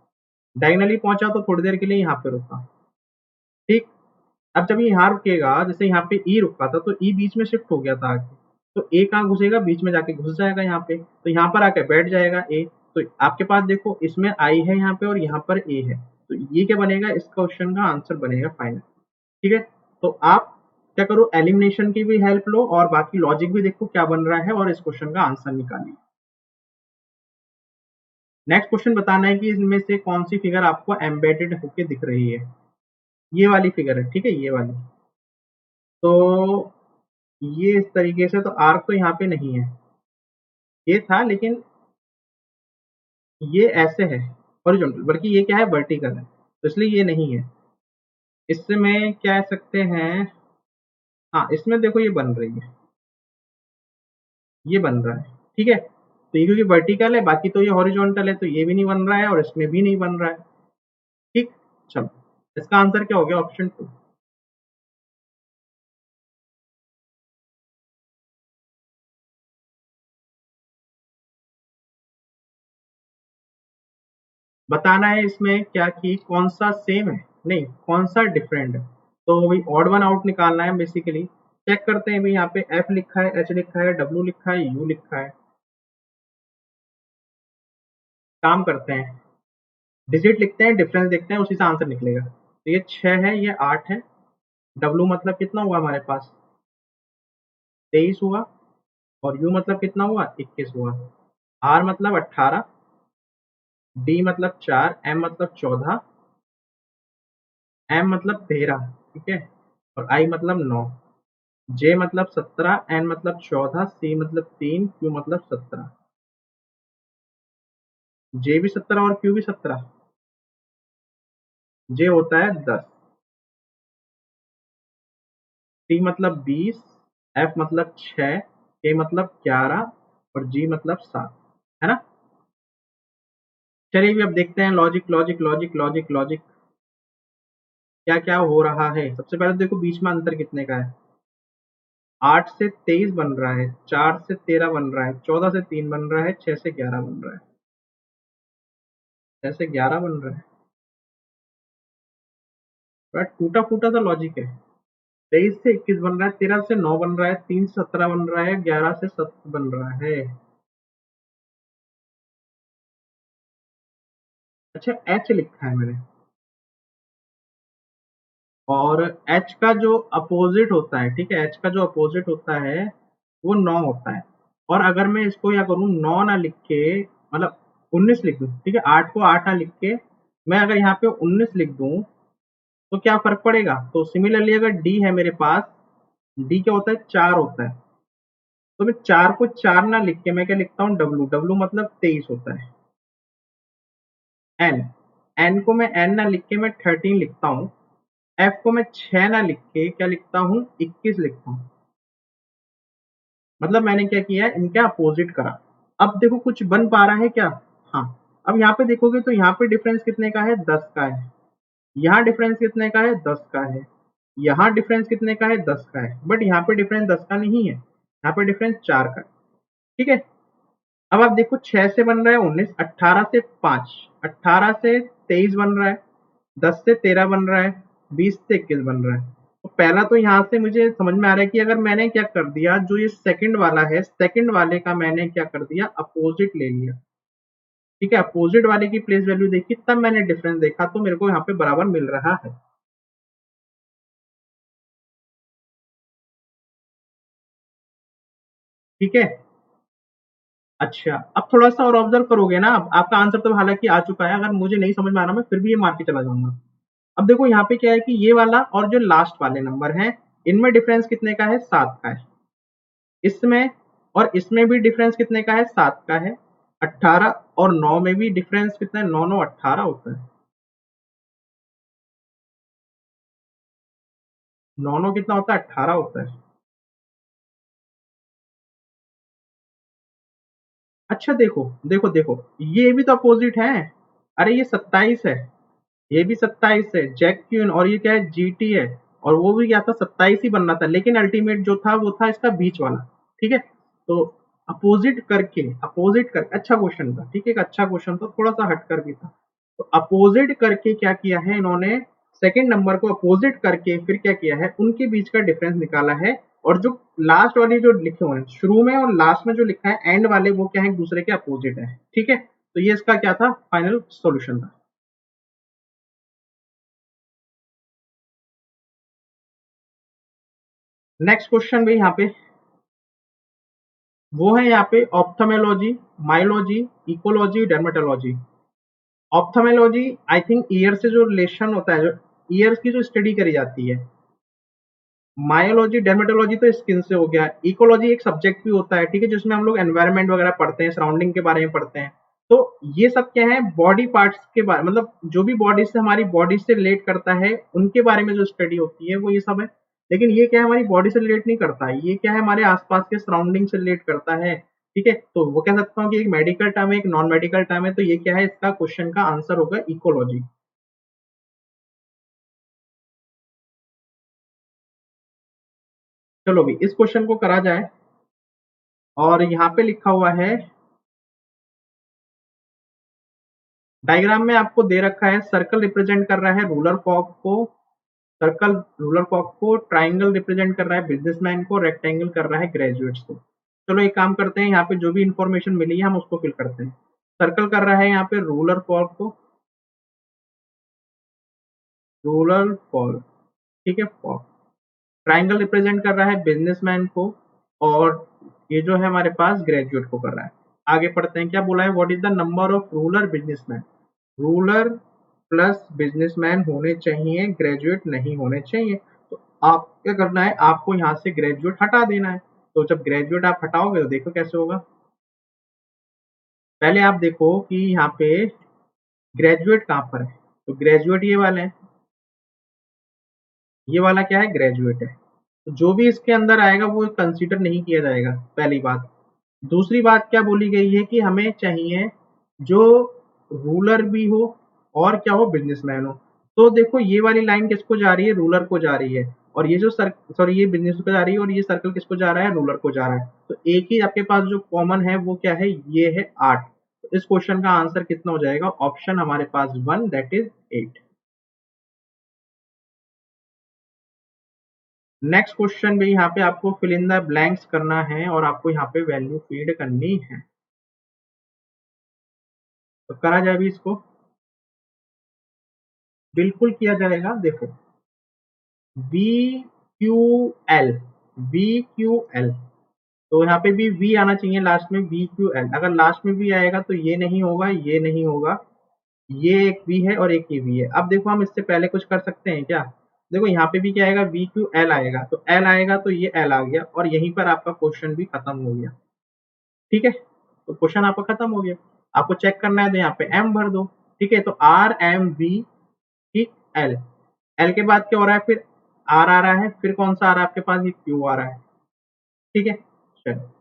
डायगनली पहुंचा तो थोड़ी देर के लिए यहाँ पे रुका। ठीक, अब जब ये यहाँ रुकेगा, जैसे यहाँ पे ई रुका था, तो ई बीच में शिफ्ट हो गया था आगे, तो ए कहाँ घुसेगा, बीच में जाके घुस जाएगा यहाँ पे, तो यहाँ पर आके बैठ जाएगा ए। तो आपके पास देखो इसमें आई है यहाँ पे और यहाँ पर ए है, तो ये क्या बनेगा, इस क्वेश्चन का आंसर बनेगा फाइनल। ठीक है, तो आप क्या करो, एलिमिनेशन की भी हेल्प लो और बाकी लॉजिक भी देखो क्या बन रहा है और इस क्वेश्चन का आंसर निकालिए। नेक्स्ट क्वेश्चन बताना है कि इनमें से कौन सी फिगर आपको एम्बेडेड होके दिख रही है। ये वाली फिगर है, ठीक है, ये वाली। तो ये इस तरीके से, तो आर्क तो यहाँ पे नहीं है, ये था, लेकिन ये ऐसे है हॉरिजॉन्टल, बल्कि ये क्या है वर्टिकल है, तो इसलिए ये नहीं है। इससे मैं क्या कह सकते हैं, हाँ इसमें देखो ये बन रही है, ये बन रहा है। ठीक है, तो ये क्योंकि वर्टिकल है, बाकी तो ये हॉरिजॉन्टल है, तो ये भी नहीं बन रहा है और इसमें भी नहीं बन रहा है। ठीक, चलो इसका आंसर क्या हो गया, ऑप्शन 2। बताना है इसमें क्या कि कौन सा सेम है, नहीं कौन सा डिफरेंट है, तो वही ऑड वन आउट निकालना है बेसिकली। चेक करते हैं भी, यहाँ पे एफ लिखा है, एच लिखा है, डब्ल्यू लिखा है, यू लिखा है। काम करते हैं, डिजिट लिखते हैं, डिफरेंस देखते हैं, उसी से आंसर निकलेगा। तो ये 6 है, ये 8 है, डब्ल्यू मतलब कितना हुआ हमारे पास 23 हुआ, और यू मतलब कितना हुआ 21 हुआ, आर मतलब 18, डी मतलब 4, एम मतलब 14, एम मतलब 13, ठीक है, और आई मतलब 9, जे मतलब 17, एन मतलब 14, सी मतलब 3, क्यू मतलब 17। जे भी 17 और क्यू भी 17, जे होता है 10, टी मतलब 20, एफ मतलब 6, के मतलब 11 और जी मतलब 7, है ना। चलिए भी अब देखते हैं logic logic logic logic logic क्या क्या हो रहा है। सबसे पहले देखो बीच में अंतर कितने का है, 8 से 23 बन रहा है, 4 से 13 बन रहा है, 14 से 3 बन रहा है, 6 से 11 बन रहा है, 6 से 11 बन रहा है, बट टूटा फूटा सा लॉजिक है। 23 से 21 बन रहा है, 13 से 9 बन रहा है, 3 से 17 बन रहा है, 11 से 7 बन रहा है। अच्छा एच लिखा है मैंने, और एच का जो अपोजिट होता है, ठीक है, एच का जो अपोजिट होता है वो 9 होता है। और अगर मैं इसको क्या करूं, 9 ना लिख के, मतलब 19 लिख दूं, ठीक है, 8 को 8 ना लिख के मैं अगर यहाँ पे 19 लिख दूं तो क्या फर्क पड़ेगा? तो सिमिलरली अगर डी है मेरे पास, डी क्या होता है? 4 होता है। तो मैं 4 को 4 ना लिख के मैं क्या लिखता हूँ? डब्लू, डब्लू मतलब 23 होता है। एन, एन को मैं एन ना लिख के मैं 13 लिखता हूँ। एफ को मैं 6 ना लिख के क्या लिखता हूँ? 21 लिखता हूँ। मतलब मैंने क्या किया? इनके अपोजिट करा। अब देखो कुछ बन पा रहा है क्या? हाँ। अब यहाँ पे देखोगे तो यहाँ पे डिफरेंस कितने का है? 10 का है। यहाँ डिफरेंस कितने का है? 10 का है। यहाँ डिफरेंस कितने का है? 10 का है। बट यहाँ पे डिफरेंस 10 का नहीं है, यहाँ पे डिफरेंस 4 का है। ठीक है। अब आप देखो 6 से बन रहा है 19, 18 से 5, 18 से 23 बन रहा है, 10 से 13 बन रहा है, 20 से 21 बन रहा है। तो पहला तो यहाँ से मुझे समझ में आ रहा है कि अगर मैंने क्या कर दिया, जो ये सेकंड वाला है, सेकंड वाले का मैंने क्या कर दिया? अपोजिट ले लिया। ठीक है, अपोजिट वाले की प्लेस वैल्यू देखी, तब मैंने डिफरेंस देखा, तो मेरे को यहाँ पे बराबर मिल रहा है। ठीक है। अच्छा, अब थोड़ा सा और ऑब्जर्व करोगे ना, अब आपका आंसर तो हालांकि आ चुका है, अगर मुझे नहीं समझ में आ रहा मैं फिर भी ये मार के चला जाऊंगा। अब देखो यहाँ पे क्या है कि ये वाला और जो लास्ट वाले नंबर हैं, इनमें डिफरेंस कितने का है? 7 का है। इसमें और इसमें भी डिफरेंस कितने का है? 7 का है। 18 और 9 में भी डिफरेंस कितना है? 9 9 18 होता है। 9 9 कितना होता है? 18 होता है। अच्छा देखो, देखो देखो, ये भी तो अपोजिट है। अरे ये 27 है, ये भी 27 है, जैक क्यून, और ये क्या है? जीटी है। और वो भी क्या था? 27 ही बनना था, लेकिन अल्टीमेट जो था वो था इसका बीच वाला। ठीक है। तो अपोजिट करके, अपोजिट कर, अच्छा क्वेश्चन था। ठीक है, एक अच्छा क्वेश्चन था, थोड़ा सा हट कर भी था। तो अपोजिट करके क्या किया है इन्होंने? सेकंड नंबर को अपोजिट करके फिर क्या किया है? उनके बीच का डिफरेंस निकाला है। और जो लास्ट वाली जो लिखे हुए हैं शुरू में और लास्ट में जो लिखा है एंड वाले, वो क्या है? एक दूसरे के अपोजिट है। ठीक है। तो ये इसका क्या था? फाइनल सॉल्यूशन था। नेक्स्ट क्वेश्चन भी यहाँ पे वो है, यहाँ पे ophthalmology, myology, ecology, dermatology. Ophthalmology I think ear से जो रिलेशन होता है, जो ईयर्स की जो स्टडी करी जाती है। मायोलॉजी, डर्मेटोलॉजी तो स्किन से हो गया। इकोलॉजी एक सब्जेक्ट भी होता है, ठीक है, जिसमें हम लोग एनवायरनमेंट वगैरह पढ़ते हैं, सराउंडिंग के बारे में पढ़ते हैं। तो ये सब क्या है? बॉडी पार्ट्स के बारे, मतलब जो भी बॉडी से, हमारी बॉडी से रिलेट करता है, उनके बारे में जो स्टडी होती है वो ये सब है। लेकिन ये क्या है? हमारी बॉडी से रिलेट नहीं करता है, ये क्या है? हमारे आसपास के सराउंडिंग से रिलेट करता है। ठीक है, तो वो कह सकता हूँ कि एक मेडिकल टर्म है, एक नॉन मेडिकल टर्म है। तो ये क्या है? इसका क्वेश्चन का आंसर होगा इकोलॉजी। चलो भी इस क्वेश्चन को करा जाए। और यहाँ पे लिखा हुआ है, डायग्राम में आपको दे रखा है, सर्कल रिप्रेजेंट कर रहा है रूलर कॉक को, सर्कल रूलर कॉक को, ट्राइंगल रिप्रेजेंट कर रहा है बिजनेसमैन को, रेक्टेंगल कर रहा है ग्रेजुएट्स को। चलो एक काम करते हैं, यहाँ पे जो भी इंफॉर्मेशन मिली है हम उसको फिल करते हैं। सर्कल कर रहा है यहाँ पे रूलर कॉक को, रूलर कॉल, ठीक है, कॉक। ट्राइंगल रिप्रेजेंट कर रहा है बिजनेसमैन को, और ये जो है हमारे पास ग्रेजुएट को कर रहा है। आगे पढ़ते हैं, क्या बोला है? What is the number of ruler businessman? Ruler plus businessman होने चाहिए, ग्रेजुएट नहीं होने चाहिए। तो आप क्या करना है? आपको यहाँ से ग्रेजुएट हटा देना है। तो जब ग्रेजुएट आप हटाओगे तो देखो कैसे होगा। पहले आप देखो कि यहाँ पे ग्रेजुएट कहाँ पर है। तो ग्रेजुएट ये वाले हैं, ये वाला क्या है? ग्रेजुएट है। तो जो भी इसके अंदर आएगा वो कंसीडर नहीं किया जाएगा, पहली बात। दूसरी बात क्या बोली गई है कि हमें चाहिए जो रूलर भी हो और क्या हो? बिजनेसमैन हो। तो देखो ये वाली लाइन किसको जा रही है? रूलर को जा रही है। और ये जो सर सॉरी, ये बिजनेस को जा रही है, और ये सर्कल किसको जा रहा है? रूलर को जा रहा है। तो एक ही आपके पास जो कॉमन है वो क्या है? ये है 8। तो इस क्वेश्चन का आंसर कितना हो जाएगा? ऑप्शन हमारे पास 1, दैट इज 8। नेक्स्ट क्वेश्चन भी यहाँ पे आपको फिल इन द ब्लैंक्स करना है और आपको यहाँ पे वैल्यू फीड करनी है। तो करा जाए भी इसको, बिल्कुल किया जाएगा। देखो we Q L, we Q L, तो यहाँ पे भी वी आना चाहिए लास्ट में, वी क्यू एल। अगर लास्ट में भी आएगा तो ये नहीं होगा, ये नहीं होगा, ये एक v है और एक ये v है। अब देखो हम इससे पहले कुछ कर सकते हैं क्या? देखो यहाँ पे भी क्या आएगा, v क्यू l आएगा, तो l आएगा तो ये l आ गया और यहीं पर आपका क्वेश्चन भी खत्म हो गया। ठीक है, तो क्वेश्चन आपका खत्म हो गया। आपको चेक करना है तो यहाँ पे m भर दो। ठीक है, तो r m v, ठीक, l, l के बाद क्या हो रहा है, फिर r आ रहा है, फिर कौन सा आ रहा है आपके पास, ये q आ रहा है। ठीक है, चलो।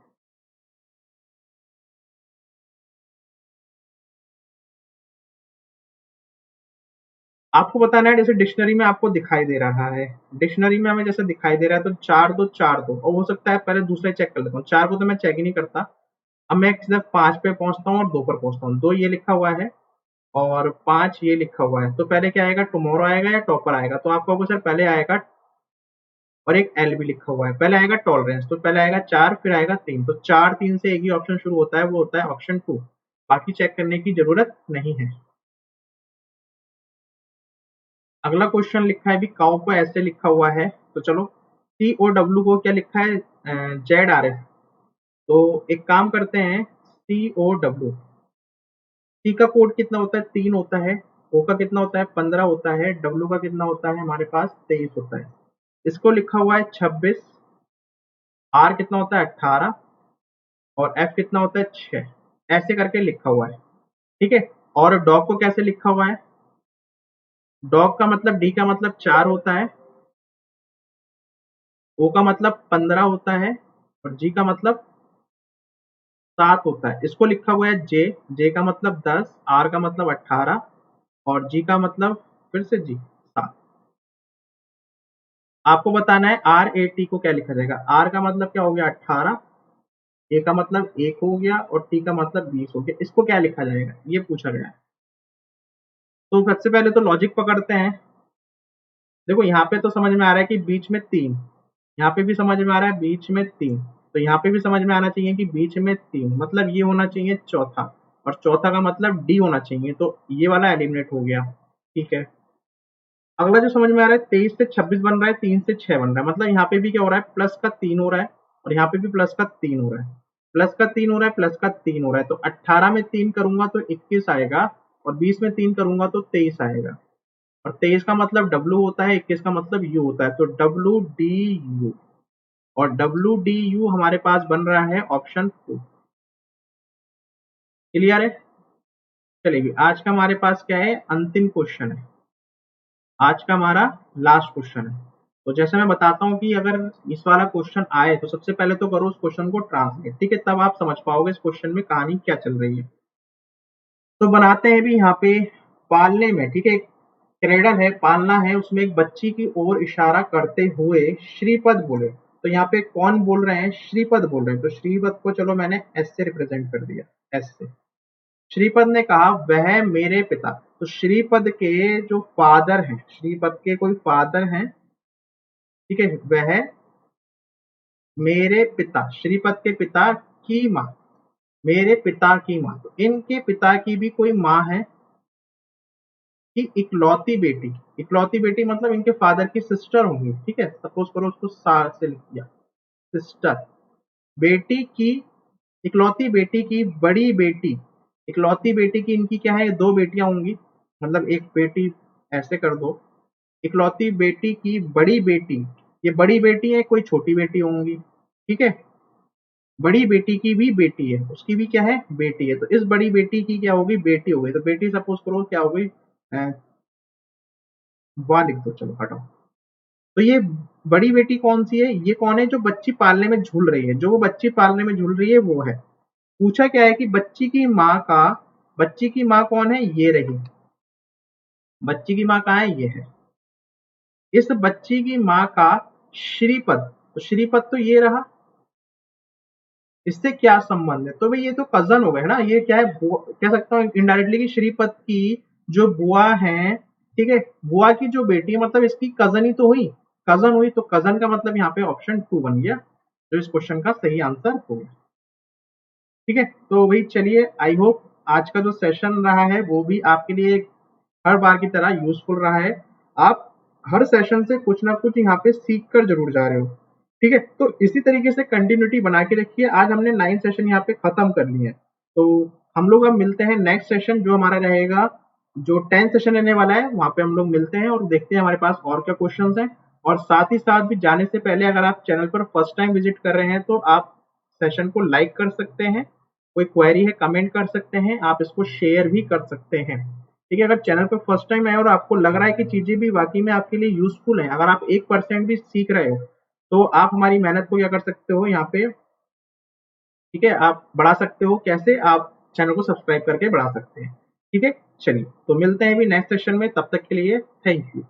आपको बताना है, जैसे डिक्शनरी में आपको दिखाई दे रहा है, डिक्शनरी में हमें जैसे दिखाई दे रहा है, तो 4 2 4 2, और हो सकता है पहले दूसरे चेक कर लेता हूँ। 4 को तो मैं चेक ही नहीं करता। अब मैं सिर्फ 5 पे पहुंचता हूँ और 2 पर पहुंचता हूँ। 2 ये लिखा हुआ है और 5 ये लिखा हुआ है, तो पहले क्या आएगा, टुमारो आएगा या टॉपर आएगा? तो आपको सर पहले आएगा, और एक एल भी लिखा हुआ है, पहले आएगा टॉलरेंस, तो पहले आएगा 4, फिर आएगा 3, तो 4 3 से एक ही ऑप्शन शुरू होता है, वो होता है ऑप्शन 2। बाकी चेक करने की जरूरत नहीं है। अगला क्वेश्चन लिखा है भी, काउ को ऐसे लिखा हुआ है, तो चलो सी ओ डब्ल्यू को क्या लिखा है, जेड आर एफ। तो एक काम करते हैं, सी ओ डब्ल्यू, सी का कोड कितना होता है, 3 होता है, ओ का कितना होता है, 15 होता है, डब्ल्यू का कितना होता है हमारे पास, 23 होता है। इसको लिखा हुआ है 26, आर कितना होता है 18, और एफ कितना होता है 6, ऐसे करके लिखा हुआ है। ठीक है, और डॉग को कैसे लिखा हुआ है, डॉग का मतलब, डी का मतलब 4 होता है, ओ का मतलब 15 होता है, और जी का मतलब 7 होता है। इसको लिखा हुआ है जे, जे का मतलब 10, आर का मतलब 18, और जी का मतलब फिर से जी 7। आपको बताना है आर ए टी को क्या लिखा जाएगा। आर का मतलब क्या हो गया 18, ए का मतलब 1 हो गया, और टी का मतलब 20 हो गया। इसको क्या लिखा जाएगा, ये पूछा गया है। तो सबसे पहले तो लॉजिक पकड़ते हैं। देखो यहाँ पे तो समझ में आ रहा है कि बीच में 3, यहाँ पे भी समझ में आ रहा है बीच में 3, तो यहाँ पे भी समझ में आना चाहिए कि बीच में 3 मतलब ये होना चाहिए चौथा, और चौथा का मतलब डी होना चाहिए, तो ये वाला एलिमिनेट हो गया। ठीक है, अगला जो समझ में आ रहा है, 23 से 26 बन रहा है, 3 से 6 बन रहा है, मतलब यहाँ पे भी क्या हो रहा है, प्लस का 3 हो रहा है, और यहाँ पे भी प्लस का 3 हो रहा है, प्लस का 3 हो रहा है, प्लस का 3 हो रहा है। तो 18 में 3 करूंगा तो 21 आएगा, और 20 में 3 करूंगा तो 23 आएगा, और 23 का मतलब डब्ल्यू होता है, 21 का मतलब यू होता है, तो डब्ल्यू डी यू, और डब्ल्यू डी यू हमारे पास बन रहा है ऑप्शन 2। क्लियर है? चलिए, आज का हमारे पास क्या है, अंतिम क्वेश्चन है, आज का हमारा लास्ट क्वेश्चन है। तो जैसे मैं बताता हूँ कि अगर इस वाला क्वेश्चन आए तो सबसे पहले तो करो उस क्वेश्चन को ट्रांसलेट। ठीक है, तब आप समझ पाओगे इस क्वेश्चन में कहानी क्या चल रही है। तो बनाते हैं भी यहाँ पे, पालने में, ठीक है, क्रेडल है, पालना है, उसमें एक बच्ची की ओर इशारा करते हुए श्रीपद बोले। तो यहाँ पे कौन बोल रहे हैं, श्रीपद बोल रहे हैं, तो श्रीपद को चलो मैंने एस से रिप्रेजेंट कर दिया, एस से। श्रीपद ने कहा वह मेरे पिता, तो श्रीपद के जो फादर हैं, श्रीपद के कोई फादर हैं, ठीक है, वह मेरे पिता, श्रीपद के पिता की माँ, मेरे पिता की माँ, तो इनके पिता की भी कोई माँ है कि इकलौती बेटी, इकलौती बेटी मतलब इनके फादर की सिस्टर होंगी। ठीक है, सपोज करो उसको सा से लिख दिया, सिस्टर, बेटी की, इकलौती बेटी की बड़ी बेटी, इकलौती बेटी की इनकी क्या है, 2 बेटियां होंगी, मतलब एक बेटी, ऐसे कर दो, इकलौती बेटी की बड़ी बेटी, ये बड़ी बेटी है, कोई छोटी बेटी होंगी। ठीक है, बड़ी बेटी की भी बेटी है, उसकी भी क्या है, बेटी है, तो इस बड़ी बेटी की क्या होगी, बेटी हो गई, तो बेटी सपोज करो क्या हो गई, वाह लिख दो, चलो हटाओ। तो ये बड़ी बेटी कौन सी है, ये कौन है, जो बच्ची पालने में झूल रही है, जो वो बच्ची पालने में झूल रही है वो है। पूछा क्या है कि बच्ची की माँ का, बच्ची की माँ कौन है, ये रही, बच्ची की माँ कहाँ है, ये है। इस बच्ची की माँ का श्रीपद, तो श्रीपद तो ये रहा, इससे क्या संबंध है, तो भाई ये तो कजन हो गए ना, ये क्या है, कह सकता हूँ इनडायरेक्टली कि श्रीपद की जो बुआ है, ठीक है, बुआ की जो बेटी है, मतलब इसकी कजन ही तो हुई, कजन हुई, तो कजन का मतलब यहाँ पे ऑप्शन 2 बन गया, जो इस क्वेश्चन का सही आंसर हो गया। ठीक है, तो भाई चलिए, आई होप आज का जो सेशन रहा है वो भी आपके लिए हर बार की तरह यूजफुल रहा है। आप हर सेशन से कुछ ना कुछ यहाँ पे सीख कर जरूर जा रहे हो। ठीक है, तो इसी तरीके से कंटिन्यूटी बना के रखिए। आज हमने 9 सेशन यहाँ पे खत्म कर लिए हैं, तो हम लोग अब मिलते हैं नेक्स्ट सेशन, जो हमारा रहेगा जो 10 सेशन रहने वाला है वहां पे हम लोग मिलते हैं और देखते हैं हमारे पास और क्या क्वेश्चंस हैं। और साथ ही साथ भी जाने से पहले अगर आप चैनल पर फर्स्ट टाइम विजिट कर रहे हैं तो आप सेशन को लाइक कर सकते हैं, कोई क्वेरी है कमेंट कर सकते हैं, आप इसको शेयर भी कर सकते हैं। ठीक है, अगर चैनल पर फर्स्ट टाइम आए और आपको लग रहा है कि चीजें भी वाकई में आपके लिए यूजफुल है, अगर आप 1% भी सीख रहे हो तो आप हमारी मेहनत को क्या कर सकते हो यहाँ पे, ठीक है, आप बढ़ा सकते हो। कैसे? आप चैनल को सब्सक्राइब करके बढ़ा सकते हैं। ठीक है, चलिए तो मिलते हैं भी नेक्स्ट सेशन में, तब तक के लिए थैंक यू।